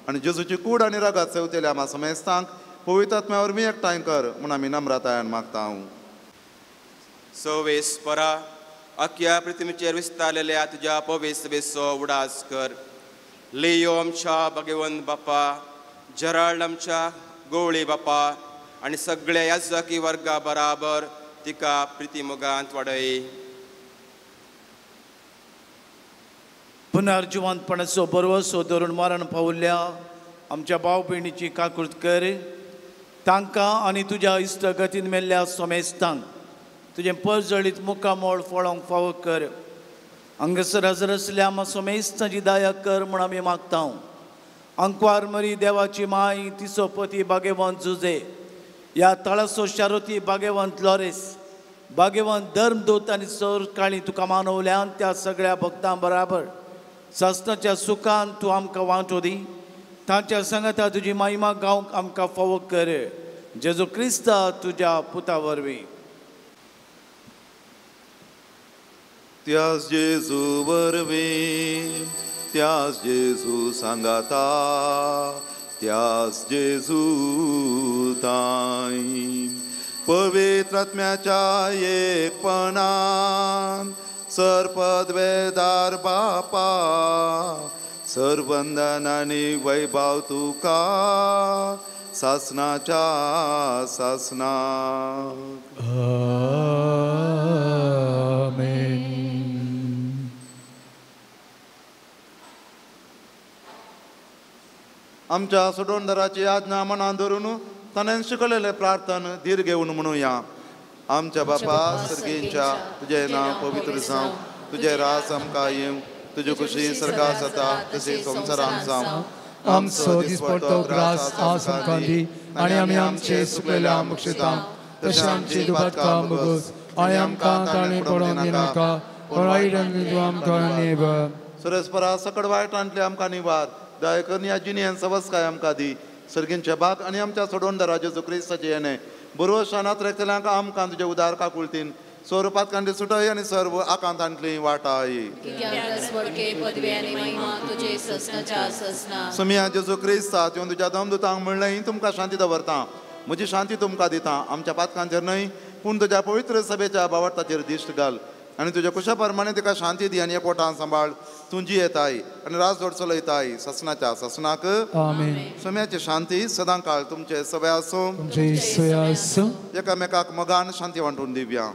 आनी जेजूची कूड आनी रगत सेवतेले आम्हा समेस्तांक पवित्र आत्म्या वरवीं एकठांय कर म्हूण आमी नम्रतायेन मागता. सवेस परा अख्ख्या पृथ्वीचेर विस्तारलेल्या तुज्या पवित्र सभेचो उडास कर. लेयो आमच्या भगवंत बापा, जराळ आमच्या गवळी बापा आनी सगळ्या याजकी वर्गा बराबर तिका प्रितीमोगांत वाडय. पुनर्जिवंतपणाचो बरवसो धरून मरण पावल्ल्या आमच्या भाव भयणीची काकूळट कर. तांकां आनी तुज्या इश्टगतीन मेल्ल्या समेस्तांक तुजें पद जळीत मुखामोळ फळोंक फावो कर. हांगासर हजर आसल्या मातसो मेस्ताची दया कर म्हूण आमी मागता. अंकवार मरी देवाची माय तिचो पती भाग्यवंत जुजे, ह्या तळासो शारोती भाग्यवंत लॉरेस, भाग्यवंत धर्मदूत आनी सौर काळी तुका मानवल्यान त्या सगळ्या भक्तां बराबर सासणाच्या सुखान तूं आमकां वांटो दी. तांच्या सांगाता तुजी महिमा गावंक आमकां फावो कर. जेजू क्रिस्ता तुज्या पुता वरवीं. त्याच जेजू वरवीं, त्याच जेजू सांगाता, त्याच जेजू ताई पवित्र आत्म्याच्या एकपणान सरपदवेदार बापा सरबंधन आनी वैभव तुका सासनाच्या सासना. आमेन. आमच्या सोडोणदाराची आज्ञा मनान धरून ताणें शिकयलेले प्रार्थन धीर घेवन म्हणुया. आमच्या बापा सर्गींच्या तुजें नांव पवित्र जावं, तुजें रास आमकां येवं, तुजी खुशी स्वर्गांत जाता तशी संवसारांत जावं. आमचो दिसपडटो ग्रास आज आमकां दी आनी आमी आमचे सुकलेल्या आमकां तशें आमची दुबाटकां बगोस आनी आमकां ताळणी पडोवंक दिनाका, पण वायटांतल्यान तूं आमकां निवार. सुरेस्परा सकड वायटांतले आमकां निवार. दया करून ह्या जिणेंत सवस्काय आमकां दी. सर्गींचे भाग आनी आमच्या सोडोणदारा जेजू क्रिस्ताचे येणे बरोबर शानात रेखतल्यांक आमकां तुजे उदार काकुळतीन स्वरुपात कांडी सुटय आनी सर्व आकांतांतली वाटाय. समिया जेजू क्रिस्ता तुवें तुज्या दमदुतांक म्हणलें तुमकां शांती दवरता, म्हजी शांती तुमकां दिता. आमच्या पातकांचेर न्हय पूण तुज्या पवित्र सभेच्या बावटाचेर दिश्ट घाल आनी तुज्या कुशा प्रमाणे तिका शांती दी आनी एकवटान सांबाळ. तुजी येताय आनी राजवट चलयताय ससनाच्या ससनाक. आमेन. सम्याची शांती सदां काळ तुमचे सवय आसूं. तुमचे सवय आसूं. एकामेकाक मोगान शांती वांटून दिवया.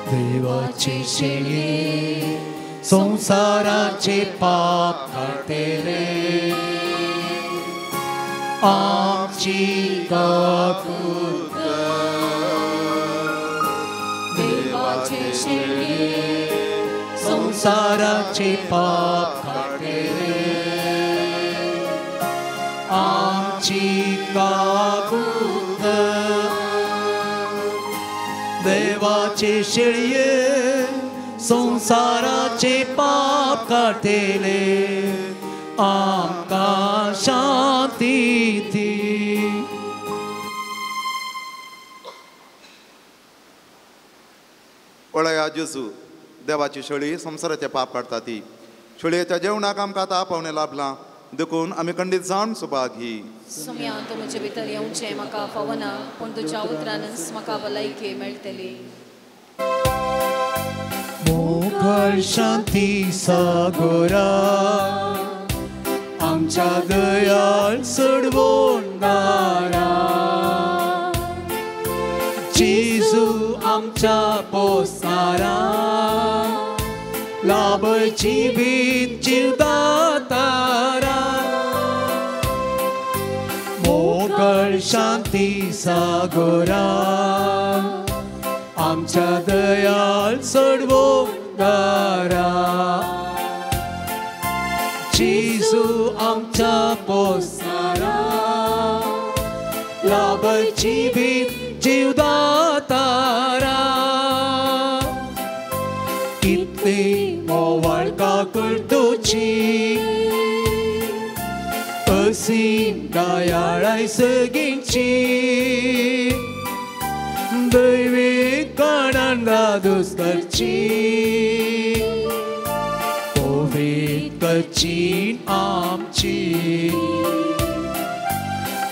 देवाचे शेळये संसाराचे पाप काटेले, आमची काकूळ देवाचे शेळये संसाराचे पाप काटेले, आमची काकूळ देवाचे शेळये संसाराचे पाप काटेले, आमकां शांती दी. पळया जेजू देवाची शेळी संसाराचे पाप काडटा ती. शेळयेच्या जेवणाक आमकां आतां पावणे लाभलां देखून आमी खंडीत जावन सुभागी. सुम्या तूं म्हजे भितर येवचें म्हाका फावना, पूण तुज्या उतरानच म्हाका भलायकी मेळटली. मोगल शांती सागोरा आमच्या दयाळ सडवणारा, जेजू आमच्या पोसणारा, लाभची भीत जीव दातारा. मोगल शांती सागोरा आमच्या दयाळ सडवणारा, जेजू आमच्या पोसणारा, लाभची भीत जीव दातारा. कितली मोवाळ काकूळ तुजी असीम दयाळाय सगळींची, दैवीक आनंदा दुस्करची पवित्रची आमची.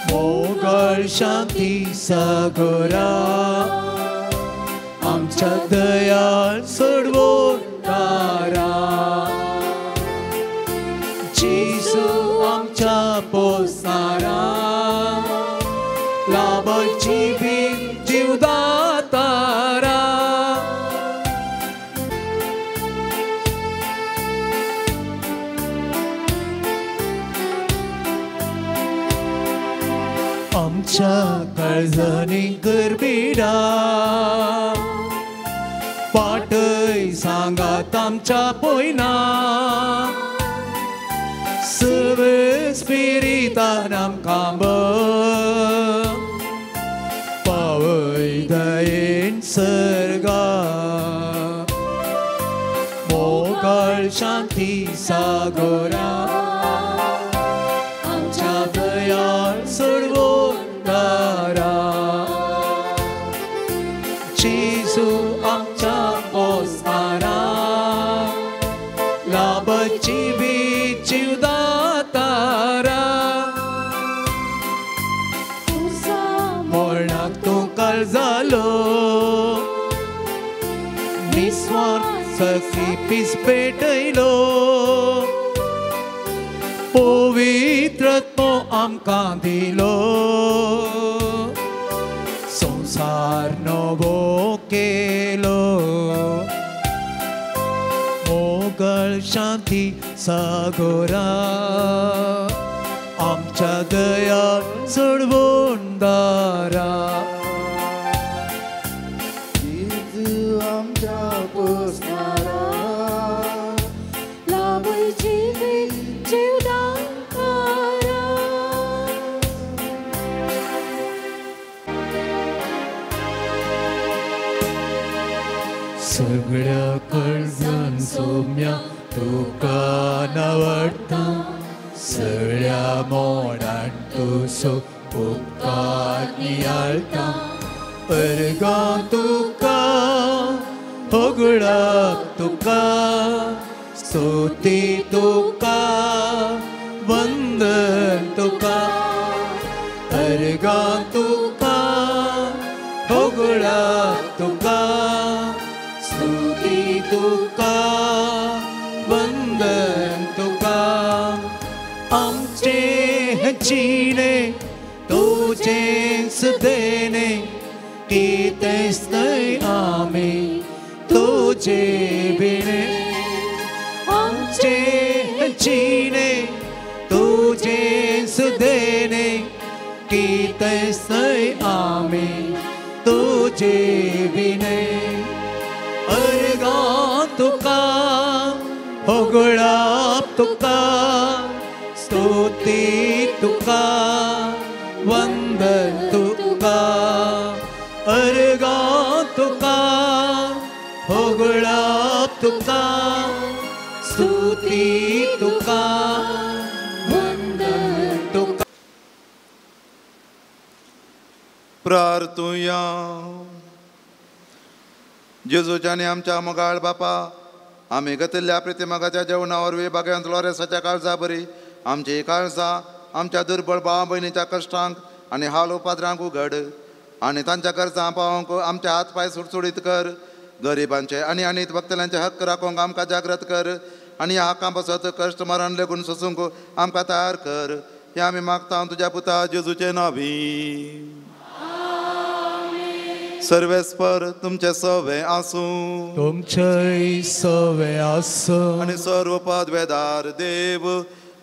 मोगल शांती सागोरा आमच्या दयाळ सडवणारा, जेजू आमच्या पोसणारा, लाभची भीत जीव दातारा. आमच्या काळजांनी गरबिडा पाटय सांगात आमच्या पोयना सवे स्पिरितान आमकां पावय दयेन सर्गा मोगाळ शांती सागोरा आमच्या दयाळ सोडवून दारा जेजू आमच्या पोसताना लाभची जीव दातारा मोरणाक तूं काळजालो निस्वार्थ सखी पेटयलो पवित्रत्व आमकां दिलो संसार नवो केलो मोगळ शांती सागोरा आमच्या दया सोडवून दारा जेजू आमच्या पोसणारा लाभय जीवदातारा सगळ्या काळजान सोम्या तुका नावडटा सगळ्या मोडान तुजो उपकार नियाळटा अर्गा तुका होगळाक तुका स्तुती तुका वंदन तुका अर्गा तुका होगळाक तुका स्तुती तुका वंदन तुका आमचे जिणे तुझे सुदेणे कितेंच न्हय आमी तुझे बिणे आमचे जिणे तुझे सुदेणे कितेंच न्हय आमी तुझे बिणे अर्गा तुका होगळाप तुका स्तुती तुका वंदन तुका अर्गा तुका होगळाप तुका स्तुती तुका वंदन तुका प्रार्थुया जेजूच्यानी आमच्या मोगाळ बापा आमी घेतिल्ल्या प्रतिमागाच्या जेवणा वरवीं भाग्यवंत लोरेसाच्या काळजा बरी आमची काळजां आमच्या दुर्बळ भाव भयणीच्या कश्टांक आनी हाल उपाद्रांक उघड आनी तांच्या गरजां पावोवंक आमचे हात पांय सुटसुडीत कर गरिबांचे आनी अनीत भक्तल्यांचे हक्क राखोवंक आमकां जागृत कर आनी ह्या हक्कां पासत कश्ट मरण लेगून सोसूंक आमकां तयार कर हे आमी मागता तुज्या पुता जेजूचे नांवी सर्वेस्पर तुमचे सवे आसूं तुमचे सवे आसूं आनी सर्व पदवेदार देव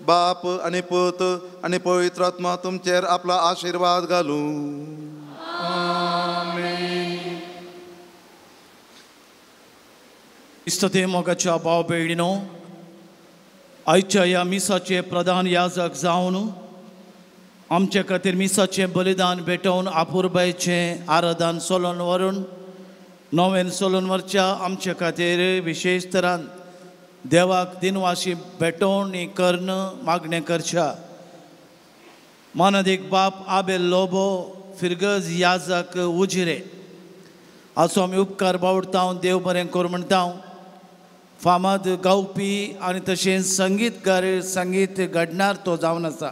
बाप आनी पूत आनी पवित्रात्मा तुमचेर आपलो आशिर्वाद घालूं इस्तते मोगाच्या भाव भयणीनो आयच्या ह्या मिसाचे प्रधान याजक जावन आमचे खातीर मिसाचें बलिदान भेटोवन आपुरबायेचें आराधन सोलोन व्हरून नवें सोलोन व्हरच्या आमचे खातीर विशेश तरान देवाक दिनवाशी भेटोवन कर्ण मागणें करच्या मानदीक बाप आबेल लोबो फिरगज याजक उजिरे हाचो आमी उपकार बावडटा देव बरें कर म्हणटा फामाद गावपी आनी तशेंच संगीतकार संगीत घडणार तो जावन आसा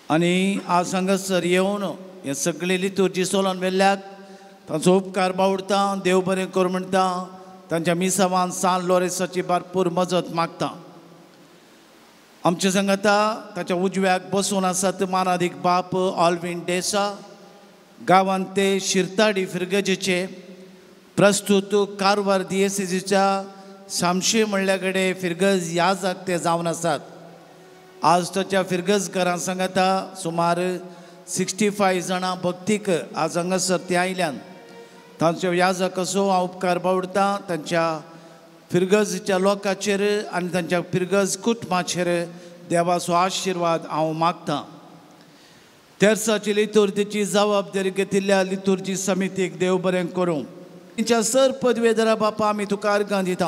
आनी आज हांगासर येवन हे सगळे लितुर्जी सोलोन वेल्ल्याक तांचो उपकार बावडटा देव बरें कर म्हणटा तांच्या मिसावान सान लोरेसाची भरपूर मजत मागता आमचे सांगाता ताच्या उजव्याक बसून आसात मानादीक बाप ऑल्विन डेसा गांवांत ते शिरताडी फिरगजेचे प्रस्तुत कारवार दिएसीच्या सामशे म्हणल्या कडेन फिरगज याजक ते जावन आसात आज ताच्या फिरगज घरां सांगाता सुमार 65 जाणां भक्तीक आज हांगासर ते आयल्यान तांचो याजक असो हांव उपकार बावडटा तांच्या फिरगजच्या लोकांचेर आनी तांच्या फिरगज कुटुंबाचेर देवाचो आशिर्वाद हांव मागतां. तेर्साची लितुर्जीची जबाबदारी घेतिल्ल्या लितुर्जी समितीक देव बरें करूं. तांच्या सर पदवेधरा बापा आमी तुका अर्गां दिता.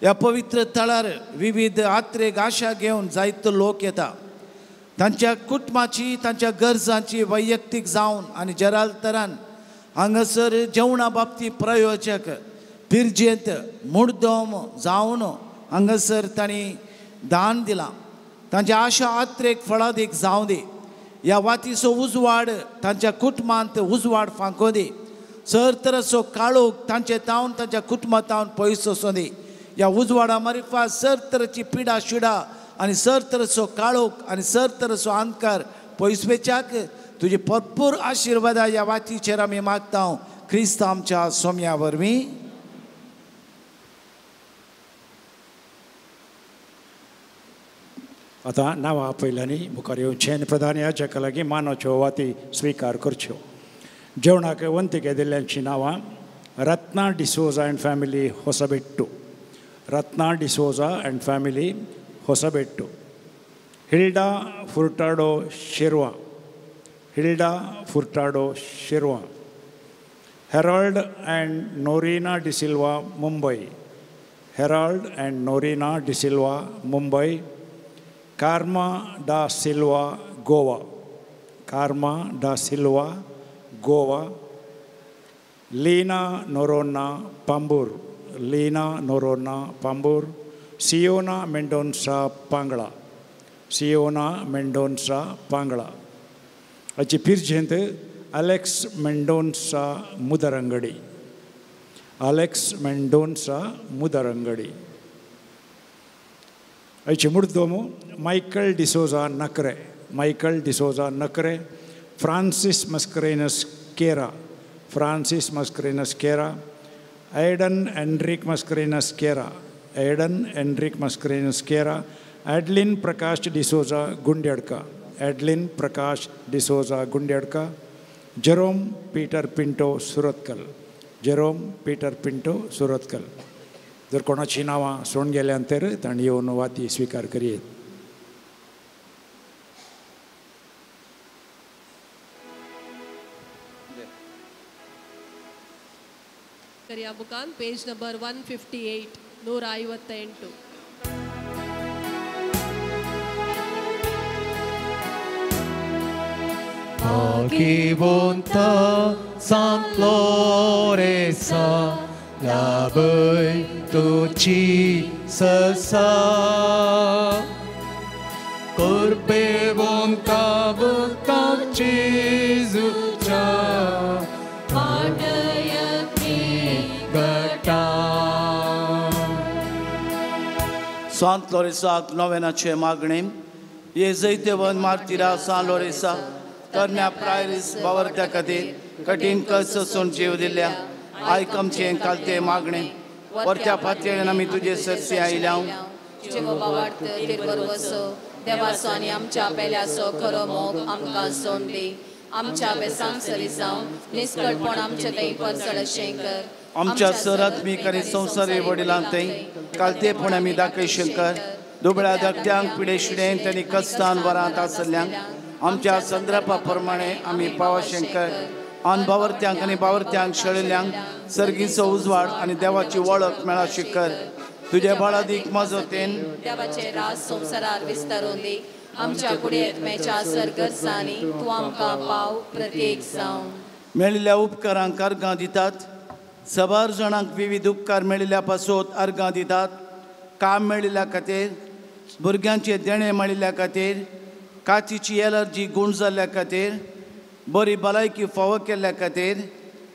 ह्या पवित्र थळार विविध आत्रेक आशा घेवन जायतो लोक येता. तांच्या कुटुंबाची तांच्या गरजांची वैयक्तीक जावन आनी जराल तरान हांगासर जेवणा बाबतींत प्रयोजक पिरजेंत मुर्दोम जावन हांगासर तांणी दान दिलां. तांच्या आशा आत्रेक फळादीक जावं दी. ह्या वातीचो उजवाड तांच्या कुटुंबांत उजवाड फांको दी. सर तरासो काळोख तांचे तावन तांच्या कुटुंबांतावन पयस वचूं दी. ह्या उजवाडा मार्फत सर तरेची पिडा शिडा आनी सर तरेचो काळोख आनी सर तरेचो अंधकार पयस वेचाक तुजी भरपूर आशिर्वादा ह्या वातीचेर आमी मागता. क्रिस्त आमच्या सोम्या वरवीं. आतां नांवां आपयल्यांनी मुखार येवचें आनी प्रधान याजका लागीं मानाच्यो वाती स्विकार करच्यो. जेवणाक वंतिके दिल्ल्यांची नांवां Ratna D'Souza and family Hosabettu, Ratna D'Souza and family Hosabettu, Hilda Furtado Shirva, Hilda Furtado Shirva, Harold and Norina D'Silva Mumbai, Harold and Norina D'Silva Mumbai, Karma Da Silva Goa, Karma Da Silva Goa, Leena Noronha पांबूर, Leena Noronha पांबूर, सियोना मेंडोन्सा पांगळा, सियोना मेंडोन्सा पांगळा. हाची पिरजेंत अलेक्स मेंडोन्सा मुदरंगडी, अलेक्स मेंडोन्सा मुदरंगडी. हाची मुर्दोम मायकल डिसोजा नकरे, मायकल डिसोजा नकरे, फ्रांसीस मस्करेनस केरा, फ्रांसीस मस्करेनस केरा, एडन एंड्रिक मस्करेनस केरा, एडन एंड्रिक मस्करेनस केरा, एडलिन प्रकाश डिसोजा गुंडेडका, एडलिन प्रकाश डिसोजा गुंडेडका, जेरोम पीटर पिंटो सुरतकल, जेरोम पीटर पिंटो सुरतकल. जर कोणाची नांवां सोडून गेल्यानंतर तांणी येवन वाती स्विकार करीत. करिया बुकान page number 158 158. Chi bontà Sant Loresa la băi tu ci să sa Corpe bontà bontà Jesucia Sant Loresa novenace magnem येजैते वन मार्तिरा सान लोरेसा तरण्या प्रायरीस बावरत्या खातीर कठीण कस सोन जीव दिल्ल्या आयक आमचे कालते मागणे वरत्या फातयेन आमी तुजे सरसे आयल्या जेव्हा वाटत ते बरोवसो देवाचो आनी आमच्या पेल्याचो खरो मोग आमकां सोन दी आमच्या बेसांग सरी जावन निस्कळपण आमचे थंय परसड शेंकर आमच्या सरात्मीक आनी संवसारी वडिलांक थंय कालतेपण आमी दाखय शंकर दुबळ्या धाकट्यांक पिडे शिडेन त्यांनी कस्तान वरांत आसल्ल्यांक आमच्या संदर्भा प्रमाणे आमी पाव शंकर अनबावरत्यांक आनी बावरत्यांक शेळिल्ल्यांक सर्गीचो उजवाड आनी देवाची वळख मेळा शिकर तुजे बाळादीक मजतेन देवाचे राज संवसारार विस्तारून दी आमच्या कुडीमेच्या सरगर्जांनी तूं आमकां पाव प्रत्येक जावन मेळिल्ल्या उपकारांक अर्गां दितात सबार जाणांक विविध उपकार मेळिल्ल्या पासत अर्गां दितात काम मेळिल्ल्या खातीर भुरग्यांचे देणे मेळिल्ल्या खातीर काचीची एलर्जी गूण जाल्ल्या खातीर बरी भलायकी फावो केल्ल्या खातीर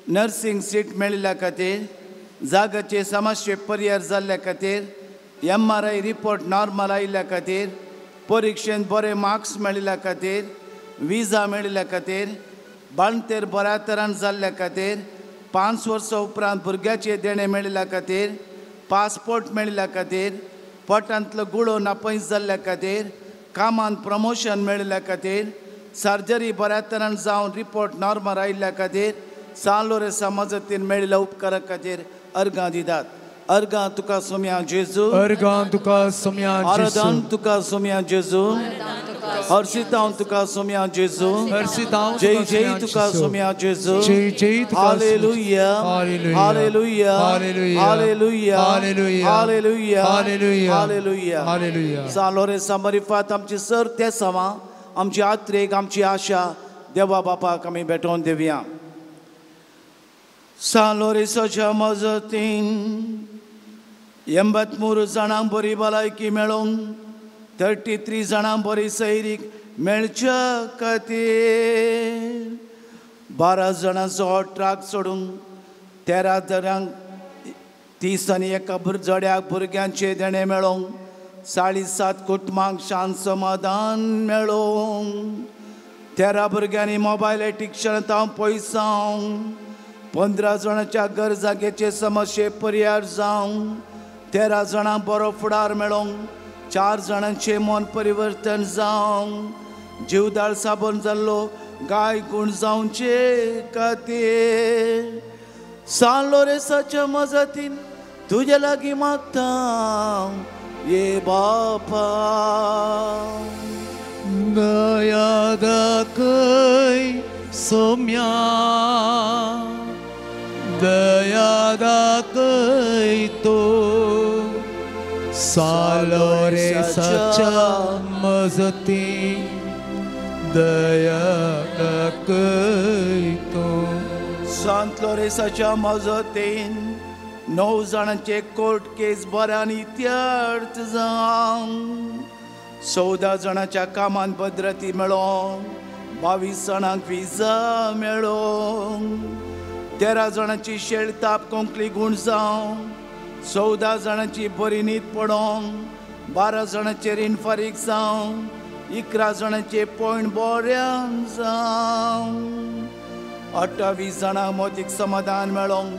नर्सिंग सीट मेळिल्ल्या खातीर जागाचे समस्ये परिहार जाल्ल्या खातीर MRI रिपोर्ट नॉर्मल आयिल्ल्या खातीर परीक्षेंत बरे मार्क्स मेळिल्ल्या खातीर विजा मेळिल्ल्या खातीर बाळंतेर बऱ्या तरान जाल्ल्या खातीर 5 वर्सां उपरांत भुरग्याचे देणे मेळिल्ल्या खातीर पासपोर्ट मेळिल्ल्या खातीर पोटांतलो गुळो नापयस जाल्ल्या खातीर कामांत प्रमोशन मेळिल्ल्या खातीर सर्जरी बऱ्या तरेन जावन रिपोर्ट नॉर्मल आयिल्ल्या खातीर सान लोरेन्सा मजतीन मेळिल्ल्या उपकारा खातीर अर्गां दितात. अर्गां तुका सोम्या जेजू, अर्गां तुका सोम्या आराधन तुका सोम्या जेजू, हर्षितां तुका सोम्या जेजू, हर्षितां जय जय तुका सोम्या जेजू, जय जय तुका hallelujah hallelujah hallelujah hallelujah hallelujah hallelujah hallelujah hallelujah hallelujah hallelujah. सान लोरेन्सा मरिफात आमची सर ते समा आमची आत्रेक आमची आशा देवा बापाक आमी भेटोवन दिवया. सान लोरेन्साच्या मजतीन 83 जाणांक बरी भलायकी मेळोवंक 33 जाणांक बरी सैरीक मेळच्या खातीर 12 जाणांचो हो ट्राक सोडून 13 जाणांक 30 आनी एका जोड्याक भुरग्यांचे देणे मेळोवंक 7.5 कुटुंबांक शांत समाधान मेळोवंक 13 भुरग्यांनी मोबायल एडिक्शन तावन पयसावंक 15 जाणांच्या गरजांचे समस्ये पर्याय जावंक 13 जाणांक बरो फुडार मेळोवंक 4 जाणांचे मन परिवर्तन जावंक जीवदाळ साबण जाल्लो गाय गुण जावचे खातीर सान लोरेन्साच्या मजतीन तुजे लागीं मागता ये बापा. दया दाखय सोम्या, दया दाखय तो सान लोरेन्साच्या मजतीन दया दाखय तो. सांत लोरेन्साच्या मजतीन 9 जाणांचे कोर्ट केस बऱ्यान इत्यार्थ जावंक 14 जाणांच्या कामान भद्रती मेळोवंक 22 जाणांक विजा मेळोवंक 13 जाणांची शेळताप कोंकली गुण जावंक 14 जाणांची बरी न्हीद पडोवंक 12 जाणांचे रीण फारीक जावंक 11 जाणांचे पॉयंट बऱ्यान जावंक 28 जाणांक मोतीक समाधान मेळोवंक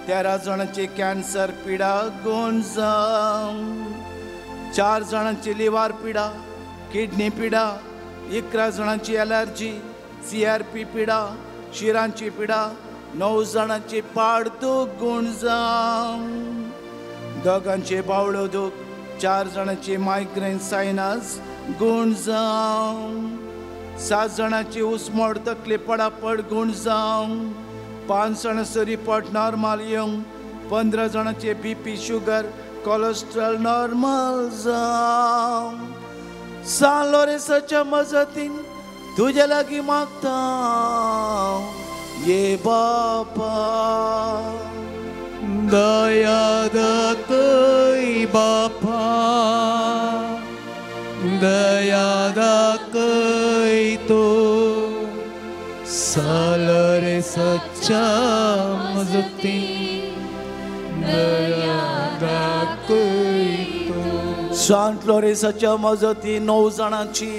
13 जाणांची कॅन्सर पिडा गुण जावंक 4 जाणांची लिव्हर पिडा किडनी पिडा 11 जाणांची एलर्जी CRP पिडा शिरांची पिडा 9 जाणांची पाडदूख गुण जावंक 2 बावळो दूख 4 जाणांची मायग्रेन सायनस गुण जावंक 7 जाणांची उस्मोड तकली पडापड गुण जावंक 5 जाणांचो रिपोर्ट नॉर्मल येवंक 15 जाणांचे BP शुगर कोलेस्ट्रॉल नॉर्मल जावंक सान लोरेन्साच्या मजतीन तुजे लागीं मागता ये बापा. दया दाखय बापा, दया दाखय तो सान लोरेन्साच्या मजतीन दया दाखय तो. सांत लोरेन्साच्या मजतीन 9 जाणांची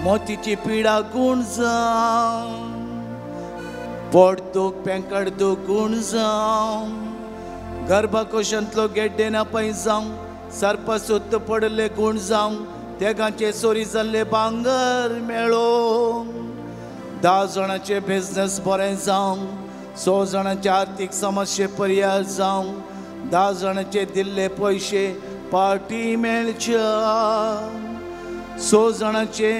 मोतीची पिडा गुण जावंक पोटदूख पेंकडदूख गुण जावंक गर्भकोशांतलो गेड्डेना पै जावंक सर्पसुत्त पडले गुण जावंक तेगांचे चोरी जाल्ले भांगर मेळोवंक 10 जाणांचे बिझनेस बरें जावंक 6 जाणांचे आर्थीक समस्ये पर्याय जावंक 10 जाणांचे दिल्ले पयशे पार्टी मेळच्या 6 जाणांचे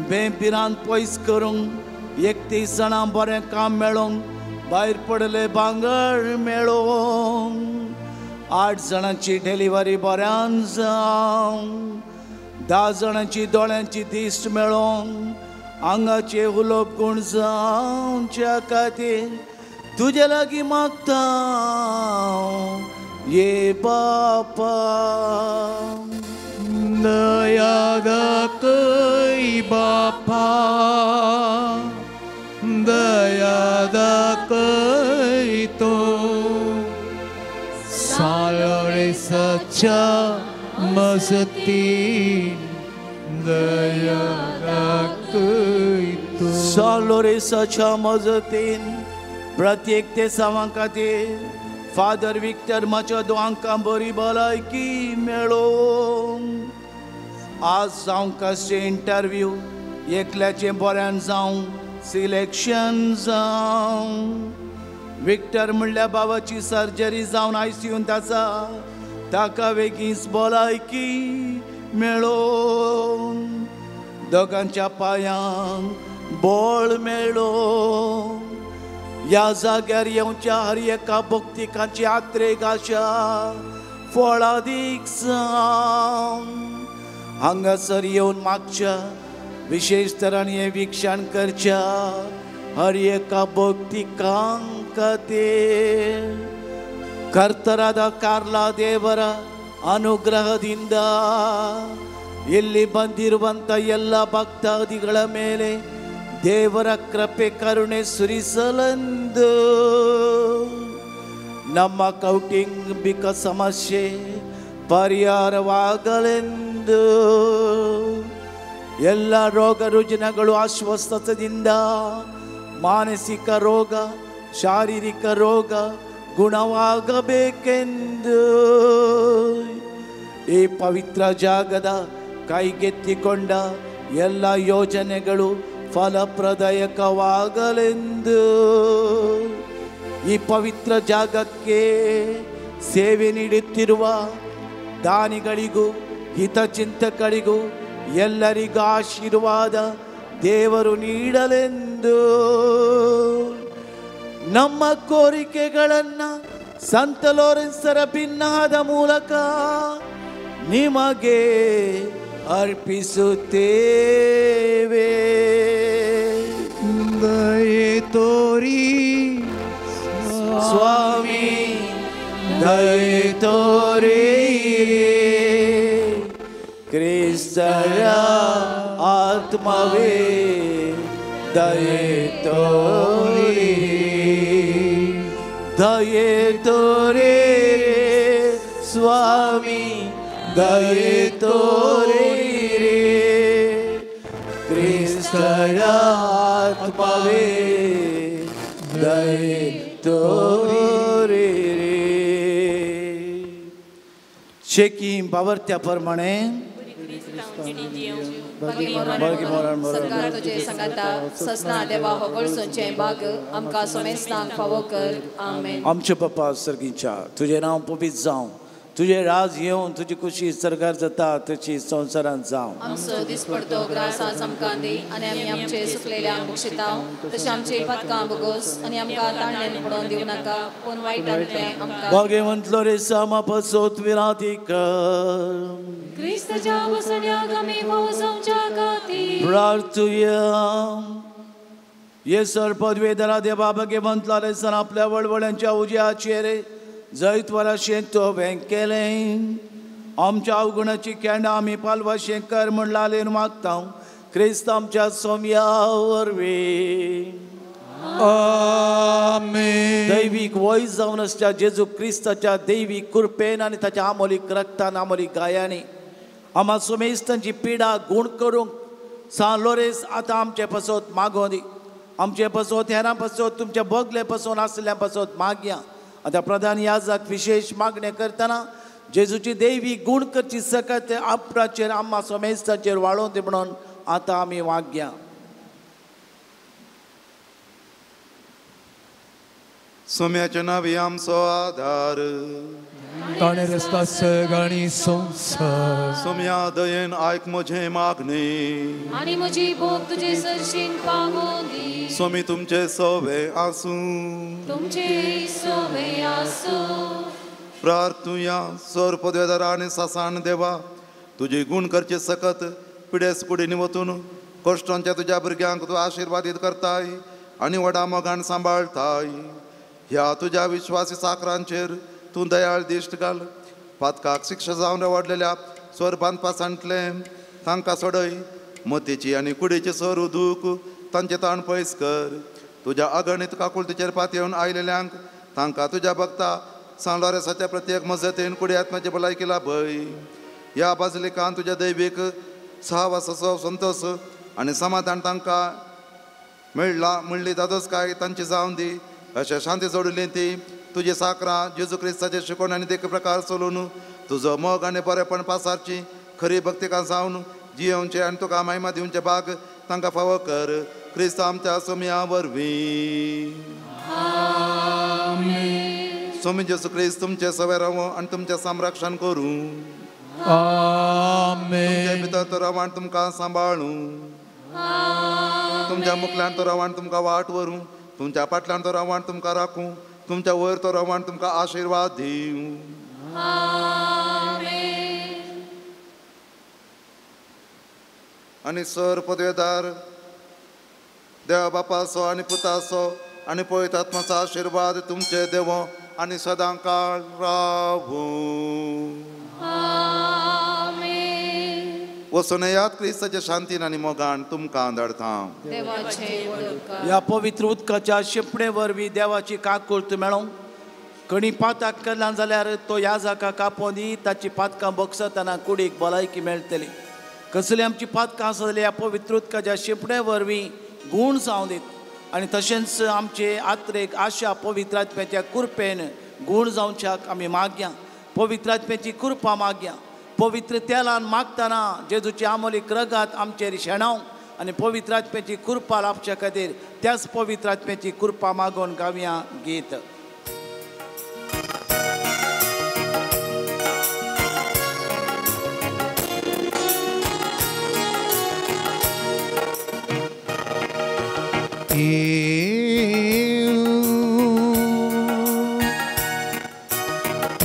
बेबिरान पयस करूंक 31 जाणां बरें काम मेळोवंक भायर पडले भांगर मेळोवंक 8 जाणांची डिलिव्हरी बऱ्यान जावंक 10 जाणांची दोळ्यांची दिश्ट मेळोवंक आंगाचे उलोप गुण जावच्या खातीर तुजे लागीं मागता ये बापा. दया दाखय बापा, दया दाखय तो सान लोरेन्साच्या मजतीन दया दाखय तो. सान लोरेन्साच्या मजतीन प्रत्येक ते सावां खातीर फादर विक्टर माचेदो हांकां बरी भलायकी मेळोवंक आज जावंक आसचे इंटरव्यू एकल्याचें बऱ्यान जावं सिलेक्शन जावं. विक्टर म्हणल्या बाबाची सर्जरी जावन आयसीयूंत आसा, ताका बेगीच भलायकी मेळोन दोगांच्या पांयांक बळ मेळो. ह्या जाग्यार येवच्या हर एका भक्तिकांची यात्रेक आशा फळादीक जावं. हांगासर येवन मागच्या विशेष तरान हे विक्षण करच्या हर एका भक्तिकांक खातीर ಕರ್ತರಾದ ಕಾರ್ಲಾ ದೇವರ ಅನುಗ್ರಹದಿಂದ ಇಲ್ಲಿ ಬಂದಿರುವಂತ ಎಲ್ಲ ಭಕ್ತಾದಿಗಳ ಮೇಲೆ ದೇವರ ಕೃಪೆ ಕರುಣೆ ಸುರಿಸಲೆಂದು ನಮ್ಮ ಕೌಟುಂಬಿಕ ಸಮಸ್ಯೆ ಪರಿಹಾರವಾಗಲೆಂದು ಎಲ್ಲ ರೋಗ ರುಜಿನಗಳು ಅಸ್ವಸ್ಥತೆಯಿಂದ ಮಾನಸಿಕ ರೋಗ ಶಾರೀರಿಕ ರೋಗ ಗುಣವಾಗಬೇಕೆಂದು ಈ ಪವಿತ್ರ ಜಾಗದ ಕೈಗೆತ್ತಿಕೊಂಡ ಎಲ್ಲ ಯೋಜನೆಗಳು ಫಲಪ್ರದಾಯಕವಾಗಲೆಂದು ಈ ಪವಿತ್ರ ಜಾಗಕ್ಕೆ ಸೇವೆ ನೀಡುತ್ತಿರುವ ದಾನಿಗಳಿಗೂ ಹಿತಚಿಂತಕರಿಗೂ ಎಲ್ಲರಿಗೂ ಆಶೀರ್ವಾದ ದೇವರು ನೀಡಲೆಂದು ನಮ್ಮ ಕೋರಿಕೆಗಳನ್ನು ಸಂತ ಲೋರೆನ್ಸರ ಭಿನ್ನಾದ ಮೂಲಕ ನಿಮಗೆ ಅರ್ಪಿಸುತ್ತೇವೆ. ದಯೆ ತೋರಿ ಸ್ವಾಮಿ, ದಯೆ ತೋರಿರಿ. ಕ್ರಿಸ್ತರ ಆತ್ಮವೇ ದಯೆ ತೋರಿರಿ. ದಯೆ ತೋರಿರಿ ಸ್ವಾಮಿ, ದಯೆ ತೋರಿರಿ. ಕ್ರಿಸ್ತರ ಆತ್ಮವೇ ದಯೆ ತೋರಿರಿ. शेकी बावरत्या प्रमाणे सरकार तुझे संगता ससना देवा होगळसोंचे भाग आमकां सोमेस्तांक फावो कर. आमेन. आमचे पप्पा सर्गीच्या तुझे नाव पवित्र जावं, तुझे राज येवन तुझी खुशी सरकार जाता तशी संवसारांत जावं. आमचो दिसपडतो ग्रास आज आमकां दी आनी आमी आमचे सुकलेल्यांक बक्षितांव. तशें आमची पथकां बोगोस आनी आमकां ताणलेन पडोवन दिवं नाका, पूण वायटांतलें आमकां भगवंत लोरेसा मापसोत विराती कर. क्रिस्ताच्या वसण्याक आमी वचोवच्या खातीर प्रार्थुया. येसर पदवेदरा देवा भगवंत लोरेसान आपल्या वळवळ्यांच्या उज्याचेर जैतवराशें तो वें केलें. आमच्या अवगुणाची केंडां आमी पालवाशें कर म्हण लालेन मागता. क्रिस्त आमच्या सोम्या वरवीं. आमेन. दैवीक वैज जावन आसच्या जेजू क्रिस्ताच्या दैवीक कृपेन आनी ताच्या आमोलीक रक्तान आमोलीक गायांनी आमा सोमेस्तांची पिडा गूण करूंक सान लोरेस आतां आमचे पासत मागों दी. आमचे पासत हेरां पासत तुमचे बगले पासून आसल्या पासत मागया. आता प्रधान याजक विशेष मागणे करतना जेजूची देवी गुण करची सकत आपणाचेर आम्हा सोमेस्ताचेर वाळोवन दी म्हणून आता आमी वागया. सोम्याच्या नावी आमचो आधार, ताणे रस्ता सगळी संसार. सोम्या दयेन आयक म्हजे मागणे आनी म्हजी भोग तुजे सरशीन पावोवन दी. सोमी तुमचे सोवे आसूं, तुमचे सोवे आसूं. प्रार्थुया. सोर पदवेदारा आनी सासान देवा, तुझे गुण करचे सकत पिडेस कुडीनी वतून कश्टांच्या तुझ्या भुरग्यांक तूं आशिर्वादीत करताय आनी व्हडा मोगान सांबाळताय. ह्या तुझ्या विश्वासी साकरांचेर तूं दयाळ दिश्ट घाल. पातकाक शिक्षा जावन रवडलेल्या सोर बांदपासांतले तांकां सोडय. मतीची आनी कुडीची सोर उदूक तांचे ताण पयस कर. तुज्या अगणित काकुळतीचेर पातयेवन आयलेल्यांक तांकां तुज्या भक्ता सान लोरेसाच्या प्रत्येक मजतीन कुडी आत्म्याची भलायकी लाभय. ह्या बाजलिकान तुज्या दैवीक सहवासाचो संतोष आनी समाधान तांकां म्हणली दादोसकाय तांची जावन दी. अशें शांती जोडिल्ली ती तुजी साकरां जेजू क्रिस्ताचे शिकोवण आनी देख प्रकार चलोवन तुजो मोग आनी बरेपण पासारची खरी भक्तिका जावन जियोवचे आनी तुका महिमा दिवचे भाग तांकां फावो कर क्रिस्त आमच्या सोम्या वरवीं. सोमी जेसू क्रिस्त तुमचे सवे रावो आनी तुमचें संरक्षण करूं. तुमचे भितर तो रावो आनी तुमकां सांबाळूं. तुमच्या मुखल्यान तो रावो आनी तुमकां वाट व्हरूं. तुमच्या फाटल्यान तो रावो आनी तुमकां राखूं. तुमच्या वयर तो रावो आनी तुमकां आशिर्वाद दिवं. आनी सर पदवेदार देवा बापाचो आनी पुताचो आनी पवित्र आत्माचो आशिर्वाद तुमचे देवो आनी सदां काळ रावूं. वचून यात क्रिस्ताच्या शांतीन आनी मोगान तुमकां धाडटा. ह्या पवित्र उदकाच्या शिंपणे वरवीं देवाची काकूळट मेळों. कणी पाताक केला जाल्यार तो याजका कापोवन दी ताची पातकां बगसतना कुडीक भलायकी मेळटली. कसली आमची पातकां आसा जाल्यार ह्या पवित्र उदकाच्या शिंपणे वरवीं गूण जावं दीत. आनी तशेंच आमचे आत्रेक आशा पवित्र आत्म्याच्या कृपेन गूण जावच्याक आमी मागया. पवित्र आत्म्याची कृपा मागया. पवित्र तेलान मागतना जेजूची आमोलीक रगात आमचेर शेणाव आनी पवित्र आत्म्याची कृपा लाभच्या खातीर त्याच पवित्र आत्म्याची कृपा मागोवन गावया गीत.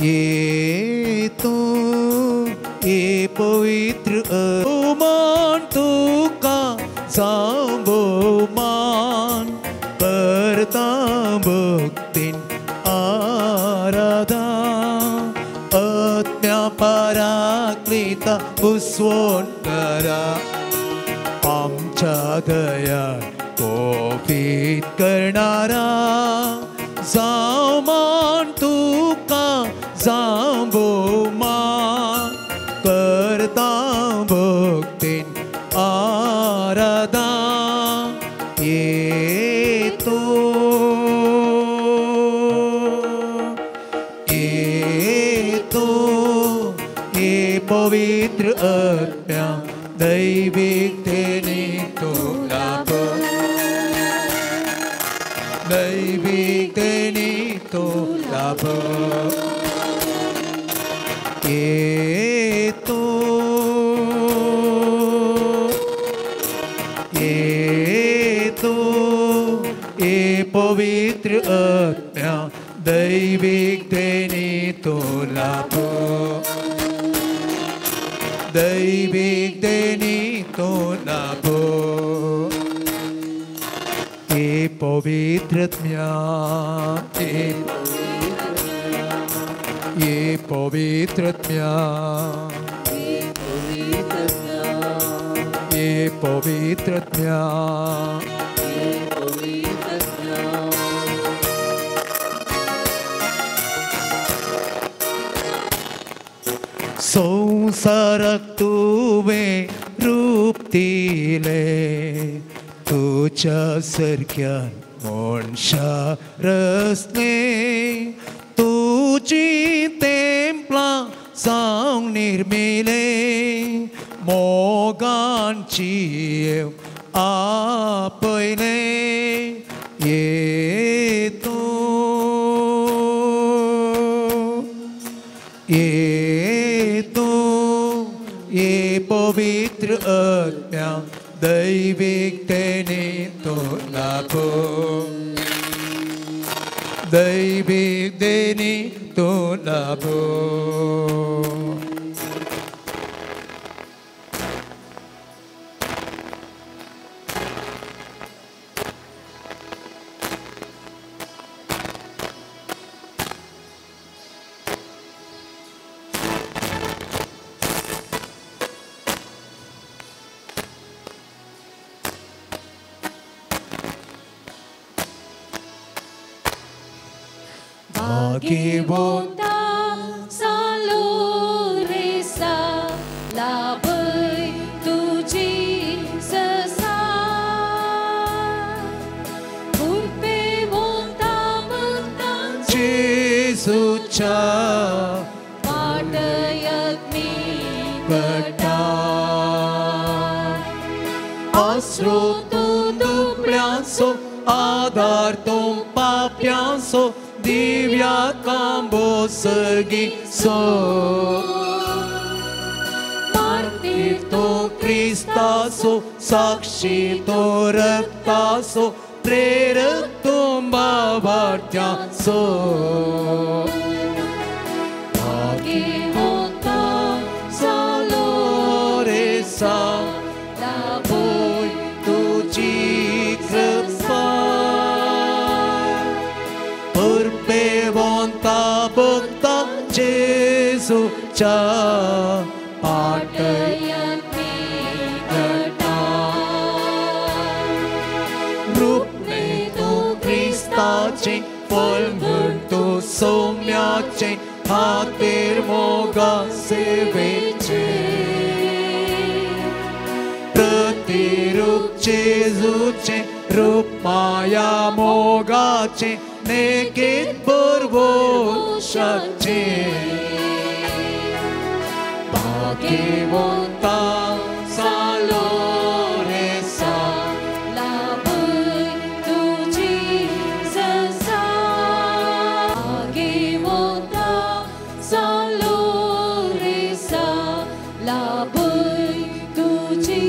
ये पवित्र मान तुका मान करता भक्तीन आराधा आत्म्या पराक्लिता पुस्वोन करा आमच्या दया कोपीत करणारा मान तुका मान करता भक्तीन आराधा येतो ये पवित्र आत्म्या दैविकतेने तो लाभ दैविकतेने तो लाभ ये पवित्र आत्म्या दैविकतेने तो लाभ दैविकतेने तो लाभ ये पवित्र आत्म्या ये पवित्र आत्म्या ये पवित्र आत्म्या संसाराक तुवें रूप दिलें तुज्या सारक्यान मनशा रचलें तुजी तेंपलां जावं निर्मिलें मोगांची आपयलें ये पवित्र आत्म्या दैविकतेने तो लाभ दैविकतेने तो लाभ Bonta saluresa la băi tuji săsa Urpe bonta mântan Jesucia Partăiat mi căta आसरो तूं दुबळ्यांचो आदार तूं पाप्यांचो दिव्या कांबोसगीचो मार्तीर तूं क्रिस्ताचो साक्षी तूं रक्ताचो प्रेरक तूं बाबार्थ्यांचो भाग्यवंता जालो रे सा लाभोय तुजी कृपा पुर्पेवंता भक्ता जेजूच्या पाटयांत घटा रूपने तूं क्रिस्ताचें फळ म्हूण तूं सौम्याचें हातेर मोगा सेवेचे प्रतिरूप जेजूचे रूप माया मोगाचे नेकेत परवोशाचे भाग्यवंता जालो रे सा लाभय तुजी जसा भाग्यवंता जालो रे सा लाभय तुजी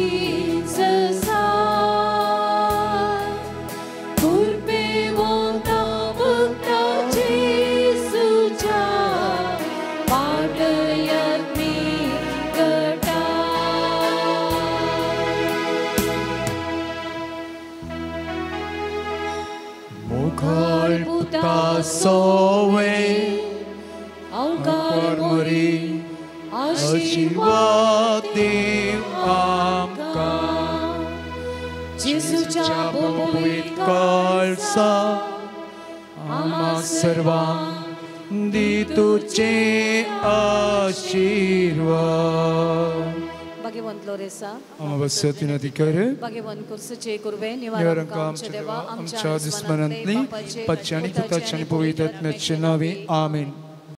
जसा पुर्पेवंता भक्ता जेजूच्या पाटयांत मी घटा मुखार पुता सोवे अवकार मरी आशीर्वाद देव आमकां जेजूच्या पवित्र काळसा आम्हा सर्वांक दितुचे आशीर्वाद भगवंत लोरेसा अमावस्या तिनाधिकार भगवंत कुर्सचे कुर्वे निवारक निवारक आमच्या देवा आमच्या दुश्मनांतली पच्चानी पुताच्या आणि पवित्र आत्म्याचे नावे आमेन.